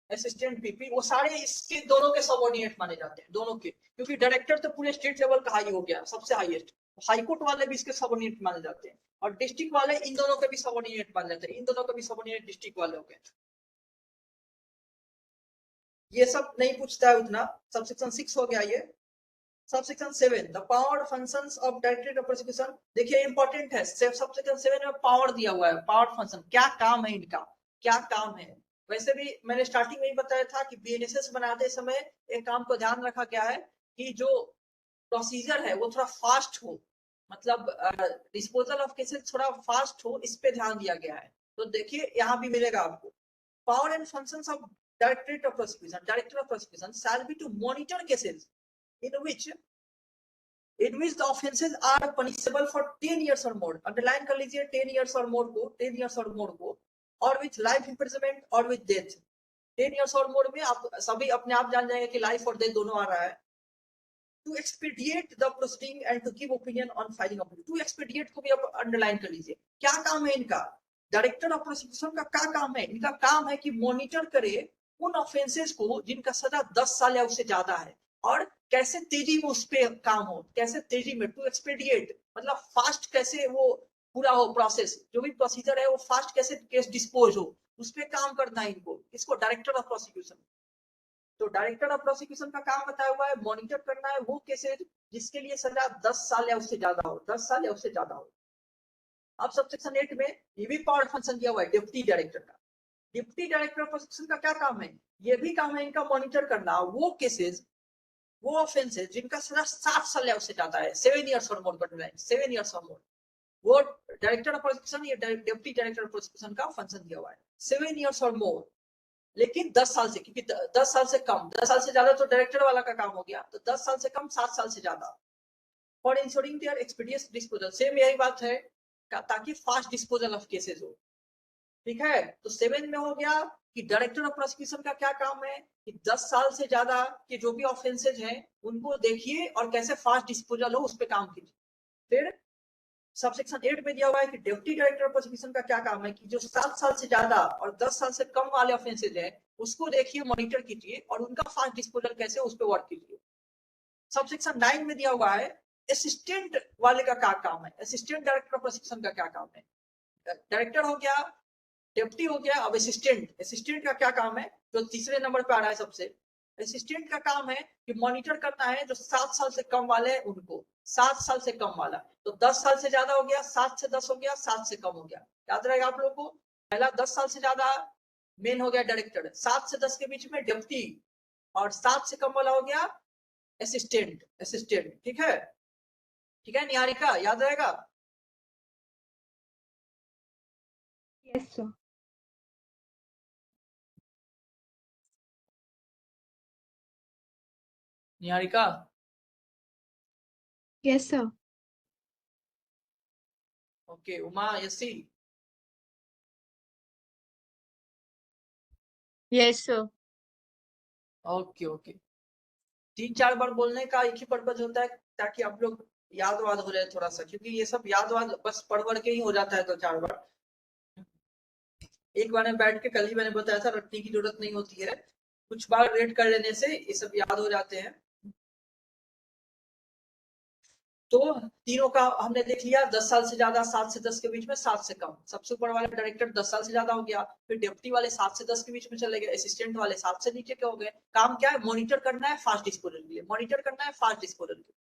असिस्टेंट पीपी वो सारे इसके दोनों के सबऑर्डिनेट माने जाते हैं, दोनों के, क्योंकि डायरेक्टर तो पूरे स्टेट लेवल का हाई हो गया, सबसे हाईएस्ट। हाई कोर्ट वाले भी इसके सबऑर्डिनेट माने जाते हैं और डिस्ट्रिक्ट वाले इन दोनों के भी सबऑर्डिनेट माने जाते हैं, इन दोनों के भी सबऑर्डिनेट डिस्ट्रिक्ट वाले हो गए। ये सब नहीं पूछता है उतना। सबसेक्शन 6 हो गया ये। Subsection 7, the power functions of directorate of prosecution, देखिए इंपॉर्टेंट है, सबसेक्शन 7 में पावर दिया हुआ है, पावर फंक्शन क्या काम है इनका, क्या काम है, वैसे भी मैंने स्टार्टिंग में ही बताया था कि बीएनएसएस बनाते समय एक काम को ध्यान रखा गया है कि जो प्रोसीजर है वो थोड़ा फास्ट हो, मतलब डिस्पोजल ऑफ केसेस थोड़ा फास्ट हो, इस पे ध्यान दिया गया है। तो देखिए यहाँ भी मिलेगा आपको, power and functions of directorate of prosecution, director of prosecution shall be to monitor cases in which the offenses are punishable for 10 years or more, underline कर लीजिए 10 years or more को, 10 years or more को, or with life imprisonment or with death। 10 years or more में आप सभी अपने आप जान जाएंगे कि लाइफ और डेथ दोनों आ रहा है। to expedite the proceeding and to give opinion on filing of to expedite को भी आप अंडरलाइन कर लीजिए। क्या काम है इनका, डायरेक्टर ऑफ प्रोसिक्यूशन का क्या काम है, इनका काम है कि मॉनिटर करे उन ऑफेंसेस को जिनका सजा 10 साल या उससे ज्यादा है, और कैसे तेजी में उस पे काम हो, कैसे तेजी में, टू एक्सपेडिएट मतलब फास्ट कैसे वो पूरा हो प्रोसेस, जो भी प्रोसीजर है वो फास्ट कैसे केस डिस्पोज हो, उस पे काम करना है इनको, इसको डायरेक्टर ऑफ प्रोसिक्यूशन। तो डायरेक्टर ऑफ प्रोसिक्यूशन का काम बताया हुआ है मॉनिटर करना है वो केसेस जिसके लिए सजा 10 साल या उससे ज्यादा हो, 10 साल या उससे ज्यादा हो। अब सबसेक्शन 8 में ये भी पावर फंक्शन दिया हुआ है डिप्टी डायरेक्टर का। डिप्टी डायरेक्टर ऑफ प्रोसिक्यूशन का क्या काम है, ये भी काम है इनका मॉनिटर करना वो केसेस, वो ऑफेंसेस जिनका सजा 7 साल या उससे ज्यादा है, 7 years और मोर, 7 years और मोर, वो डायरेक्टर ऑफ प्रोसिक्यूशन या डिप्टी डायरेक्टर ऑफ प्रोसिक्यूशन का फंक्शन दिया हुआ है। 7 years और मोर, लेकिन 10 साल से, क्योंकि 10 साल से कम, 10 साल से ज्यादा तो डायरेक्टर वाला का काम हो गया, तो 10 साल से कम, 7 साल से ज्यादा। For ensuring their expedient disposal, same यही बात है ताकि फास्ट डिस्पोजल ऑफ केसेस हो। ठीक है, तो 7 में हो गया कि डायरेक्टर ऑफ प्रोसिक्यूशन का क्या काम है कि 10 साल से ज्यादा के जो भी ऑफेंसेज हैं उनको देखिए और कैसे फास्ट डिस्पोजल हो उस पर काम कीजिए। फिर सबसेक्शन 8 में दिया हुआ है कि डिप्टी डायरेक्टर ऑफ प्रोसिक्यूशन का क्या काम है कि जो 7 साल से ज्यादा और 10 साल से कम वाले ऑफेंसेज हैं उसको देखिए, मॉनिटर कीजिए और उनका फास्ट डिस्पोजल कैसे उस पर वर्क कीजिए। सबसेक्शन 9 में दिया हुआ है असिस्टेंट वाले का क्या काम है, असिस्टेंट डायरेक्टर ऑफ प्रोसिक्यूशन का क्या काम है। डायरेक्टर हो गया, डिप्टी हो गया, अब असिस्टेंट, असिस्टेंट का क्या काम है जो तीसरे नंबर पे आ रहा है सबसे, असिस्टेंट का काम है कि मॉनिटर करना है जो 7 साल से कम वाले हैं उनको, 7 साल से कम वाला, तो 10 साल से ज्यादा हो गया, 7 से 10 हो गया, 7 से कम हो गया। याद रहेगा आप लोगों को, पहला 10 साल से ज्यादा मेन हो गया डायरेक्टर, 7 से 10 के बीच में डिप्टी, और 7 से कम वाला हो गया असिस्टेंट, असिस्टेंट। ठीक है, ठीक है निहारिका, याद रहेगा। Yes, sir. Niharika, Yes, sir. Okay. Uma, यसी, Yes, sir. Okay okay. 3-4 बार बोलने का एक ही पर्पज होता है ताकि आप लोग याद वाद हो जाए थोड़ा सा, क्योंकि ये सब याद वाद बस पढ़ पढ़ के ही हो जाता है 2-4 बार। एक बार में बैठ के, कल ही मैंने बताया था, रटने की जरूरत नहीं होती है, कुछ बार रेड कर लेने से ये सब याद हो जाते हैं। तो तीनों का हमने देख लिया, 10 साल से ज्यादा, 7 से 10 के बीच में, 7 से कम। सबसे ऊपर वाले डायरेक्टर 10 साल से ज्यादा हो गया, फिर डिप्टी वाले 7 से 10 के बीच में चले गए, असिस्टेंट वाले 7 से नीचे के हो गए। काम क्या है, मॉनिटर करना है फास्ट डिस्पोजल के लिए, मॉनिटर करना है फास्ट डिस्पोजल के लिए।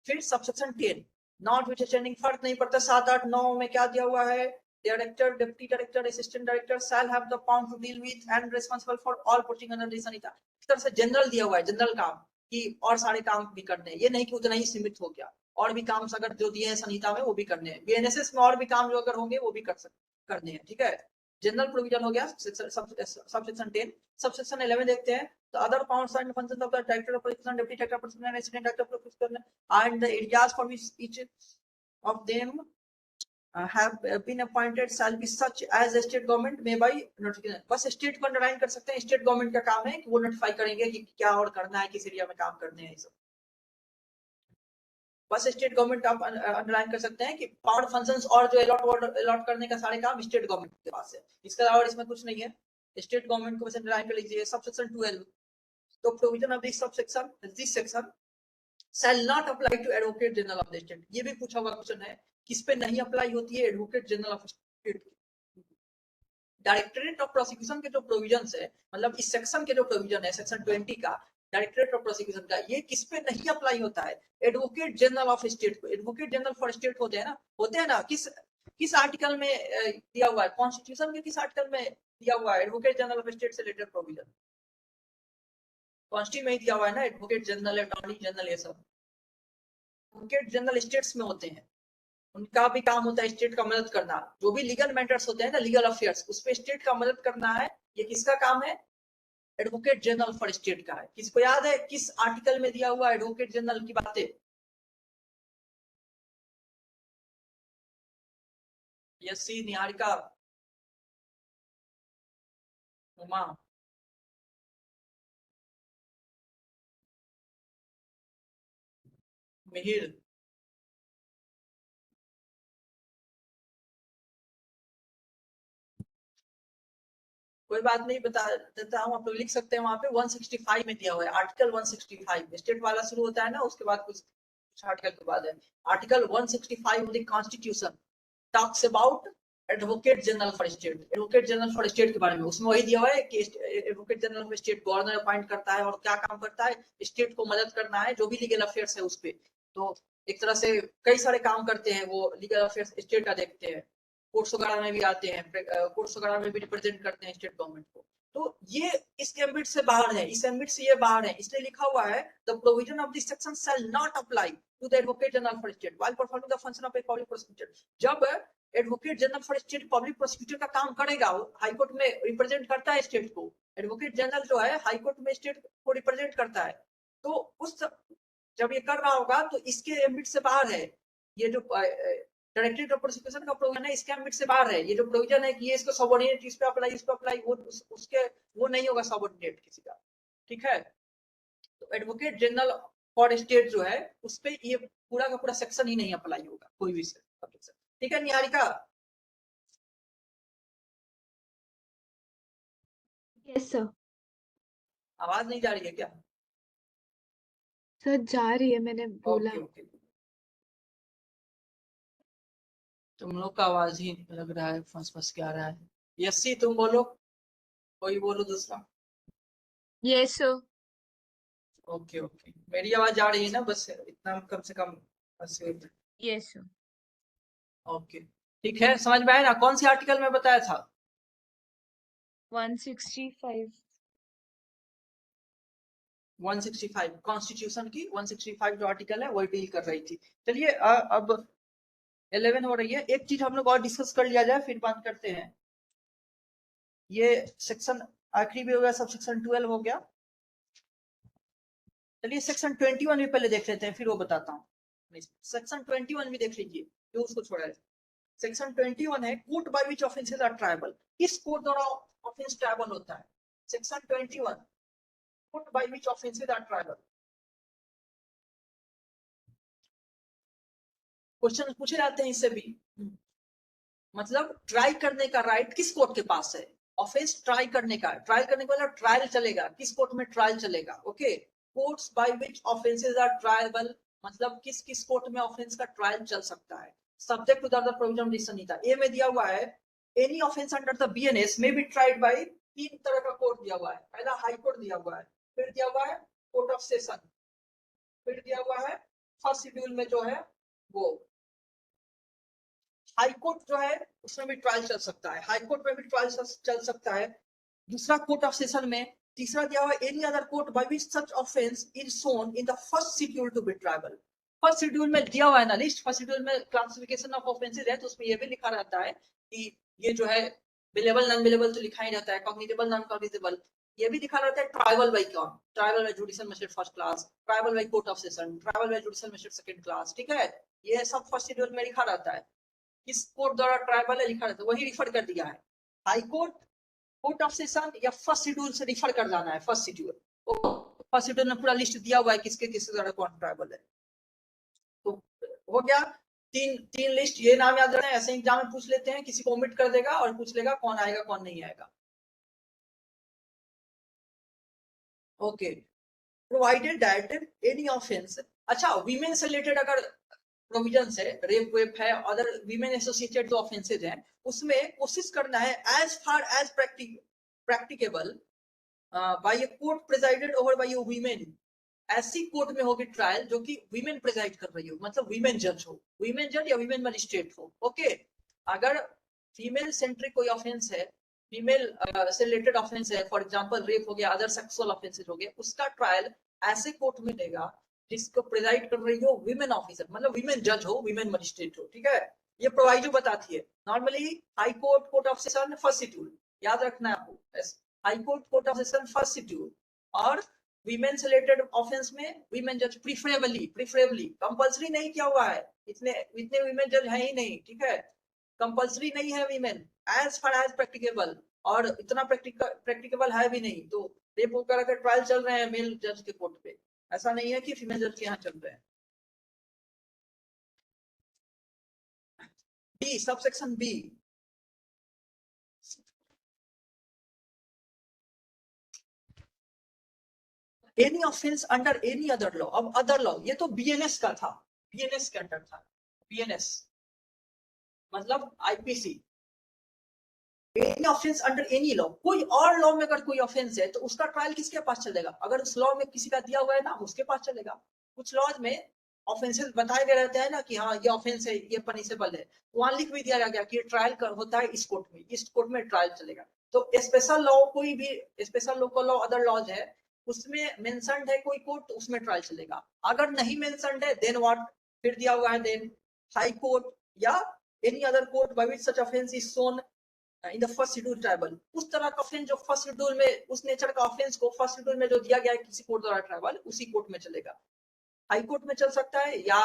फिर सबसेक्शन 10 नॉट विच स्टैंडिंग, फर्क नहीं पड़ता 7, 8, 9 में क्या दिया हुआ है, director, deputy director, assistant director shall have the power to deal with and responsible for all putting under this सनिता। इस तरह से जनरल दिया हुआ है, जनरल काम कि और सारे काम भी करने हैं, ये नहीं कि उतना ही सीमित हो गया, और भी काम अगर जो दिए हैं संहिता में वो भी करने हैं, बीएनएसएस में और भी काम जो अगर होंगे वो भी करने हैं। ठीक है, जनरल प्रोविजन हो गया सबसेक्शन 10। सबसेक्शन 11 देखते हैं, तो other powers and functions of the director of prosecution, deputy director of prosecution, assistant director of prosecution and the areas for which each of them have been appointed shall be such as the state government may by notification। बस state को underline कर सकते हैं, state government का काम है कि वो नोटिफाई करेंगे कि क्या और करना है, किस एरिया में काम करने हैं, ये सब बस स्टेट गवर्नमेंट आप अंडरलाइन कर सकते हैं कि पावर फंक्शंस और जो अलॉट करने का सारे काम स्टेट गवर्नमेंट के पास है, इसके अलावा इसमें कुछ नहीं है, स्टेट गवर्नमेंट को बस अंडरलाइन कर लीजिए। सबसेक्शन 12, तो provision of this section shall not apply to advocate general of the state। ये भी पूछा हुआ क्वेश्चन है, किस पे नहीं अप्लाई होती है advocate general of state. Directorate of prosecution के जो प्रोविजंस है, मतलब इस सेक्शन के जो प्रोविजन है सेक्शन 20 का डायरेक्टरेट ऑफ प्रोसिक्यूशन का, ये किस पे नहीं अप्लाई होता है, एडवोकेट जनरल ऑफ स्टेट को। एडवोकेट जनरल फॉर स्टेट होते हैं ना, किस आर्टिकल में दिया हुआ है, कॉन्स्टिट्यूशन के किस आर्टिकल में दिया हुआ है एडवोकेट जनरल ऑफ स्टेट से रिलेटेड प्रोविजन, कॉन्स्टिट्यूशन में ही दिया हुआ है ना, एडवोकेट जनरल, अटॉर्नी जनरल, ये सब एडवोकेट जनरल स्टेट्स में होते हैं, उनका भी काम होता है स्टेट का मदद करना, जो भी लीगल मैटर्स होते हैं ना, लीगल अफेयर्स, उस पे स्टेट का मदद करना है। ये किसका काम है? एडवोकेट जनरल फॉर स्टेट का है। किसको याद है किस आर्टिकल में दिया हुआ एडवोकेट जनरल की बातें? यसी, निहारिका, उमा, मिहिर, कोई बात नहीं, बता देता हूँ, आप लोग लिख सकते हैं वहां पे 165 में दिया हुआ है, आर्टिकल 165 स्टेट वाला शुरू होता है ना, उसके बाद कुछ आर्टिकल के बाद है article 165 of the constitution talks about advocate general for state, advocate general for state के बारे में। उसमें वही दिया हुआ है कि advocate general of state governor appoint करता है और क्या काम करता है, स्टेट को मदद करना है, जो भी लीगल अफेयर्स है उस पे। तो एक तरह से कई सारे काम करते हैं वो, लीगल अफेयर्स स्टेट का देखते हैं, कोर्ट्स वगैरह में भी आते हैं, कोर्ट्स वगैरह में भी रिप्रेजेंट करते हैं स्टेट गवर्नमेंट को। तो ये इस एम्बिट से बाहर है, इस एम्बिट से ये बाहर है, इसलिए लिखा हुआ है the provision of this section shall not apply to the advocate general for state while performing the function of a public prosecutor. जब advocate general for state public prosecutor का काम करेगा, हाई कोर्ट में रिप्रेजेंट करता है state को, advocate general जो है हाई कोर्ट में स्टेट को रिप्रेजेंट करता है, तो उस जब ये कर रहा होगा तो इसके एम्बिट से बाहर है। ये जो डायरेक्टरेट ऑफ प्रोसिक्यूशन का प्रोविजन है इसके एम्बिट से बाहर है। ये जो प्रोविजन है कि ये इसको सबऑर्डिनेट इस पे अप्लाई, इस पे अप्लाई, वो उसके वो नहीं होगा सबऑर्डिनेट किसी का, ठीक है। तो एडवोकेट जनरल फॉर स्टेट जो है उस पे ये पूरा का पूरा सेक्शन ही नहीं अप्लाई होगा, कोई भी सेक्शन, ठीक है। Niharika, yes sir. आवाज नहीं जा रही है क्या? सर जा रही है, मैंने बोला। ओके ओके, तुम लोग का आवाज ही लग रहा है फंस फंस के आ रहा है। यसी तुम बोलो, कोई बोलो दूसरा। Yes sir. ओके ओके, मेरी आवाज आ रही है ना, बस इतना कम से कम बस। Yes sir. ओके ठीक है, समझ में आया ना? कौन सी आर्टिकल में बताया था? 165। 165 कॉन्स्टिट्यूशन की 165 जो आर्टिकल है वही डील कर रही थी। चलिए अब 11 हो रही है, एक चीज हम लोग और डिस्कस कर लिया जाए फिर बात करते हैं। ये सेक्शन आखिरी भी हो गया, सब सेक्शन 12 हो गया। चलिए सेक्शन 21 भी पहले देख लेते हैं, फिर वो बताता हूँ। सेक्शन 21 भी देख लीजिए, जो उसको छोड़ा है। सेक्शन 21 है court by which offences are triable. किस कोर्ट द्वारा ऑफेंस ट्रायबल होता है? Section 21 court by which offences are triable. Question पूछे जाते हैं इससे भी, मतलब ट्राई करने का राइट किस कोर्ट के पास है? ऑफेंस ट्राई करने का, ट्राई करने का मतलब ट्रायल चलेगा, किस कोर्ट में ट्रायल चलेगा। Okay, courts by which offences are triable, मतलब किस किस कोर्ट में ऑफेंस का ट्रायल चल सकता है। Subject to the other provision of this संहिता। ए में दिया हुआ है any offence under the BNS may be tried by, तीन तरह का कोर्ट दिया हुआ है। पहला हाई कोर्ट दिया हुआ है, फिर दिया हुआ है कोर्ट ऑफ सेशन, फिर दिया हुआ है फर्स्ट शेड्यूल में जो है वो हाई कोर्ट जो है उसमें भी ट्रायल चल सकता है, हाई कोर्ट में भी ट्रायल चल सकता है। दूसरा कोर्ट ऑफ सेशन में। तीसरा दिया हुआ any other court by which such offence is shown in the first schedule to be triable. First schedule में दिया हुआ है ना लिस्ट, फर्स्ट शेड्यूल में क्लासिफिकेशन ऑफ ऑफेंसेस है, तो उसमें ये भी लिखा रहता है कि ये जो है बिलेबल नॉन बिलेबल तो लिखा ही रहता है, कॉग्निटेबल नॉन कॉग्निटेबल ये भी दिखा रहता है। ट्रायबल बाय कौन? Triable by judicial magistrate first class, triable by court of session, triable by judicial magistrate second class, ठीक है। ये सब फर्स्ट शेड्यूल में लिखा रहता है। किस कोर्ट द्वारा ट्रायबल है लिखा रहता है, वही रिफर कर दिया है। High court, court of session या फर्स्ट शेड्यूल से रिफर कर जाना है। फर्स्ट शेड्यूल, फर्स्ट शेड्यूल में पूरा लिस्ट दिया हुआ है किसके किसके द्वारा कौन ट्रायबल है। तो हो गया तीन लिस्ट, ये नाम याद रखना है, ऐसे एग्जाम में पूछ लेते हैं, किसी को ओमिट कर देगा और पूछ लेगा कौन आएगा कौन नहीं आएगा। Okay, provided that any offence, अच्छा वीमेन से रिलेटेड अगर प्रोविजन है, रेप वेप है, अदर वीमेन एसोसिएटेड जो ऑफेंसेज हैं उसमें कोशिश करना है as far as practicable by a court presided over by a women. ऐसी कोर्ट में होगी ट्रायल जो कि वीमेन प्रेसाइड कर रही हो, मतलब वीमेन जज हो, वीमेन जज या वीमेन मजिस्ट्रेट हो। ओके, अगर फीमेल सेंट्रिक कोई ऑफेंस है फीमेल से रिलेटेड ऑफेंस है, फॉर एग्जांपल रेप हो गया, अदर सेक्सुअल ऑफेंसेस हो गए, उसका ट्रायल ऐसे कोर्ट में देगा जिसको प्रिजाइड कर रही हो विमेन ऑफिसर, मतलब विमेन जज हो, विमेन मजिस्ट्रेट हो, ठीक है। ये प्रोवाइजो बताती है। Normally high court court of session first schedule, याद रखना है आपको, high court court of session first schedule, और वीमेन से रिलेटेड ऑफेंस में वीमेन जज प्रीफरेबली कंपल्सरी नहीं किया हुआ है, इतने वीमेन जज है ही नहीं, ठीक है, कंपल्सरी नहीं है women, as far as practicable, और इतना प्रैक्टिकेबल है भी नहीं। तो रेप वगैरह के ट्रायल चल रहे हैं मेल जज के कोर्ट पे, ऐसा नहीं है कि फीमेल जज के यहाँ चल रहे हैं। B, subsection B, any offence under any other law. अब अदर लॉ, ये तो बीएनएस का था, बीएनएस के अंडर था, बीएनएस मतलब IPC. Any offence under any law, कोई और लॉ में अगर कोई ऑफेंस है तो उसका ट्रायल किसके पास चलेगा? अगर उस लॉ में किसी का दिया हुआ है नाम, उसके पास चलेगा। कुछ लॉज में ऑफेंसेस बताए गए रहते हैं ना कि हाँ ये ऑफेंस है, ये पनिशेबल है, वहां लिख भी दिया गया कि ट्रायल होता है इस कोर्ट में ट्रायल चलेगा। तो स्पेशल लॉ, कोई भी special local law, other laws है, उसमें मेंशन्ड है कोई कोर्ट, उसमें ट्रायल चलेगा। अगर नहीं मेंशन्ड है देन व्हाट, फिर दिया हुआ है देन हाई कोर्ट या any other court by which such offence is shown in the first schedule tribal. उस तरह का ऑफेंस जो फर्स्ट शेड्यूल में, उस नेचर का ऑफेंस को फर्स्ट शेड्यूल में जो दिया गया है किसी कोर्ट द्वारा ट्राइबल, उसी कोर्ट में चलेगा। हाई कोर्ट में चल सकता है या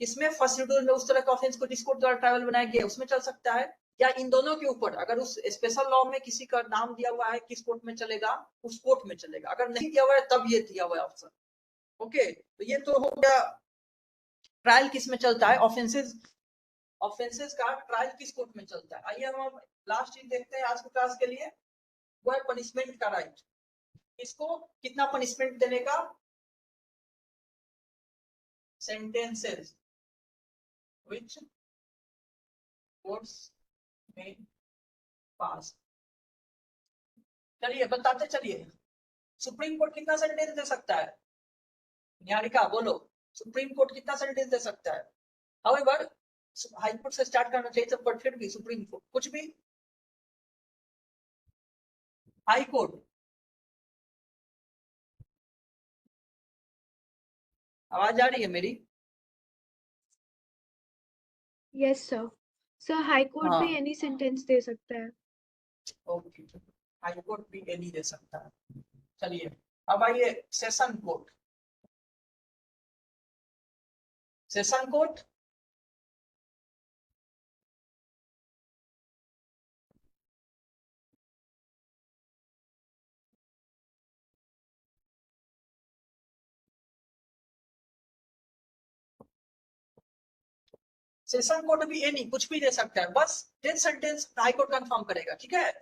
इसमें फर्स्ट शेड्यूल में उस तरह का ऑफेंस को जिस कोर्ट द्वारा ट्राइबल बनाया गया उसमें चल सकता है, या इन दोनों के ऊपर अगर उस स्पेशल लॉ में किसी का नाम दिया हुआ है किस कोर्ट में चलेगा, उस कोर्ट में चलेगा। अगर नहीं दिया हुआ है तब ये दिया हुआ है ऑप्शन। ओके, तो ये तो हो गया ट्रायल किस में चलता है, ऑफेंसेस का ट्रायल किस कोर्ट में चलता है। आइए हम लास्ट चीज देखते हैं आज की क्लास के लिए, वो है पनिशमेंट का राइट। इसको कितना पनिशमेंट देने का, sentences which courts may pass। चलिए बताते चलिए, सुप्रीम कोर्ट कितना सेंटेंस दे सकता है? निहारिका बोलो, सुप्रीम कोर्ट कितना सेंटेंस दे सकता है? हाउएवर हाई कोर्ट से स्टार्ट करना चाहिए था, पर फिर भी सुप्रीम कोर्ट कुछ भी। हाई कोर्ट, आवाज आ रही है मेरी? Yes sir. Sir high court भी हाँ। एनी सेंटेंस दे सकता है। ओके, हाई कोर्ट भी एनी दे सकता है। चलिए अब आइए session court. Session court session court भी एनी कुछ भी दे सकता है, बस death sentence high court confirm करेगा, ठीक है।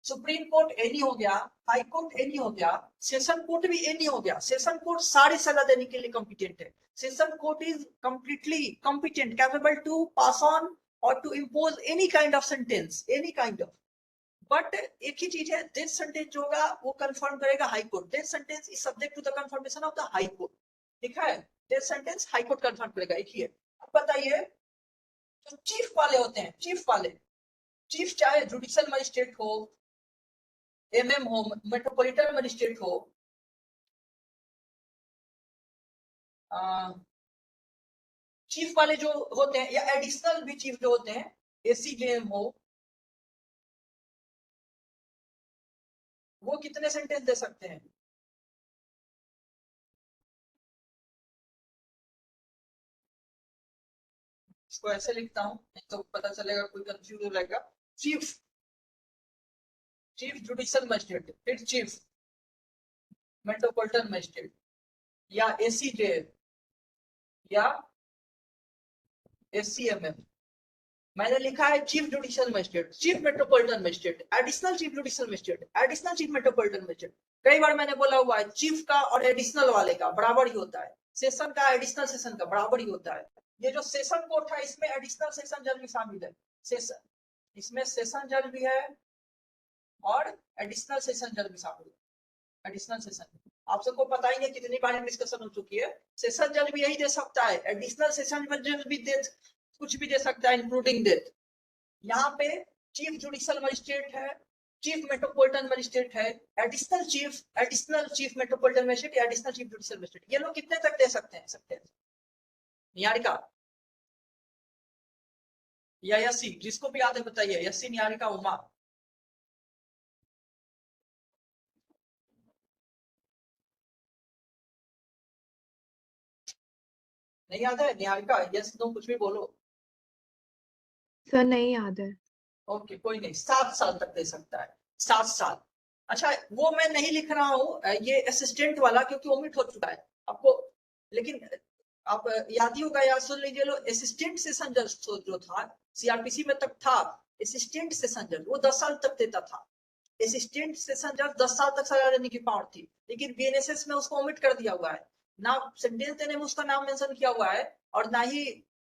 सुप्रीम कोर्ट एनी हो गया, हाई कोर्ट एनी हो गया, सेशन कोर्ट भी एनी हो गया। सेशन कोर्ट सारी सजा देने के लिए कॉम्पिटेंट है। Session court is completely competent, capable to pass on और to impose any kind of sentence, any kind of. But एक ही चीज है, डेथ सेंटेंस जो होगा वो कंफर्म करेगा high court. Death sentence is subject to the confirmation of the high court, ठीक है। Death sentence high court confirm करेगा, एक ही है। अब बताइए, जो चीफ वाले होते हैं, चीफ चाहे जुडिशियल मजिस्ट्रेट हो, एमएम हो, मेट्रोपॉलिटन मजिस्ट्रेट हो, चीफ वाले जो होते हैं, या एडिशनल भी चीफ जो होते हैं, एसीजेएम हो, वो कितने सेंटेंस दे सकते हैं? इसको ऐसे लिखता हूं, नहीं तो पता चलेगा कोई कंफ्यूज हो जाएगा। चीफ जुडिशियल मजिस्ट्रेट, फिर चीफ मेट्रोपॉलिटन मजिस्ट्रेट, या एसीजे, या एससीएमएम। मैंने लिखा है chief judicial magistrate, chief metropolitan magistrate, additional chief judicial magistrate, additional chief metropolitan magistrate. कई बार मैंने बोला हुआ है चीफ का और एडिशनल वाले का बराबर ही होता है, सेशन का एडिशनल सेशन का बराबर ही होता है। ये जो सेशन कोर्ट है इसमें एडिशनल सेशन जज भी शामिल है, सेशन, इसमें सेशन जज भी है और एडिशनल सेशन जज भी शामिल है। एडिशनल सेशन आप सबको पता ही है, कितनी बार डिस्कशन हो चुकी है। सेशन जज भी यही दे सकता है, एडिशनल सेशन जज भी दे, कुछ भी दे सकता है इंक्लूडिंग डेथ। यहाँ पे चीफ जुडिशियल मजिस्ट्रेट है, चीफ मेट्रोपॉलिटन मजिस्ट्रेट है, एडिशनल चीफ मेट्रोपॉलिटन मजिस्ट्रेट या एडिशनल चीफ जुडिशियल मजिस्ट्रेट। ये लोग कितने तक दे सकते हैं? निहारिका या यसी, जिसको भी याद है बताइए। यसी, निहारिका, उमा। नहीं याद है? निहारिका यस नो कुछ भी बोलो। सर नहीं याद है। ओके कोई नहीं, 7 साल तक दे सकता है, 7 साल। अच्छा वो मैं नहीं लिख रहा हूँ ये असिस्टेंट वाला, क्योंकि ओमिट हो चुका है आपको, लेकिन आप याद ही होगा, याद सुन लीजिए लो। असिस्टेंट सेशन जज जो था सीआरपीसी में तक था, असिस्टेंट सेशन जज वो 10 साल तक देता था। असिस्टेंट सेशन जज 10 साल तक सजा देने की पावर थी, लेकिन बीएनएसएस में उसको ओमिट कर दिया हुआ है ना, सेंटेंस देने में उसका नाम मेंशन किया हुआ है, और ना ही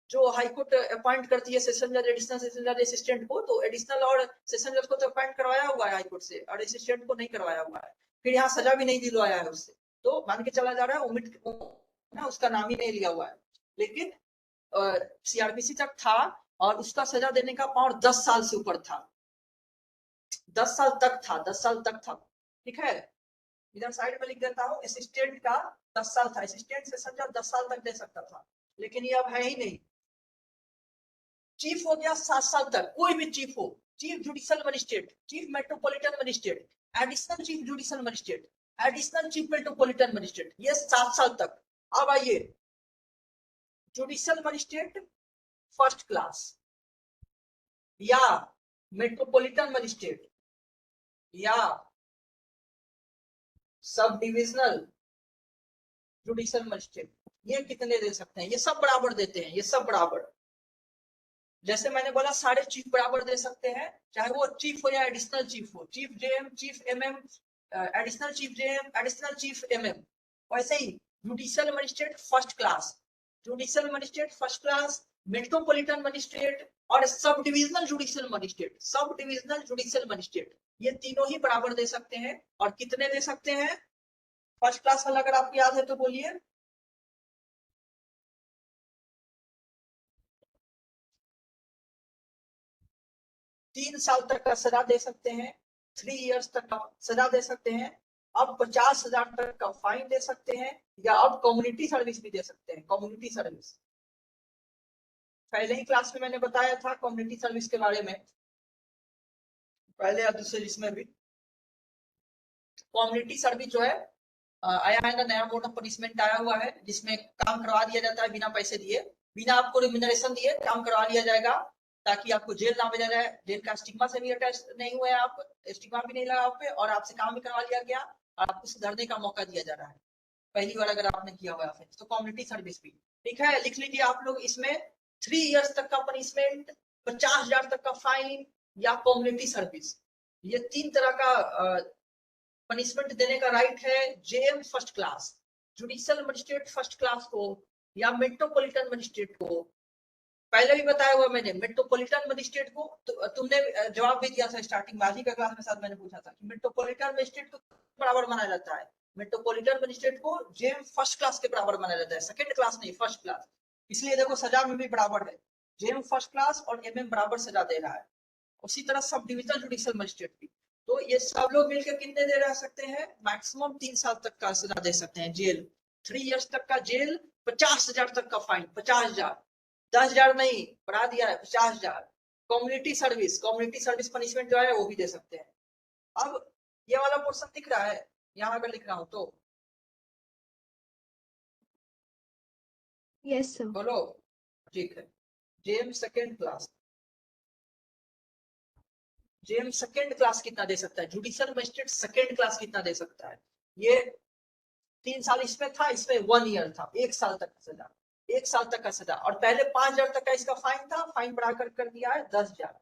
जो हाईकोर्ट अपॉइंट करती है सेशन जज, एडिशनल सेशन जज असिस्टेंट को, तो एडिशनल और सेशन जज को तो अपॉइंट करवाया हुआ है हाईकोर्ट से, और असिस्टेंट को नहीं करवाया हुआ है। फिर यहाँ सजा भी नहीं दिलवाया है उससे, तो मान के चला जा रहा है ओमिट ना, उसका नाम ही नहीं लिया हुआ है, लेकिन सीआरपीसी तक था और उसका सजा देने का पावर 10 साल से ऊपर था, 10 साल तक था, 10 साल तक था। ठीक है, इधर साइड में लिख देता हूँ, असिस्टेंट का 10 साल था, असिस्टेंट सेशन जज 10 साल तक दे सकता था, लेकिन ये अब है ही नहीं। चीफ हो गया 7 साल तक, कोई भी चीफ हो, chief judicial magistrate, chief metropolitan magistrate, additional chief judicial magistrate, additional chief metropolitan magistrate, ये 7 साल तक। अब आइए, जुडिशियल मजिस्ट्रेट फर्स्ट क्लास या मेट्रोपॉलिटन मजिस्ट्रेट या सब डिविजनल जुडिशियल मजिस्ट्रेट, ये कितने दे सकते हैं? ये सब बराबर देते हैं, ये सब बराबर। जैसे मैंने बोला सारे चीफ बराबर दे सकते हैं, चाहे वो चीफ हो या एडिशनल चीफ हो, chief JM, chief MM, additional chief JM, additional chief MM. वैसे ही judicial magistrate first class, judicial magistrate first class, metropolitan magistrate और sub divisional judicial magistrate, sub divisional judicial magistrate, ये तीनों ही बराबर दे सकते हैं। और कितने दे सकते हैं? फर्स्ट क्लास वाला अगर आपको याद है तो बोलिए। तीन साल तक का सजा दे सकते हैं, 3 इयर्स तक का सजा दे सकते हैं, अब 50,000 तक का फाइन दे सकते हैं, या अब कम्युनिटी सर्विस भी दे सकते हैं। कम्युनिटी सर्विस पहले ही क्लास में मैंने बताया था कम्युनिटी सर्विस के बारे में, पहले या दूसरे जिसमें भी। कम्युनिटी सर्विस जो है आया है ना, नया मोड ऑफ पनिशमेंट आया हुआ है, जिसमें काम करवा दिया जाता है बिना पैसे दिए, बिना आपको रिम्यूनरेशन दिए काम करवा लिया जाएगा, ताकि आपको जेल ना भेजा जाए। जेल का स्टिग्मा से भी अटैच नहीं हुए आप, स्टिग्मा भी नहीं लगा आप पे, और आपसे काम भी करवा लिया गया और आपको सुधरने का मौका दिया जा रहा है पहली बार अगर आपने किया हुआ है तो। कम्युनिटी सर्विस भी ठीक है, लिख लीजिए आप लोग इसमें 3 इयर्स तक का पनिशमेंट, 50,000 तक का फाइन या कम्युनिटी सर्विस, ये 3 तरह का पनिशमेंट देने का राइट है JM first class, judicial magistrate first class को, या मेट्रोपॉलिटन मजिस्ट्रेट को। पहले भी बताया हुआ मैंने, मेट्रोपॉलिटन मजिस्ट्रेट को तो तुमने जवाब भी दिया था स्टार्टिंग में, आज ही का क्लास में साथ मैंने पूछा था कि मेट्रोपॉलिटन मजिस्ट्रेट को बराबर माना जाता है। मेट्रोपॉलिटन मजिस्ट्रेट को जेएम फर्स्ट क्लास के बराबर माना जाता है, सेकंड क्लास नहीं, फर्स्ट क्लास। इसलिए देखो सजा में भी बराबर है, जेएम फर्स्ट क्लास और एमएम बराबर सजा दे रहा है। उसी तरह सब डिविजनल जुडिशियल मजिस्ट्रेट भी। तो ये सब लोग मिलकर कितने देर रह सकते हैं? मैक्सिमम 3 साल तक का सजा दे सकते हैं, जेल 3 इयर्स तक का जेल, 50,000 तक का फाइन, 50,000, 10,000 नहीं बढ़ा दिया है, 50,000। कम्युनिटी सर्विस पनिशमेंट जो है वो भी दे सकते हैं। अब ये वाला पोर्शन दिख रहा है यहाँ अगर लिख रहा हूं तो यस सर। बोलो। ठीक है, JM second class, JM second class कितना दे सकता है? जुडिशियल मजिस्ट्रेट सेकेंड क्लास कितना दे सकता है? ये 3 साल इसमें था, इसमें 1 ईयर था, 1 साल तक का सजा, 1 साल तक का सजा, और पहले 5,000 तक का इसका फाइन था, फाइन बढ़ाकर कर दिया है 10,000।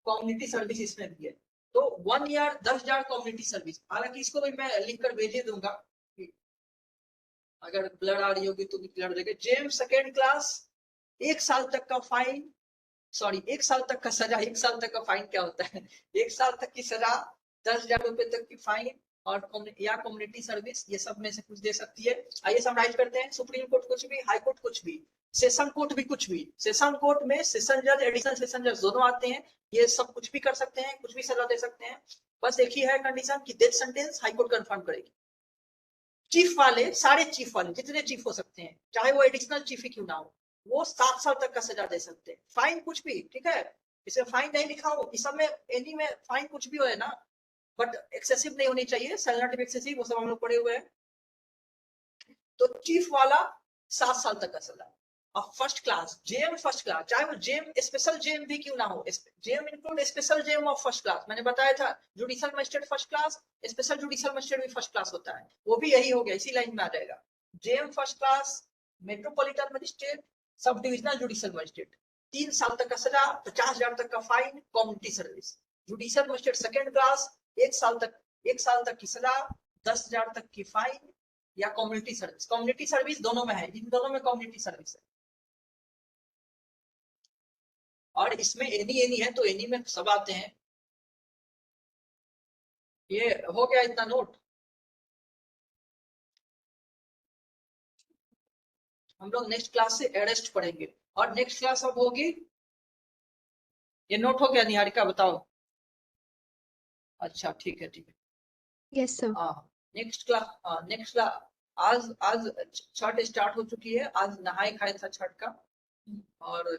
कम्युनिटी सर्विस इसमें भी है, तो 1 ईयर 10,000 कम्युनिटी सर्विस। हालांकि इसको भी मैं लिख कर भेज दूंगा, अगर ब्लड आ रही होगी तो भी ब्लड देगा। जेएम सेकेंड क्लास 1 साल तक का फाइन, सॉरी 1 साल तक का सजा, 1 साल तक का फाइन क्या होता है? 1 साल तक की सजा, 10,000 रुपए तक की फाइन, और या कम्युनिटी सर्विस, ये सब में से कुछ दे सकती है। आइए समराइज करते हैं। सुप्रीम कोर्ट कुछ भी, हाई कोर्ट कुछ भी, सेशन कोर्ट भी कुछ भी। सेशन कोर्ट में सेशन जज, एडिशनल सेशन जज दोनों आते हैं। ये सब कुछ भी कर सकते हैं, कुछ भी सजा दे सकते हैं। बस एक ही है कंडीशन कि death sentence high court confirm करेगी। चीफ वाले, सारे चीफ वाले जितने चीफ हो सकते हैं, चाहे वो एडिशनल चीफ ही क्यों ना हो, वो 7 साल तक का सजा दे सकते हैं। फाइन कुछ भी, ठीक है, इसे फाइन नहीं लिखा हो, इस सब में एनी में फाइन कुछ भी हो है ना, बट एक्सेसिव नहीं होनी चाहिए, शैल नॉट बी एक्सेसिव, वो सब हम लोग पढ़े हुए हैं। तो चीफ वाला 7 साल तक का सजा। और first class JM, first class, चाहे वो जेएम स्पेशल जेएम भी क्यों ना हो, JM include special JM of first class. मैंने बताया था judicial magistrate first class, special judicial magistrate भी फर्स्ट क्लास होता है, वो भी यही हो गया, इसी लाइन में आ जाएगा। JM first class, metropolitan magistrate, sub divisional judicial magistrate, 3 साल तक का सजा, 50,000 तक का fine, community service. Judicial magistrate second class, 1 साल तक की सजा, 10,000 तक की फाइन, या कम्युनिटी सर्विस। कम्युनिटी सर्विस दोनों में है, इन दोनों में कम्युनिटी सर्विस है। और इसमें एनी है तो एनी में सब आते हैं। ये हो गया इतना नोट। हम लोग नेक्स्ट क्लास से अरेस्ट पढ़ेंगे, और नेक्स्ट क्लास अब होगी, ये नोट हो गया निहारिका, बताओ। अच्छा ठीक है, ठीक है। Yes sir. नेक्स्ट क्लास आज छठ स्टार्ट हो चुकी है, आज नहाए खाए था छठ का, और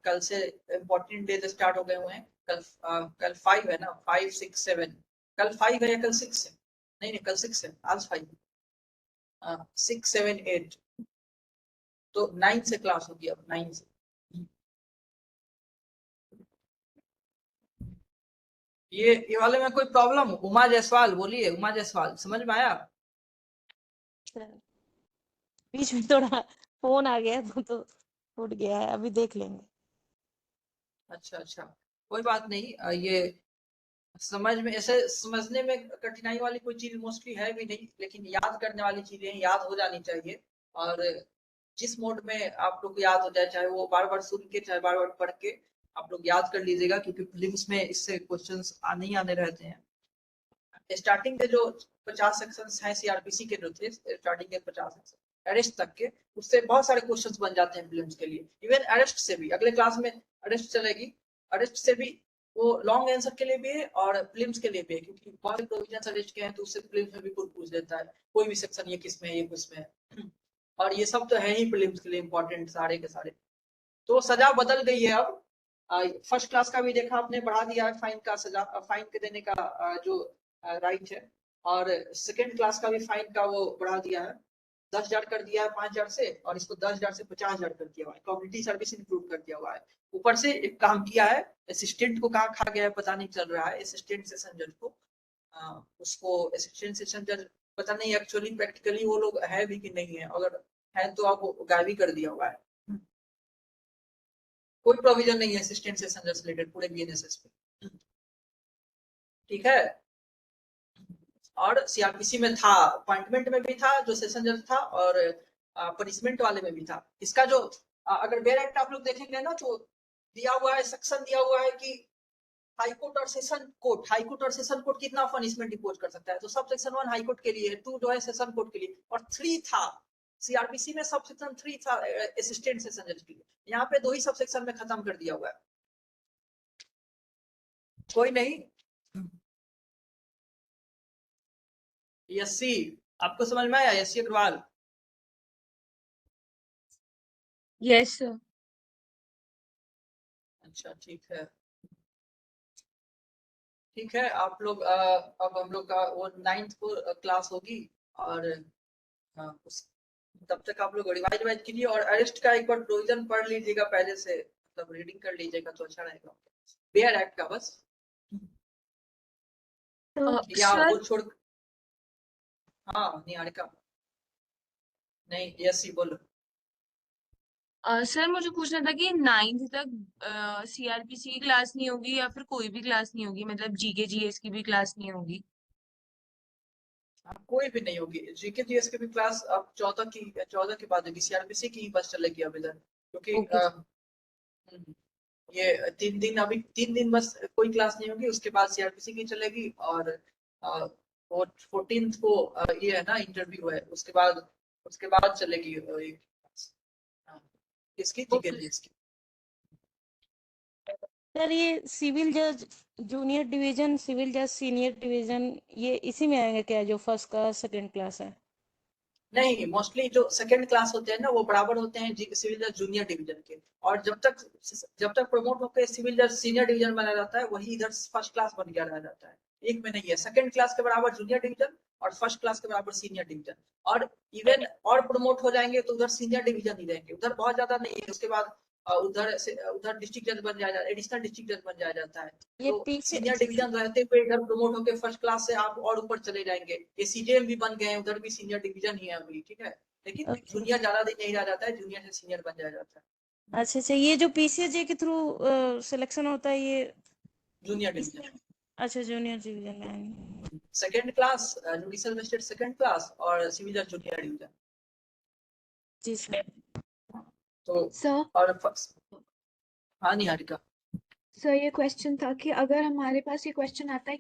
कल से इम्पोर्टेंट डे स्टार्ट हो गए हुए हैं। कल 5 है ना, 5, 6, 7, कल 5 है या कल 6 है? नहीं, कल 6 है, आज 5 है। 6, 7, 8, तो 9 से क्लास होगी, अब 9 से। ये वाले में कोई प्रॉब्लम? उमा जायसवाल बोलिए, उमा जायसवाल, समझ में आया? बीच में थोड़ा फोन आ गया तो टूट गया है, अभी देख लेंगे। अच्छा, कोई बात नहीं। ये समझ में, ऐसे समझने में कठिनाई वाली कोई चीज मोस्टली है भी नहीं, लेकिन याद करने वाली चीजें याद हो जानी चाहिए। और जिस मोड में आप लोग को याद हो जाए, चाहे वो बार बार सुन के, चाहे बार बार पढ़ के, आप लोग याद कर लीजिएगा, क्योंकि प्रीलिम्स में इससे क्वेश्चंस नहीं आने रहते हैं। स्टार्टिंग के जो 50 सेक्शंस हैं सीआरपीसी के, जो थे स्टार्टिंग के 50 सेक्शन अरेस्ट तक के, उससे बहुत सारे क्वेश्चंस बन जाते हैं प्रीलिम्स के लिए। इवन अरेस्ट से भी अगले क्लास में अरेस्ट चलेगी, अरेस्ट से भी वो लॉन्ग आंसर के लिए भी है और प्रीलिम्स के लिए भी है, क्योंकि बहुत प्रोविजन अरेस्ट के हैं, तो उससे प्रीलिम्स में भी कोई पूछ देता है कोई भी सेक्शन, ये किसमें है, ये किसमें है। और ये सब तो है ही प्रीलिम्स के लिए इंपॉर्टेंट सारे के सारे। तो सजा बदल गई है अब। फर्स्ट क्लास का भी देखा आपने, बढ़ा दिया है फाइन का सजा, फाइन के देने का जो राइट है। और सेकेंड क्लास का भी फाइन का वो बढ़ा दिया है, 10,000 कर दिया है 5,000 से, और इसको 10,000 से 50,000 कर दिया हुआ है। कम्युनिटी सर्विस इंक्लूड कर दिया हुआ है। ऊपर से एक काम किया है, असिस्टेंट को कहाँ खा गया है पता नहीं चल रहा है, असिस्टेंट सेशन जज को, उसको असिस्टेंट सेशन जज पता नहीं एक्चुअली प्रैक्टिकली वो लोग है भी कि नहीं है, अगर है तो आप गायब ही कर दिया हुआ है। कोई प्रोविजन नहीं है असिस्टेंट सेशन जज रिलेटेड पूरे बीएनएसएस पे, ठीक है। और सीआरपीसी में था, अपॉइंटमेंट में भी था जो सेशन जज था, और पनिशमेंट वाले में भी था। इसका जो अगर बेयर एक्ट आप लोग देखेंगे ना, तो दिया हुआ है, सेक्शन दिया हुआ है कि हाई कोर्ट और सेशन कोर्ट कितना पनिशमेंट इम्पोज कर सकता है। तो सब सेक्शन 1 हाई कोर्ट के लिए, 2 जो है सेशन कोर्ट के लिए, और 3 था सीआरपीसी में, सब सेक्शन 3 था असिस्टेंट सेशन जज के लिए। यहाँ पे 2 ही सब सेक्शन में खत्म कर दिया हुआ है। कोई नहीं। यसी आपको समझ में आया? यसी अग्रवाल, यस सर। अच्छा ठीक है। आप लोग अब हम लोग का वो 9th को क्लास होगी, और तब तक आप लोग रिवाइज कीजिए, और अरेस्ट का एक बार प्रोविजन पढ़ लीजिएगा पहले से, मतलब रीडिंग कर लीजिएगा तो अच्छा रहेगा। बेयर एक्ट का बस, या सर वो छोड़। हाँ निहारिका, नहीं यसी बोलो। सर मुझे पूछना था कि 9th तक सीआरपीसी की क्लास नहीं होगी या फिर कोई भी क्लास नहीं होगी, मतलब जीके जीएस की भी क्लास नहीं होगी? कोई भी नहीं होगी, जीके जीएस की भी क्लास अब 14 के बाद होगी। सीआरपीसी की ही बस चलेगी अब इधर, क्योंकि ओके। ये 3 दिन, अभी 3 दिन बस कोई क्लास नहीं होगी, उसके बाद सीआरपीसी की चलेगी। और और 14th को ये है ना इंटरव्यू है, उसके बाद चलेगी इसकी जीके की। सर ये सिविल जज जूनियर डिवीजन, सिविल जज सीनियर डिवीजन, ये इसी में आएंगे क्या, जो फर्स्ट क्लास सेकंड क्लास है? नहीं, मोस्टली जो सेकंड क्लास होते हैं ना वो बराबर होते हैं सिविल जज जूनियर डिवीजन के, और जब तक प्रमोट होकर सिविल जज सीनियर डिवीजन बना जाता है वही इधर फर्स्ट क्लास बन गया रह जाता है। एक में नहीं है, सेकंड क्लास के बराबर जूनियर डिवीजन और फर्स्ट क्लास के बराबर सीनियर डिवीजन, और इवन और प्रमोट हो जाएंगे तो उधर सीनियर डिवीजन ही रहेंगे, उधर बहुत ज्यादा नहीं है। उसके बाद उधर डिस्ट्रिक्ट जज बन जाया, एडिशनल डिस्ट्रिक्ट जज बन जाया जाता है। ये तो पीछे सीनियर डिवीजन रहते हुए इधर प्रमोट होकर फर्स्ट क्लास से आप और ऊपर चले जाएंगे। ये सीजेएम भी बन गए हैं, उधर भी सीनियर डिवीजन ही है अभी, ठीक है, लेकिन ओके। जूनियर ज्यादा दिन नहीं रह जाता है, जूनियर से सीनियर बन जाया जाता है। अच्छा अच्छा, ये जो पीसीएसजे के थ्रू सिलेक्शन होता है ये जूनियर डिवीजन, अच्छा जूनियर डिवीजन में आएंगे। Second class judicial magistrate second class और सिविल जज जूनियर डिवीजन। जी सर। तो सर और हाँ निहारिका। सर ये क्वेश्चन था कि अगर हमारे पास ये क्वेश्चन आता है